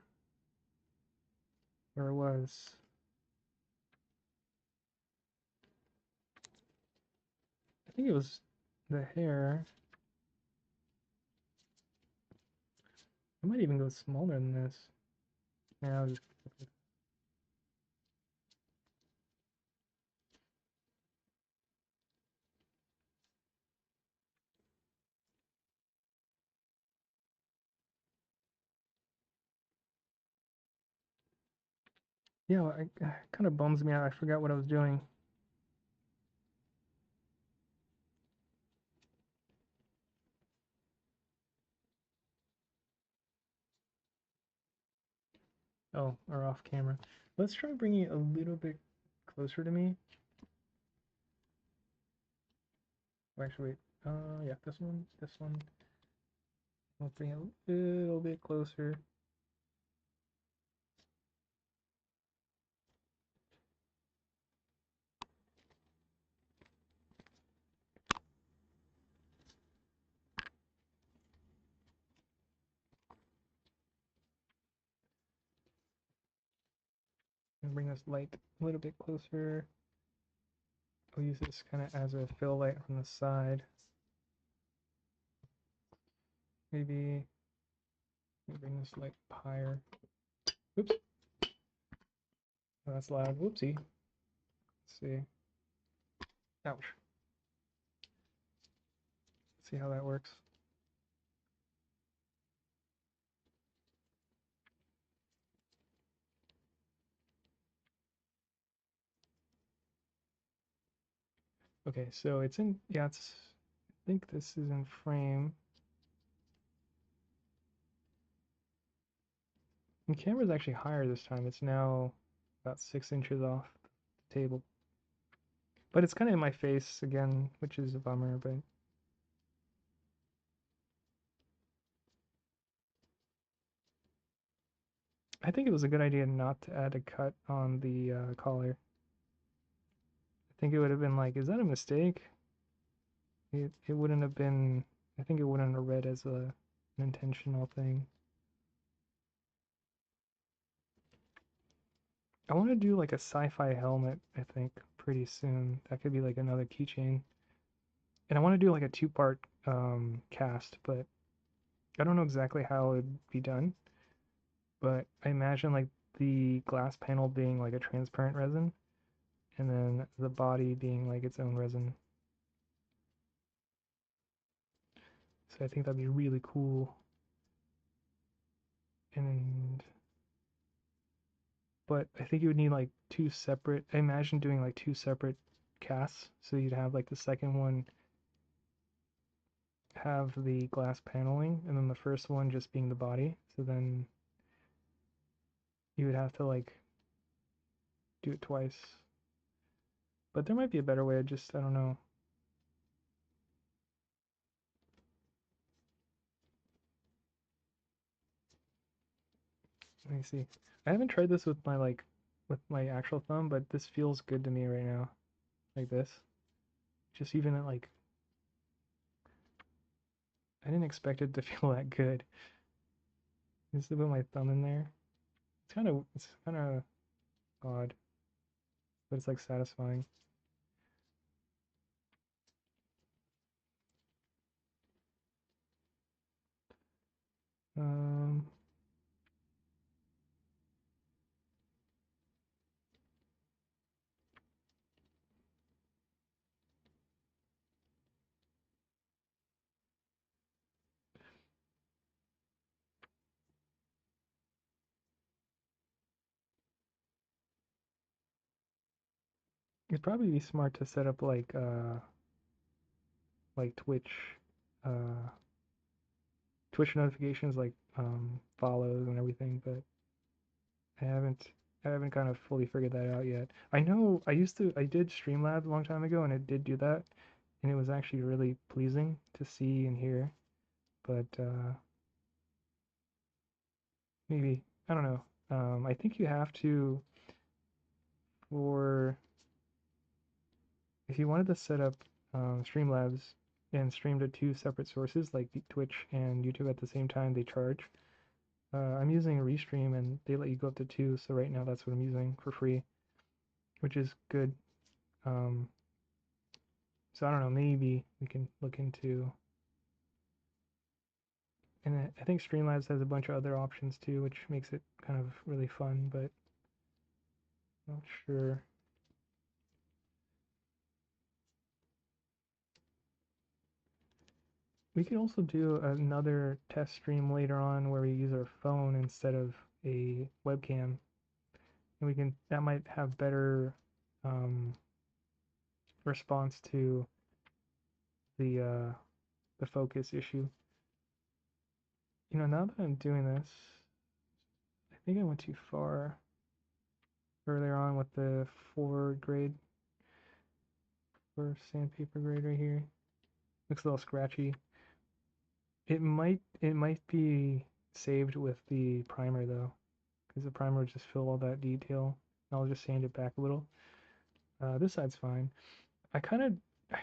where it was. I think it was the hair. I might even go smaller than this. Yeah, I'll just... Yeah, it kind of bums me out. I forgot what I was doing. Oh, or off camera. Let's try bringing it a little bit closer to me. Oh, actually, wait. Yeah, this one. I'll bring it a little bit closer. And bring this light a little bit closer. I'll use this kind of as a fill light on the side. Maybe bring this light higher. Oops. Oh, that's loud. Whoopsie. Let's see. Ouch. Let's see how that works. Okay, so it's in, yeah, it's, I think this is in frame. The camera's actually higher this time. It's now about 6 inches off the table. But it's kind of in my face again, which is a bummer, but I think it was a good idea not to add a cut on the collar. I think it would have been like, is that a mistake? It wouldn't have been, I think it wouldn't have read as an intentional thing. I want to do like a sci-fi helmet, I think, pretty soon. That could be like another keychain. And I want to do like a two-part cast, but I don't know exactly how it'd be done. But I imagine like the glass panel being like a transparent resin, and then the body being like its own resin. So I think that'd be really cool. And but I think you would need like two separate. I imagine doing like two separate casts, so you'd have like the second one have the glass paneling, and then the first one just being the body. So then you would have to like do it twice. But there might be a better way, I don't know. Let me see. I haven't tried this with my actual thumb, but this feels good to me right now. Like this. Just even at like, I didn't expect it to feel that good. Just to put my thumb in there. It's kind of odd, but it's like satisfying. Um, It'd probably be smart to set up like uh Twitch notifications, like follows and everything, but I haven't I haven't kind of fully figured that out yet. I know I did Streamlabs a long time ago and it did do that, and it was actually really pleasing to see and hear, but maybe I don't know. I think you have to for if you wanted to set up Streamlabs and stream to two separate sources like Twitch and YouTube at the same time, they charge. I'm using Restream and they let you go up to two, so right now that's what I'm using for free, which is good. Um, so I don't know, maybe we can look into. And I think Streamlabs has a bunch of other options too, which makes it kind of really fun, but not sure. We could also do another test stream later on where we use our phone instead of a webcam, and that might have better um, response to the uh, the focus issue. You know, now that I'm doing this, I think I went too far earlier on with the 4 grade for sandpaper grade right here. Looks a little scratchy. It might be saved with the primer though, because the primer would just fill all that detail. I'll just sand it back a little. This side's fine. I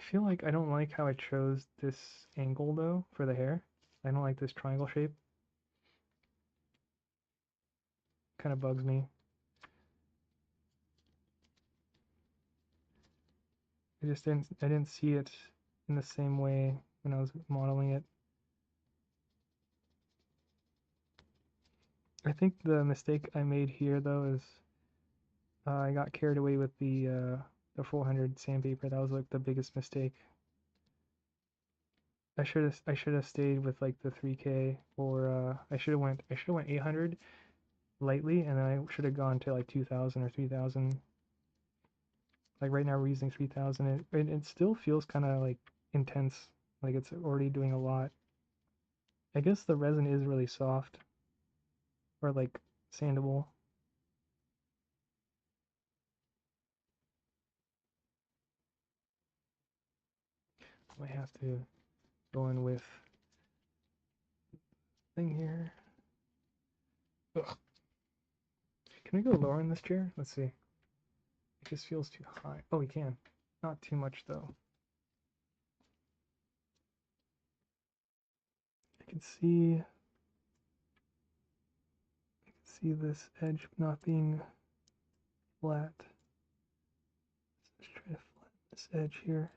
feel like I don't like how I chose this angle though for the hair. I don't like this triangle shape. Kind of bugs me. I didn't see it in the same way when I was modeling it. I think the mistake I made here though is I got carried away with the 400 sandpaper. That was like the biggest mistake. I should have stayed with like the 3K, or I should have went 800 lightly, and then I should have gone to like 2000 or 3000. Like right now we're using 3000. It still feels kind of like intense, like it's already doing a lot. I guess the resin is really soft, or like sandable. I might have to go in with thing here. Ugh. Can we go lower in this chair? Let's see. It just feels too high. Oh, we can. Not too much though. I can see this edge not being flat. Let's try to flatten this edge here.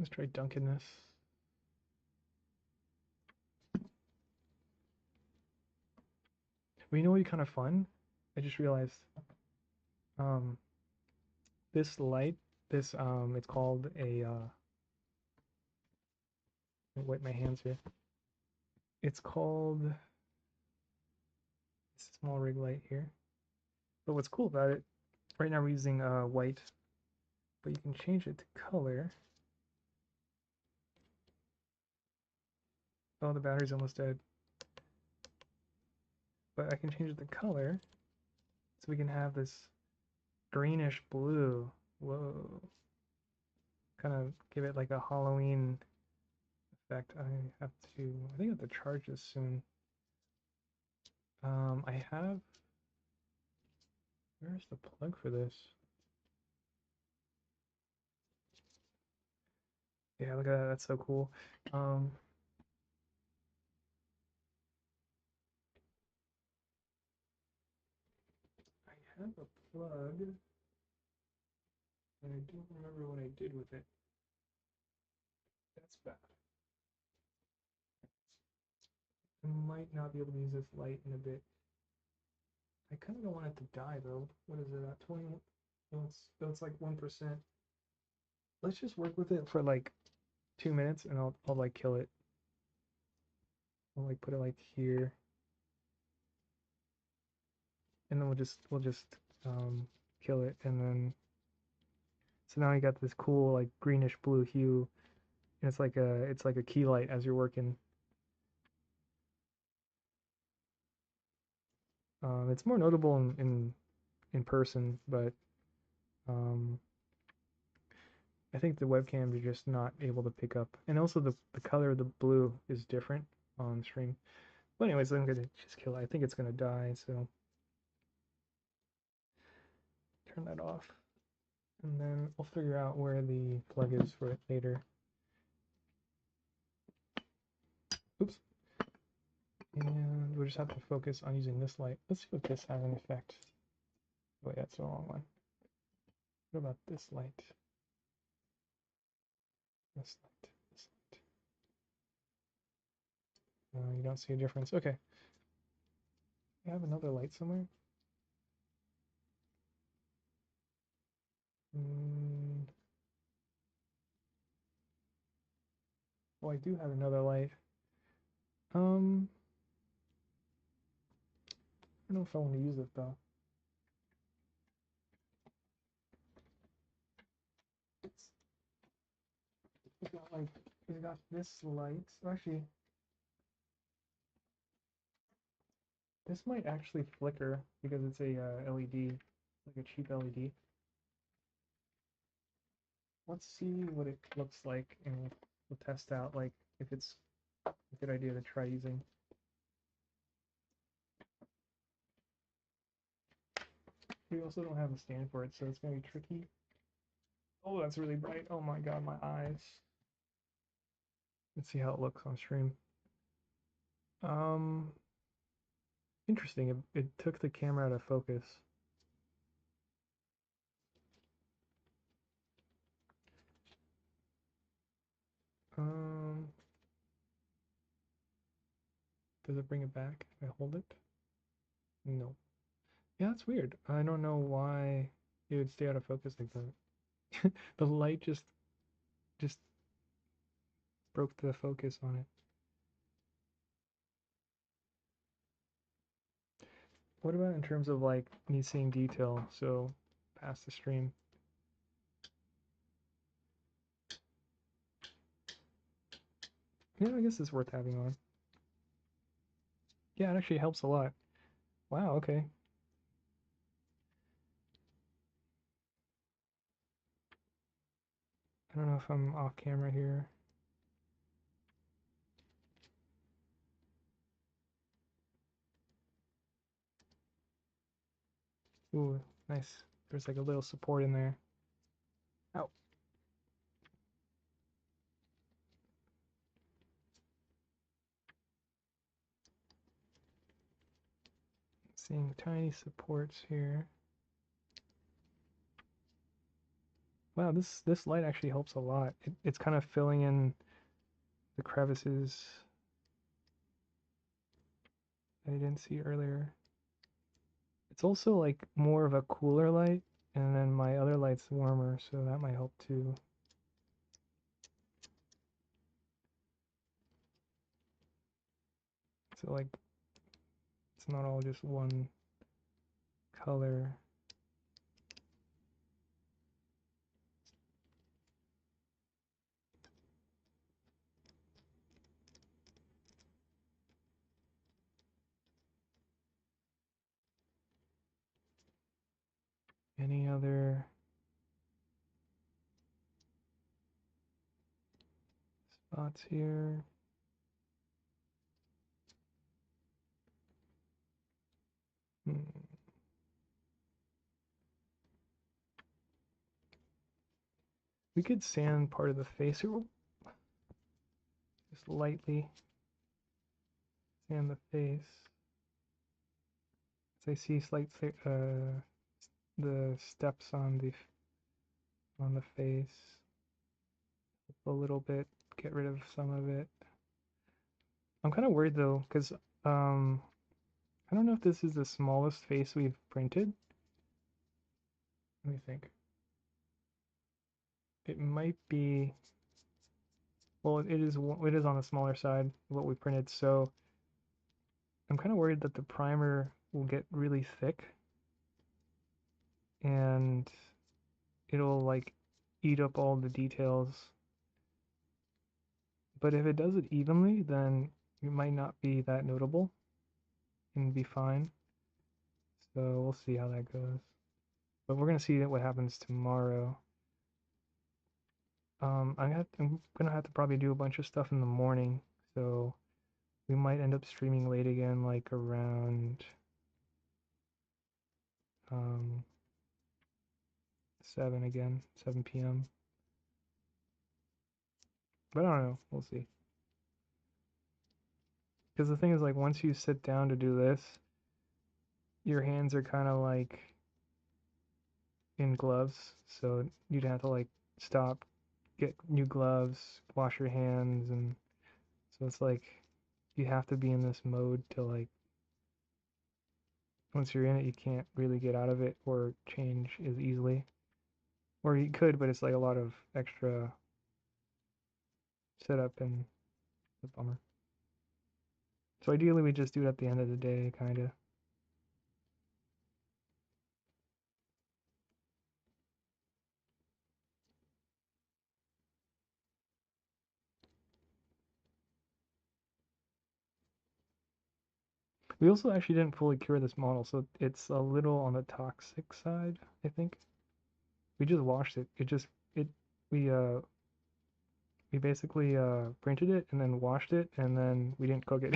Let's try dunking this. Well, you know what would be kind of fun? I just realized um, this light this it's called a let me wipe my hands here. It's called this small rig light here. But what's cool about it, right now we're using white, but you can change it to color. Oh, the battery's almost dead. But I can change it to color, so we can have this greenish blue. Whoa. Kind of give it like a Halloween effect. I think I have to charge this soon. I have, where's the plug for this? Yeah, look at that, that's so cool. I have a plug, and I don't remember what I did with it. That's bad. I might not be able to use this light in a bit. I kind of don't want it to die though. What is it at 20? No, it's like 1%. Let's just work with it for like 2 minutes and I'll like kill it. I'll like put it like here. And then we'll just kill it, and then so now you got this cool like greenish blue hue, and it's like a key light as you're working. It's more notable in person, but um, I think the webcam you're just not able to pick up, and also the color of the blue is different on stream. But anyways, I'm gonna just kill it. I think it's gonna die, so turn that off, and then we'll figure out where the plug is for it later. Oops. And we'll just have to focus on using this light. Let's see what this has an effect. Wait, that's the wrong one. What about this light? This light, this light. You don't see a difference. Okay. I have another light somewhere. Oh, I do have another light. I don't know if I want to use it though. It's got like, it's got this light. Actually, this might actually flicker because it's a LED, like a cheap LED. Let's see what it looks like, and we'll test out like if it's a good idea to try using. We also don't have a stand for it, so it's gonna be tricky. Oh, that's really bright. Oh my god, my eyes. Let's see how it looks on stream. Um, Interesting. It took the camera out of focus. Um, does it bring it back if I hold it? No. Yeah, that's weird. I don't know why it would stay out of focus like that. The light just broke the focus on it. What about in terms of like me seeing detail? So past the stream. Yeah, I guess it's worth having on. Yeah, it actually helps a lot. Wow, okay. I don't know if I'm off camera here. Ooh, nice. There's like a little support in there. Ow. Seeing tiny supports here. Wow, this light actually helps a lot. It's kind of filling in the crevices that I didn't see earlier. It's also like more of a cooler light, And then my other light's warmer, so that might help too. So like, it's not all just one color. Any other spots here? We could sand part of the face here. Just lightly sand the face. As I see slight the steps on the face a little bit, get rid of some of it. I'm kind of worried though, because I don't know if this is the smallest face we've printed. Let me think. It might be. Well, it is on the smaller side of what we printed, so I'm kind of worried that the primer will get really thick and it'll like eat up all the details. But if it does it evenly, then it might not be that notable and be fine. So we'll see how that goes. But we're gonna see what happens tomorrow. I'm gonna have to probably do a bunch of stuff in the morning, so we might end up streaming late again, like around 7 again, 7 p.m. But I don't know, we'll see. Because the thing is, like, once you sit down to do this, your hands are kind of like in gloves, so you'd have to like stop, get new gloves, wash your hands, and so it's like you have to be in this mode to like, once you're in it, you can't really get out of it or change as easily. Or you could, but it's like a lot of extra setup and a bummer. So ideally we just do it at the end of the day, kinda. We also actually didn't fully cure this model, so it's a little on the toxic side, I think. We just washed it. It we basically printed it and then washed it and then we didn't cook it.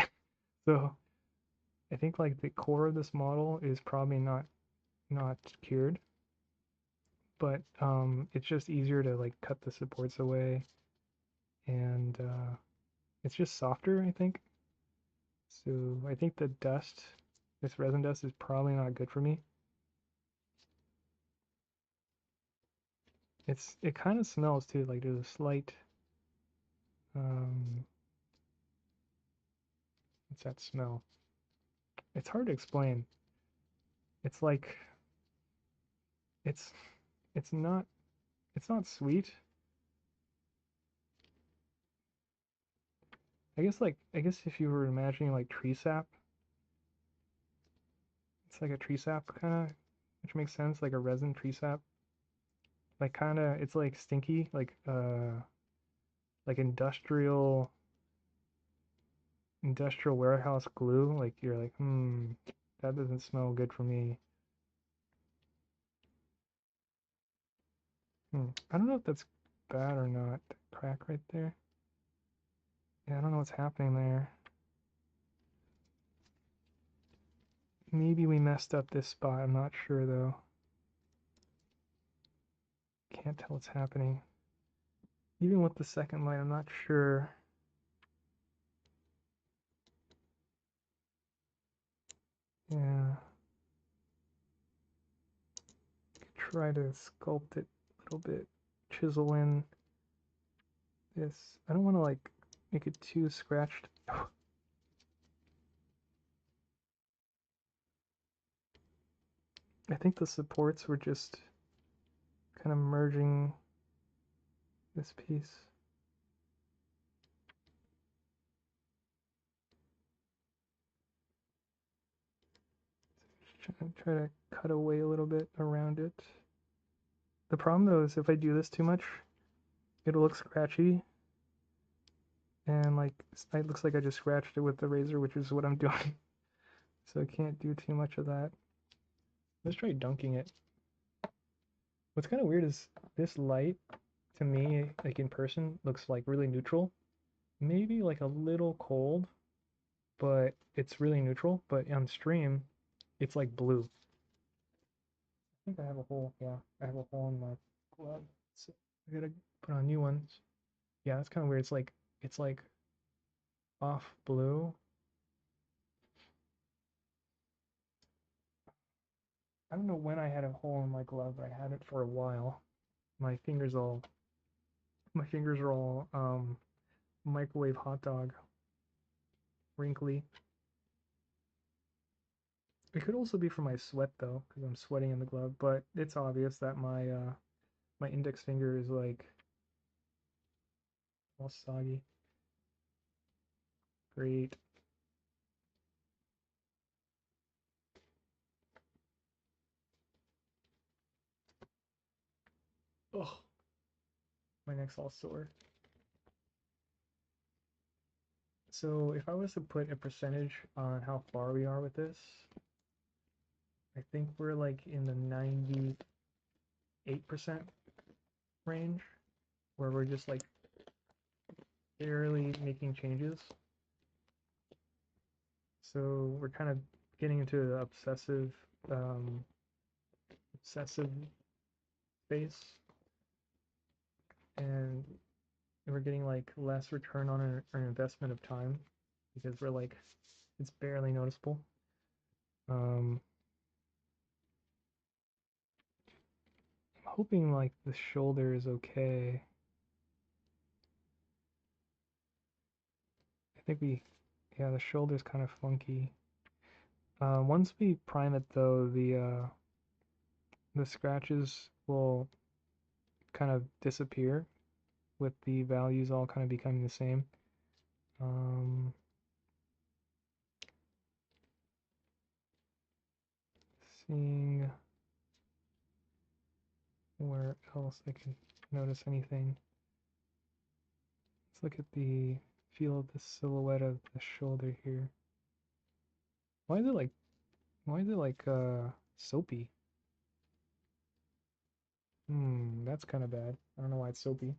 So I think like the core of this model is probably not cured, but it's just easier to like cut the supports away and it's just softer, I think. So I think the dust, this resin dust is probably not good for me. It kind of smells too, like there's a slight what's that smell? It's hard to explain. It's like it's it's not it's not sweet. I guess if you were imagining like tree sap, it's like a tree sap kind of, which makes sense, like a resin tree sap. Like kind of, it's like stinky, like industrial warehouse glue. Like you're like, that doesn't smell good for me. I don't know if that's bad or not. That crack right there. Yeah, I don't know what's happening there. Maybe we messed up this spot. I'm not sure though. Can't tell what's happening. Even with the second light, I'm not sure. Yeah. Try to sculpt it a little bit. Chisel in this. I don't want to like make it too scratched. I think the supports were just kind of merging this piece. Try to cut away a little bit around it. The problem though is if I do this too much, it'll look scratchy. And like, it looks like I just scratched it with the razor, which is what I'm doing. So I can't do too much of that. Let's try dunking it. What's kind of weird is this light, to me, like in person, looks like really neutral. Maybe like a little cold, but it's really neutral. But on stream, it's like blue. I think I have a hole. Yeah, I have a hole in my glove. So I gotta put on new ones. Yeah, that's kind of weird. It's like off blue. I don't know when I had a hole in my glove. I had it for a while. My fingers all my fingers are all microwave hot dog wrinkly. It could also be from my sweat though, because I'm sweating in the glove, but it's obvious that my index finger is like all soggy. Great. Oh, my neck's all sore. So if I was to put a percentage on how far we are with this, I think we're like in the 98% range, where we're just like barely making changes. So we're kind of getting into the obsessive phase, and we're getting like less return on our investment of time because we're like it's barely noticeable. I'm hoping like the shoulder is okay. I think yeah, the shoulder's kind of funky. Once we prime it though, the scratches will kind of disappear with the values all kind of becoming the same. Seeing where else I can notice anything. Let's look at the feel of the silhouette of the shoulder here. Why is it like soapy? That's kind of bad. I don't know why it's soapy.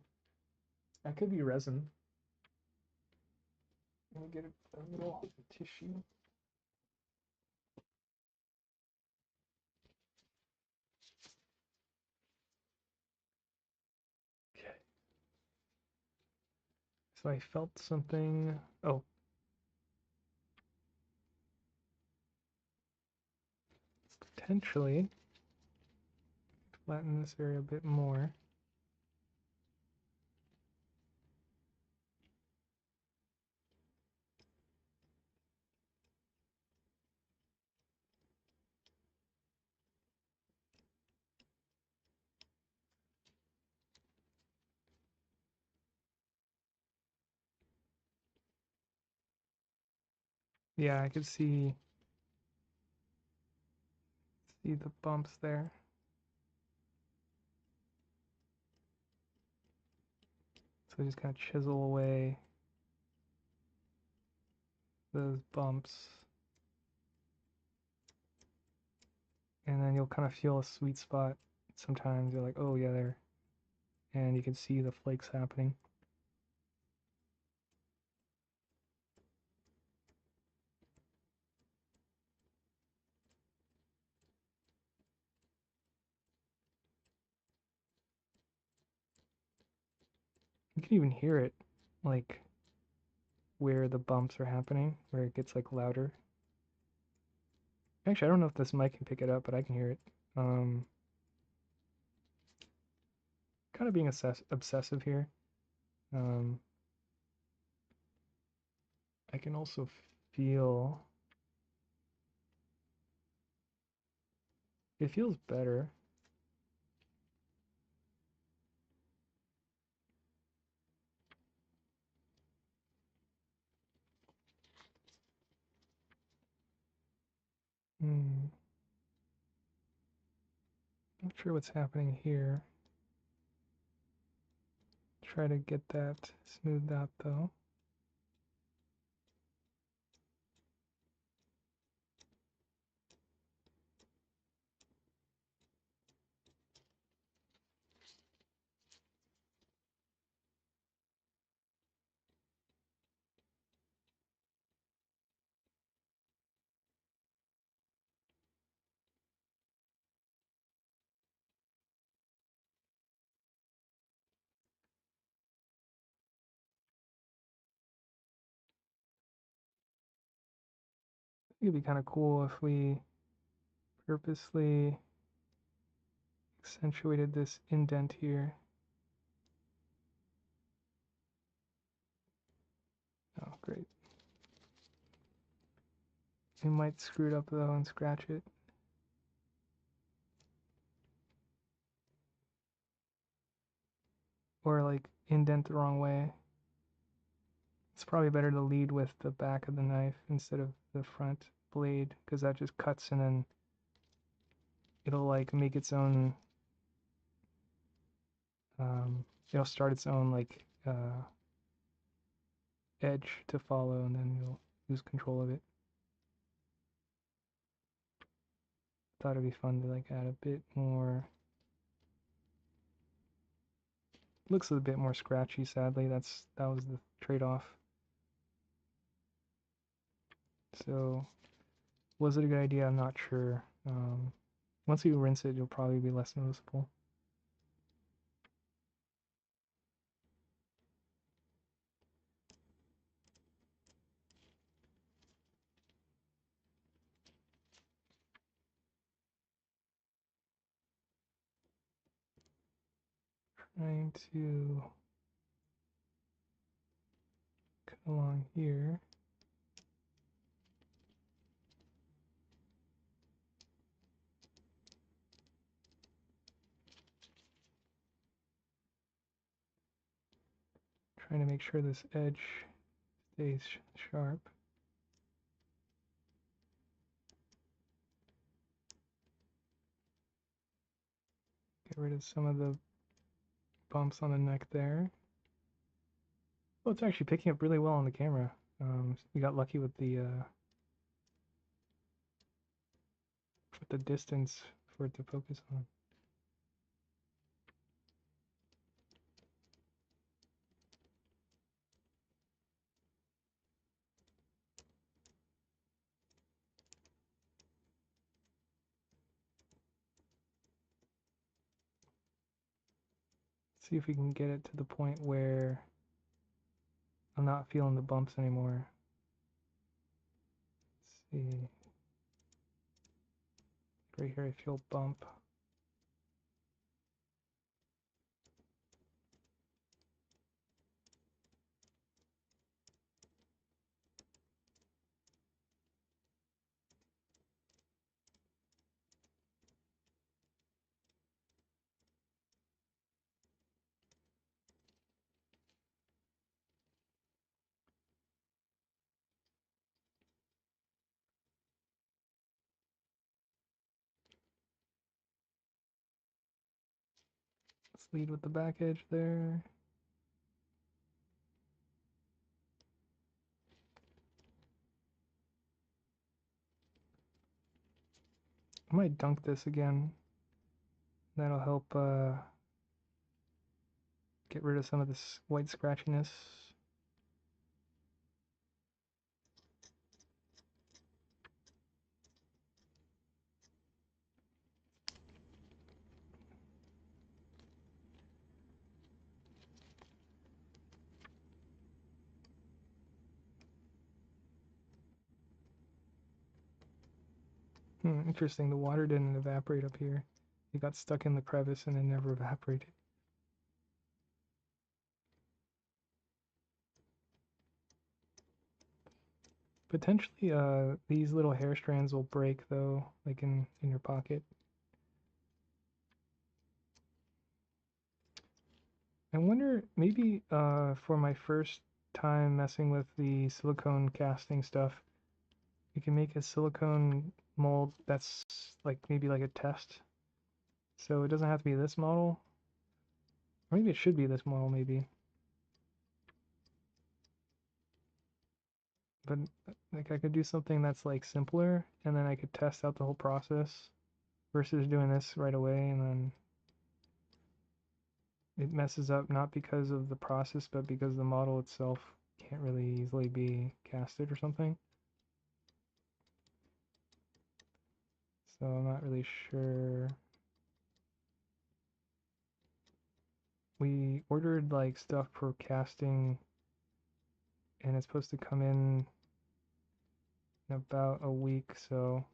That could be resin. Let me get a little tissue. Okay. So I felt something. Oh. Potentially flatten this area a bit more. Yeah, I could see the bumps there. So just kind of chisel away those bumps. And then you'll kind of feel a sweet spot. Sometimes you're like, oh yeah, there. And you can see the flakes happening. You can even hear it, like where the bumps are happening, where it gets like louder. Actually, I don't know if this mic can pick it up, but I can hear it. Kind of being obsessive here. I can also feel it feels better. Not sure what's happening here. Try to get that smoothed out though. It'd be kind of cool if we purposely accentuated this indent here. Oh, great. We might screw it up though and scratch it. Or like indent the wrong way. It's probably better to lead with the back of the knife instead of the front blade, because that just cuts and then it'll like make its own, it'll start its own like edge to follow, and then you'll lose control of it. Thought it'd be fun to like add a bit more. Looks a bit more scratchy, sadly. That was the trade-off. So, was it a good idea? I'm not sure. Once you rinse it, it'll probably be less noticeable. Trying to cut along here. Trying to make sure this edge stays sharp. Get rid of some of the bumps on the neck there. Oh, it's actually picking up really well on the camera. We got lucky with the distance for it to focus on. See if we can get it to the point where I'm not feeling the bumps anymore. Let's see. Right here I feel bump. Let's lead with the back edge there. I might dunk this again. That'll help get rid of some of this white scratchiness. Interesting, the water didn't evaporate up here. It got stuck in the crevice and it never evaporated. Potentially, these little hair strands will break though, like in your pocket. I wonder, maybe for my first time messing with the silicone casting stuff, we can make a silicone mold that's like maybe like a test. So it doesn't have to be this model. Or maybe it should be this model maybe. But like I could do something that's like simpler and then I could test out the whole process versus doing this right away and then it messes up not because of the process but because the model itself can't really easily be casted or something. So I'm not really sure. We ordered like stuff for casting and it's supposed to come in about a week, so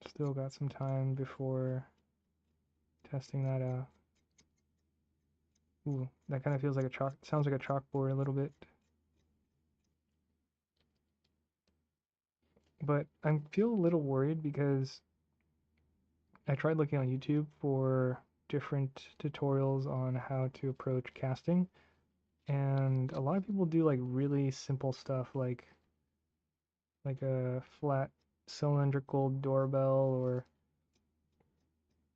still got some time before testing that out. Ooh, that kind of feels like a chalk, sounds like a chalkboard a little bit. But I feel a little worried because I tried looking on YouTube for different tutorials on how to approach casting, and a lot of people do like really simple stuff like a flat cylindrical doorbell or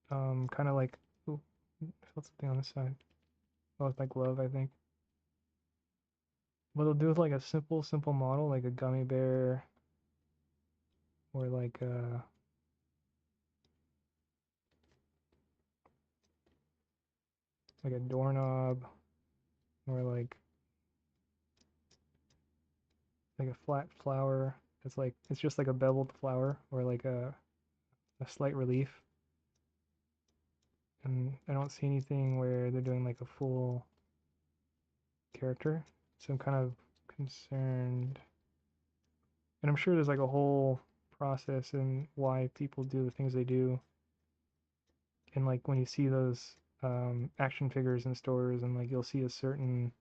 kind of like, ooh, I felt something on this side. Oh, it's my glove, I think. But they'll do with like a simple model, like a gummy bear, or like a doorknob, or like a flat flower. It's like it's just like a beveled flower, or like a slight relief. And I don't see anything where they're doing like a full character, so I'm kind of concerned. And I'm sure there's like a whole process and why people do the things they do. And like when you see those action figures in stores, and like you'll see a certain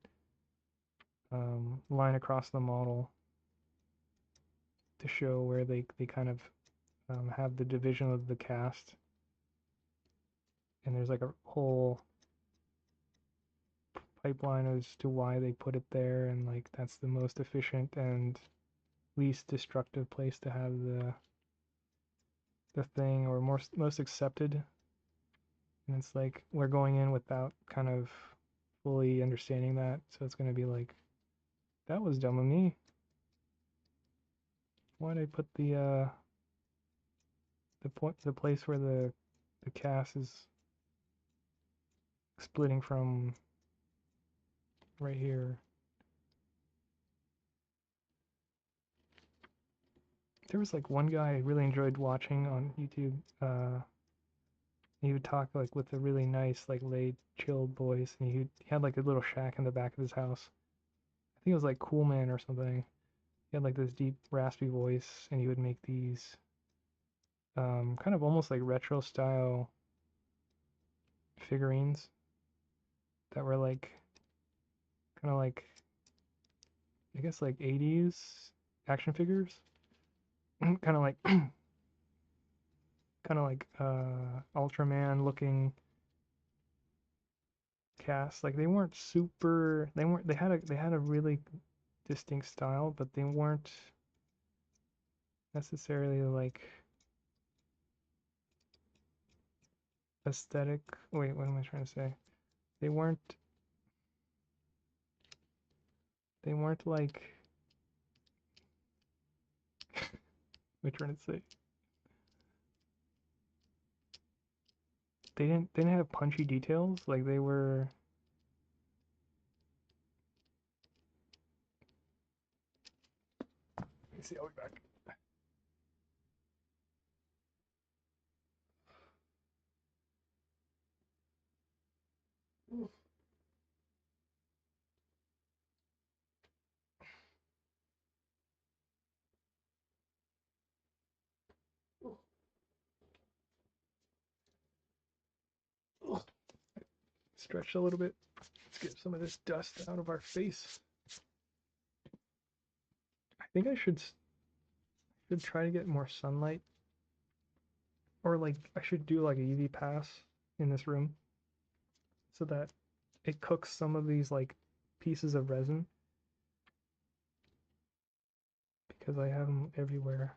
line across the model to show where they kind of have the division of the cast. And there's like a whole pipeline as to why they put it there, and like that's the most efficient and least destructive place to have the thing, or most accepted. And it's like we're going in without kind of fully understanding that, so it's going to be like, that was dumb of me. Why did I put the place where the cast is splitting from right here? There was like one guy I really enjoyed watching on YouTube. He would talk like with a really nice, like laid, chilled voice, and he had like a little shack in the back of his house. I think it was like Cool Man or something. He had like this deep, raspy voice, and he would make these kind of almost like retro style figurines that were like kind of like, I guess like 80s action figures, kind of like Ultraman looking cast. Like they weren't super. They had a really distinct style, but they weren't necessarily like aesthetic. Wait, what am I trying to say? They weren't. They weren't like. What am I trying to say? They didn't have punchy details. Like they were. Let me see. I'll be back. Stretch a little bit. Let's get some of this dust out of our face. I think I should try to get more sunlight, or like I should do like a UV pass in this room so that it cooks some of these like pieces of resin, because I have them everywhere.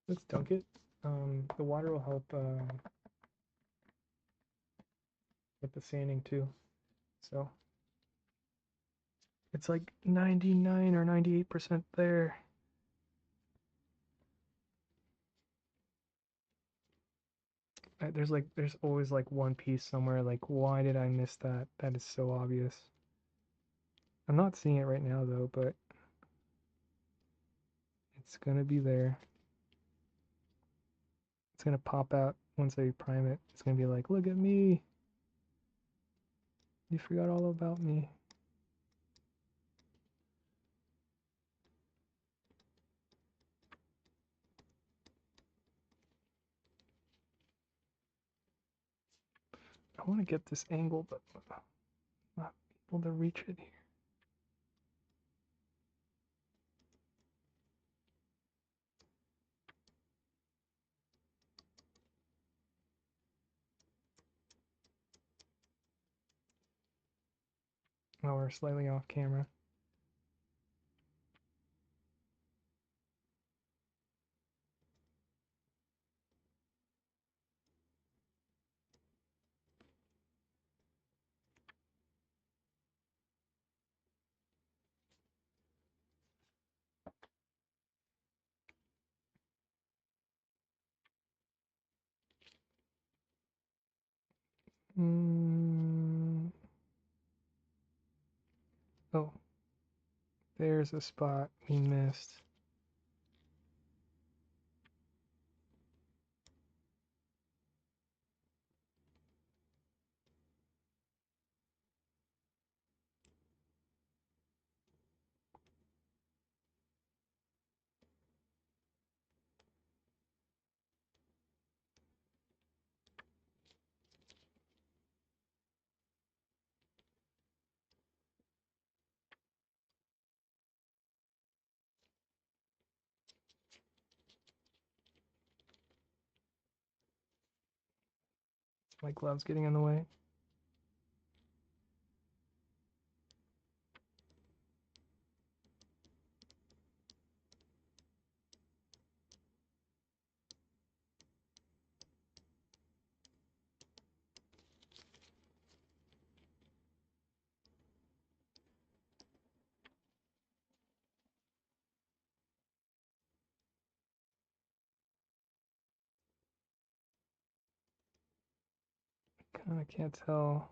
Let's dunk it. The water will help with the sanding too. So it's like 99 or 98% there. There's always like one piece somewhere. Like, why did I miss that? That is so obvious. I'm not seeing it right now though, but it's gonna be there. It's gonna pop out once I prime it. It's gonna be like, look at me. You forgot all about me. I want to get this angle, but I'm not able to reach it here. Oh, we're slightly off camera. Oh, there's a spot we missed. My glove's getting in the way. Kinda can't tell.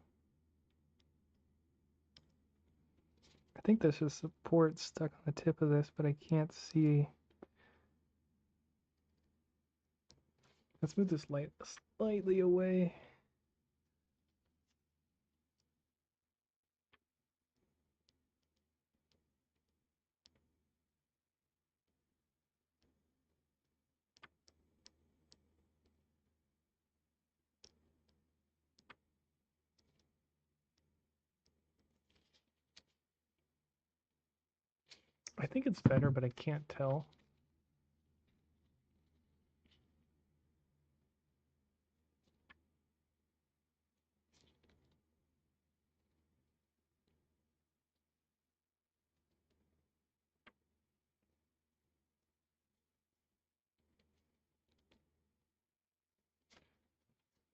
I think there's a support stuck on the tip of this, but I can't see. Let's move this light slightly away. I think it's better, but I can't tell.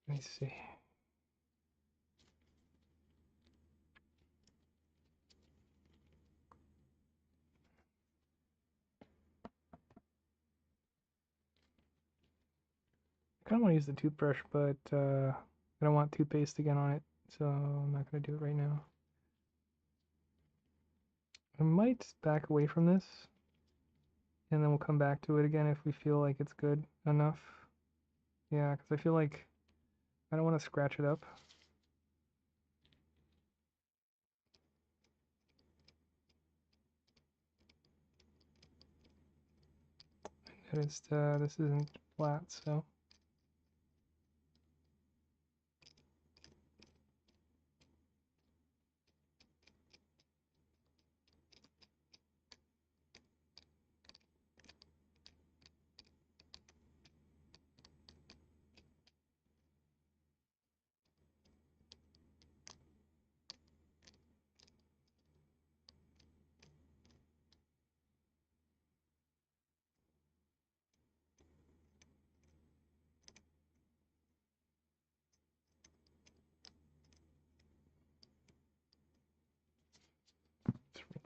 Let me see. I kind of want to use the toothbrush, but I don't want toothpaste again on it, so I'm not going to do it right now. I might back away from this, and then we'll come back to it again if we feel like it's good enough. Yeah, because I feel like I don't want to scratch it up. I noticed this isn't flat, so.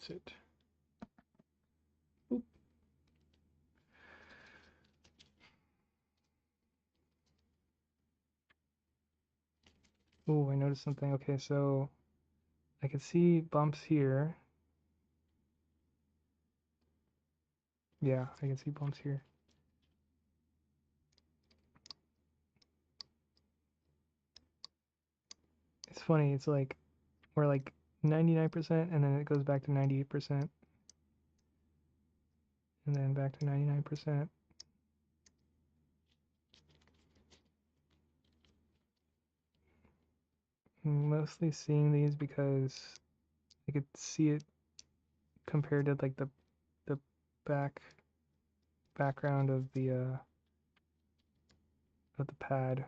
That's it. Oop. Oh, I noticed something. Okay, so I can see bumps here. Yeah, I can see bumps here. It's funny, it's like we're like 99% and then it goes back to 98% and then back to 99%. I'm mostly seeing these because I could see it compared to like the background of the pad.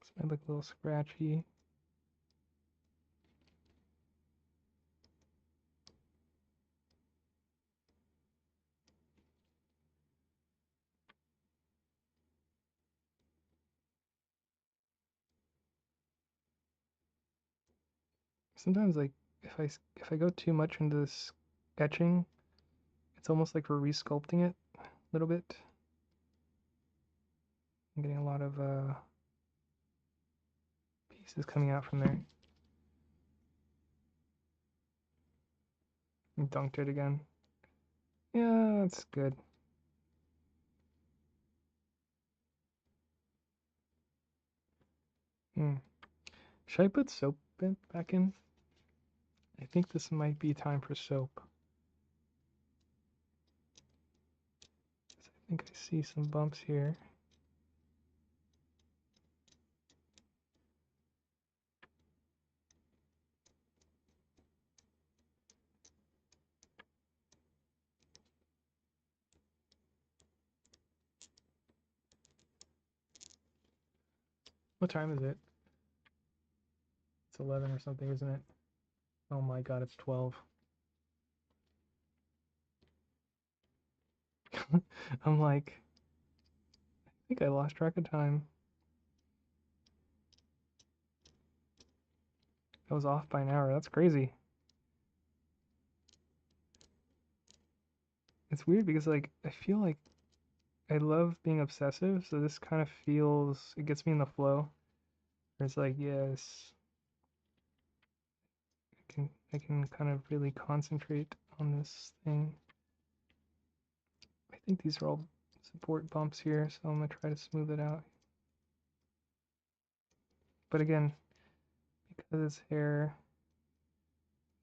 This might look a little scratchy. Sometimes like if I go too much into this sketching, it's almost like we're resculpting it a little bit. I'm getting a lot of pieces coming out from there. And dunked it again. Yeah, that's good. Should I put soap back in? I think this might be time for soap. I think I see some bumps here. What time is it? It's 11 or something, isn't it? Oh my god, it's 12. I'm like, I think I lost track of time. I was off by an hour. That's crazy. It's weird because like I feel like I love being obsessive, so this kind of feels, it gets me in the flow. Where it's like, yes, I can kind of really concentrate on this thing. I think these are all support bumps here, so I'm gonna try to smooth it out. But again, because it's hair,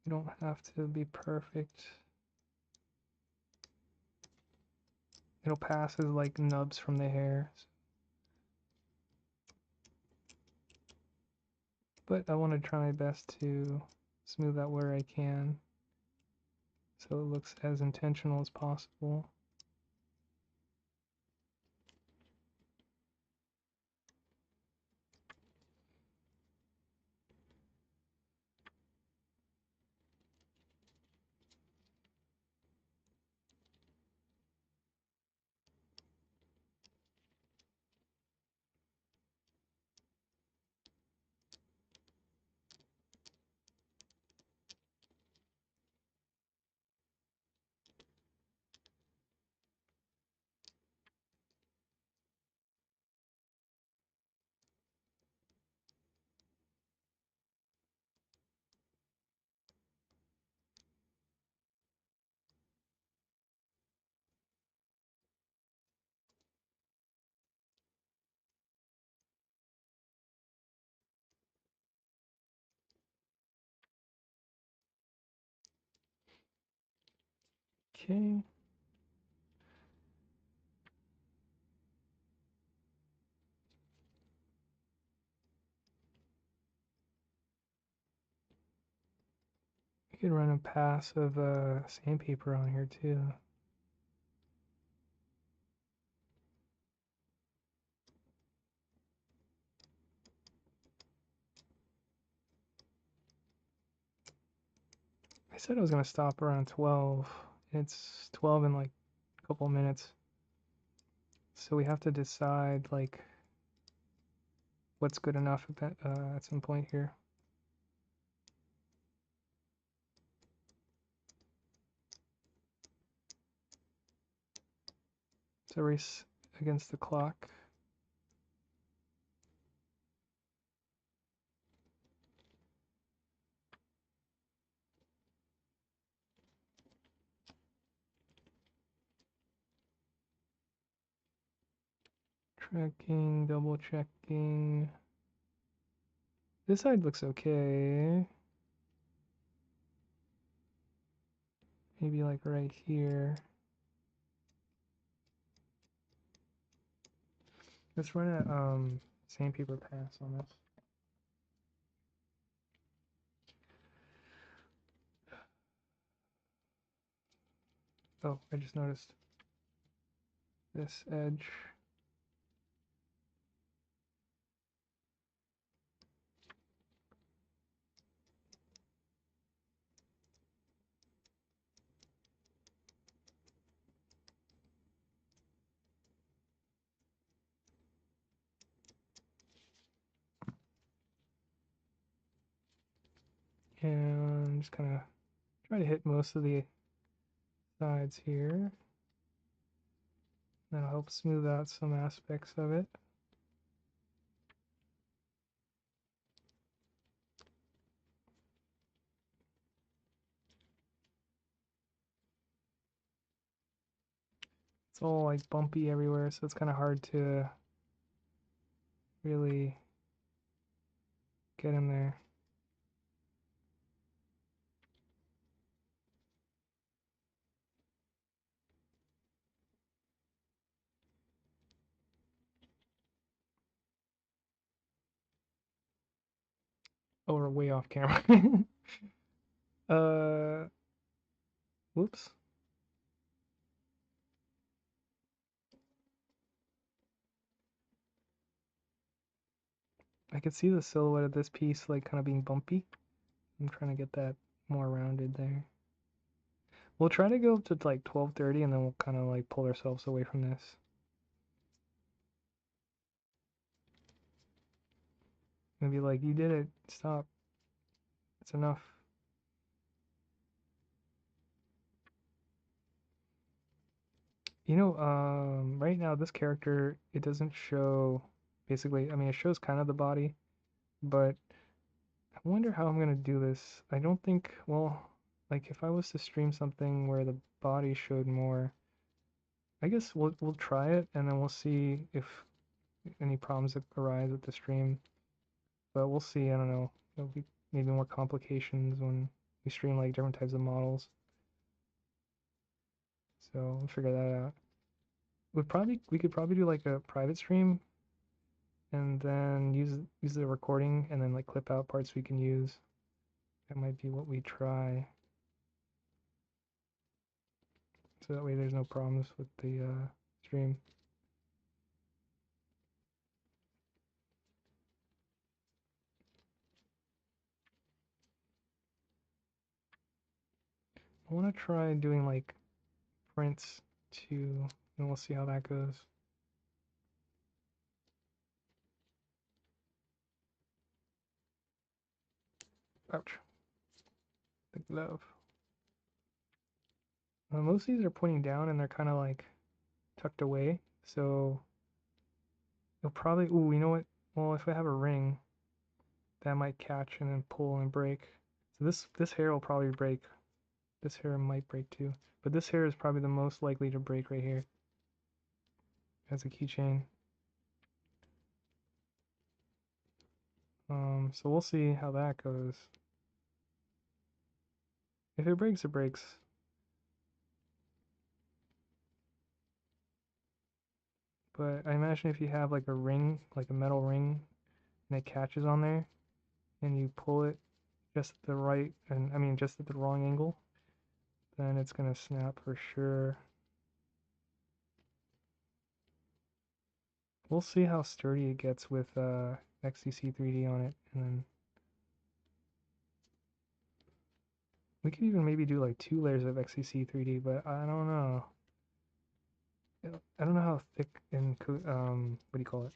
you don't have to be perfect. It'll pass as like nubs from the hair. But I want to try my best to smooth out where I can so it looks as intentional as possible. Okay. I could run a pass of sandpaper on here too. I said I was gonna stop around 12. It's 12 in like a couple minutes. So we have to decide like what's good enough at some point here. It's a race against the clock. Tracking, double checking. This side looks okay. Maybe like right here. Let's run a sandpaper pass on this. Oh, I just noticed this edge. And just kind of try to hit most of the sides here. That'll help smooth out some aspects of it. It's all like bumpy everywhere, so it's kind of hard to really get in there. Oh, we're way off camera. uh, whoops. I could see the silhouette of this piece like kind of being bumpy. I'm trying to get that more rounded there. We'll try to go up to like 12:30 and then we'll kind of like pull ourselves away from this. Maybe like, you did it, stop. It's enough. You know, right now this character, it doesn't show, basically, I mean, it shows kind of the body, but I wonder how I'm gonna do this. I don't think, well, like if I was to stream something where the body showed more, I guess we'll try it and then we'll see if any problems arise with the stream. But we'll see, I don't know. There'll be maybe more complications when we stream like different types of models. So we'll figure that out. We could probably do like a private stream and then use the recording and then like clip out parts we can use. That might be what we try. So that way there's no problems with the stream. I want to try doing like prints too, and we'll see how that goes. Ouch. The glove. Most of these are pointing down and they're kind of like tucked away, so you'll probably, ooh, you know what? Well, if I have a ring, that might catch and then pull and break. So this hair will probably break. This hair might break too, but this hair is probably the most likely to break right here as a keychain. So we'll see how that goes. If it breaks, it breaks. But I imagine if you have like a ring, like a metal ring, and it catches on there, and you pull it just at the right, and I mean just at the wrong angle, then it's gonna snap for sure. We'll see how sturdy it gets with XCC 3D on it, and then We could even maybe do like 2 layers of XCC 3D, but I don't know. I don't know how thick and what do you call it?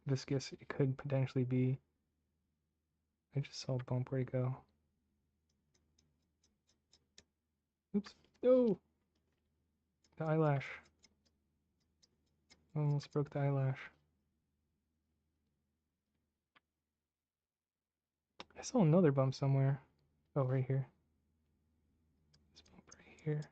Viscous it could potentially be. I just saw a bump. Where'd it go? Oops. No! The eyelash. Almost broke the eyelash. I saw another bump somewhere. Oh, right here. This bump right here.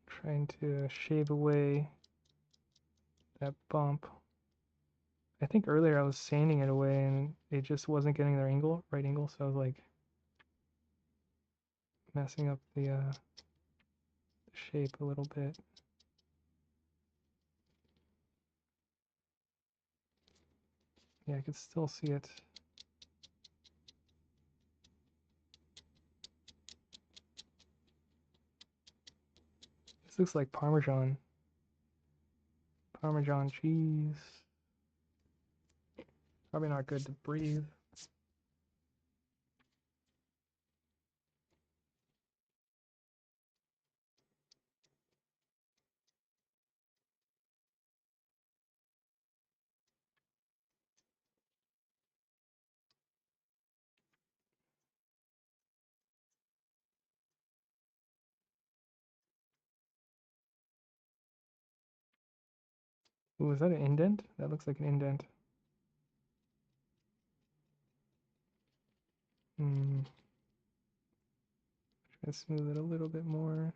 Trying to shave away that bump. I think earlier I was sanding it away and it just wasn't getting the right angle, so I was like messing up the shape a little bit. Yeah, I can still see it. This looks like Parmesan cheese. Probably not good to breathe. Ooh, is that an indent? That looks like an indent. Try to smooth it a little bit more.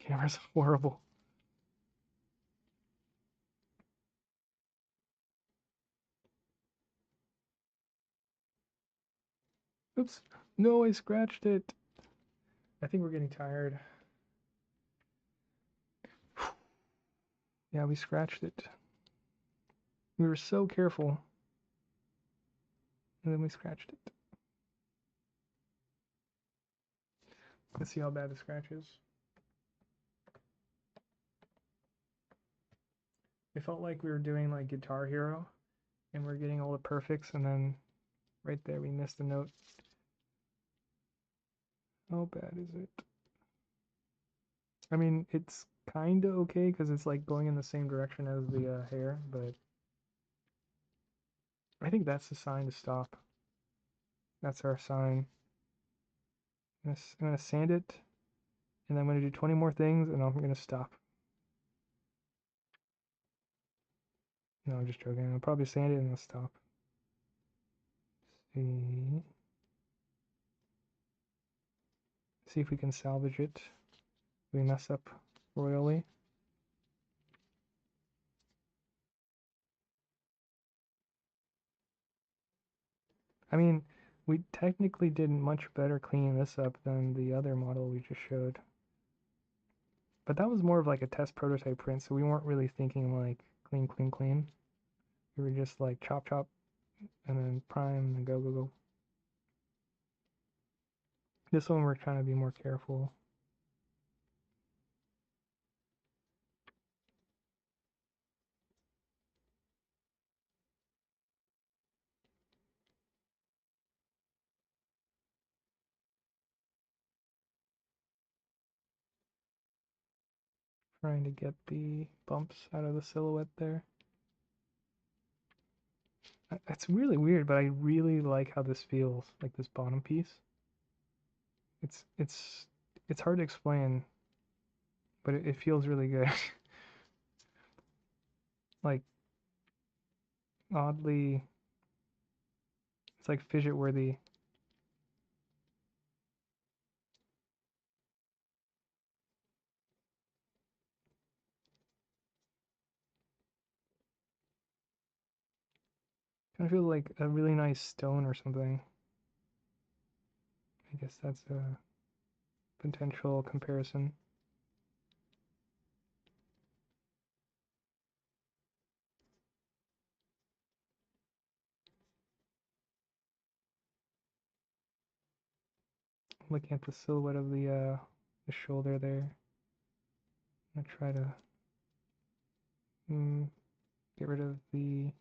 Camera's horrible. Oops. No, I scratched it. I think we're getting tired. Yeah, we scratched it. We were so careful. And then we scratched it. Let's see how bad the scratch is. It felt like we were doing like Guitar Hero and we're getting all the perfects and then right there we missed a note. How bad is it? I mean, it's kind of okay because it's like going in the same direction as the hair, but I think that's the sign to stop. That's our sign. I'm gonna sand it, and then I'm gonna do 20 more things, and I'm gonna stop. No, I'm just joking. I'll probably sand it and I'll stop. See. See if we can salvage it. We mess up royally. I mean, we technically did much better cleaning this up than the other model we just showed. But that was more of like a test prototype print, so we weren't really thinking like clean, clean, clean. We were just like chop, chop, and then prime, and go, go, go. This one we're trying to be more careful. Trying to get the bumps out of the silhouette there. It's really weird, but I really like how this feels, like this bottom piece. It's hard to explain, but it feels really good. Like oddly, it's like fidget worthy. Kind of feel like a really nice stone or something. I guess that's a potential comparison. Looking at the silhouette of the shoulder there. I'm gonna try to get rid of the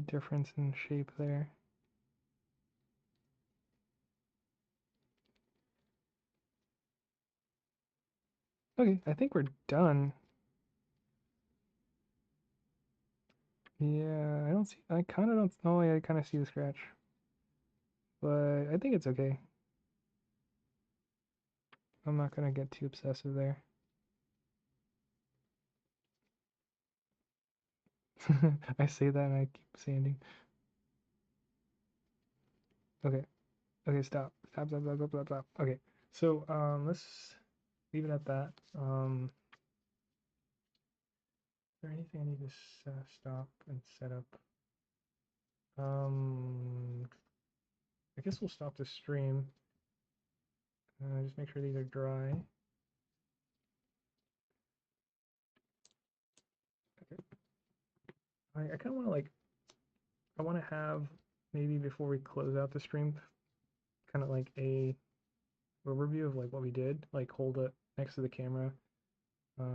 difference in shape there. Okay, I think we're done. Yeah, I don't see, I kind of don't, oh yeah, I kind of see the scratch. But I think it's okay. I'm not gonna get too obsessive there. I say that and I keep sanding. Okay, okay, stop. Stop, stop, stop, stop, stop, stop. Okay, so let's leave it at that. Is there anything I need to stop and set up? I guess we'll stop the stream. Just make sure these are dry. Okay. I kind of want to I want to have maybe before we close out the stream, kind of like a overview of like what we did. Like hold it next to the camera. Let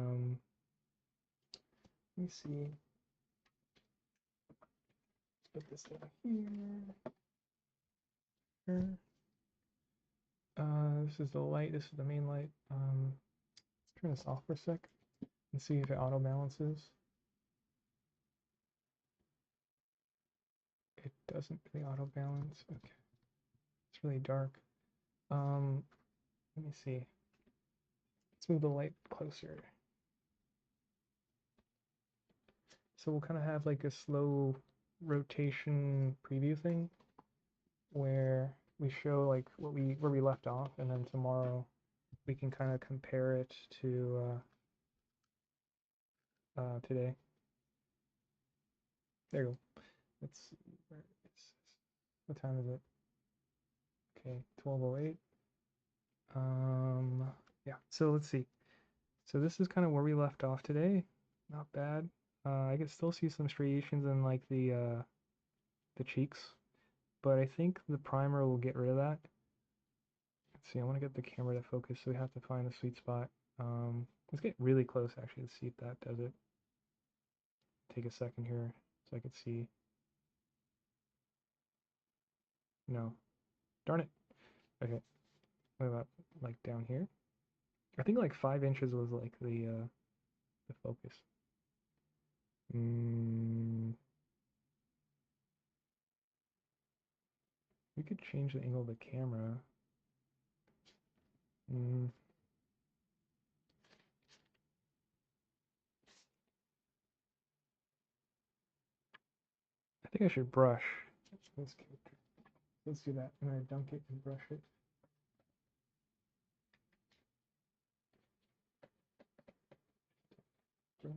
me see. Put this down here. This is the light. This is the main light. Let's turn this off for a sec and see if it auto balances. It doesn't really auto balance. Okay, it's really dark. Let me see. Let's move the light closer. So we'll kind of have like a slow rotation preview thing where we show like where we left off, and then tomorrow we can kind of compare it to today. There you go. Let's see where it's. What time is it? Okay, 12:08. Yeah. So let's see. So this is kind of where we left off today. Not bad. I can still see some striations in like the cheeks, but I think the primer will get rid of that. Let's see. I want to get the camera to focus, so we have to find the sweet spot. Let's get really close actually. Let's see if that does it. Take a second here so I can see. No. Darn it. Okay. What about like down here? I think like 5 inches was like the focus. We could change the angle of the camera. I think I should brush this character. Let's do that. I'm gonna dunk it and brush it. Brush.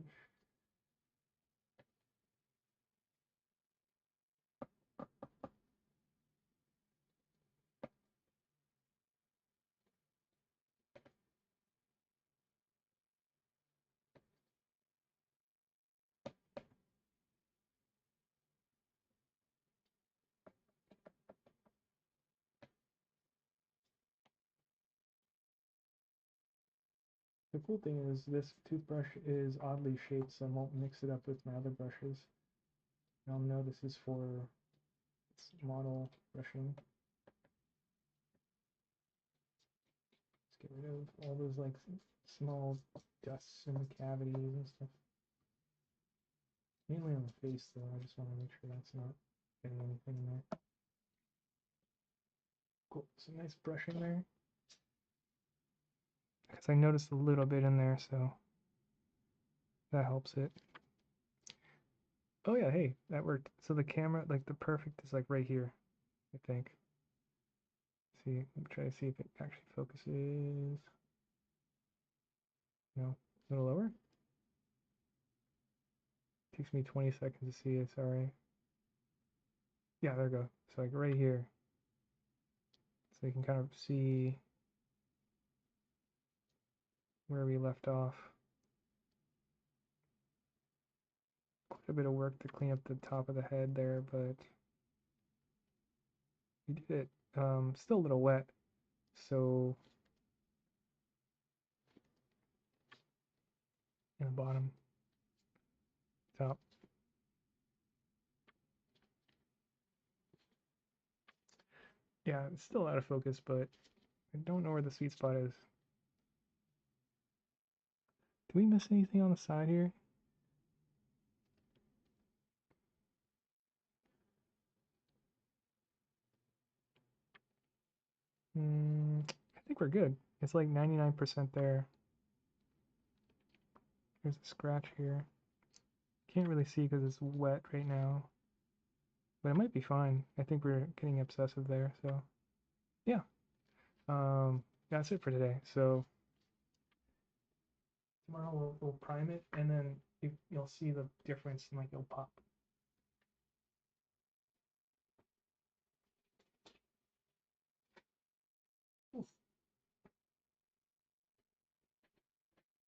The cool thing is this toothbrush is oddly shaped, so I won't mix it up with my other brushes. I'll know this is for its model brushing. Let's get rid of all those like small dusts in the cavities and stuff. Mainly on the face though, I just want to make sure that's not getting anything in there. Cool, some nice brushing there. Because I noticed a little bit in there, so that helps it. Oh yeah, hey, that worked. So the camera, like the perfect is like right here, I think. See, I'm trying to see if it actually focuses. No, a little lower. Takes me 20 seconds to see it, sorry. Yeah, there we go. So like right here. So you can kind of see where we left off. Quite a bit of work to clean up the top of the head there, but we did it. Still a little wet, so in the bottom, top. Yeah, it's still out of focus, but I don't know where the sweet spot is. Do we miss anything on the side here? I think we're good. It's like 99% there. There's a scratch here. Can't really see because it's wet right now. But it might be fine. I think we're getting obsessive there, so yeah. That's it for today. So tomorrow we'll prime it, and then you'll see the difference, and like it'll pop.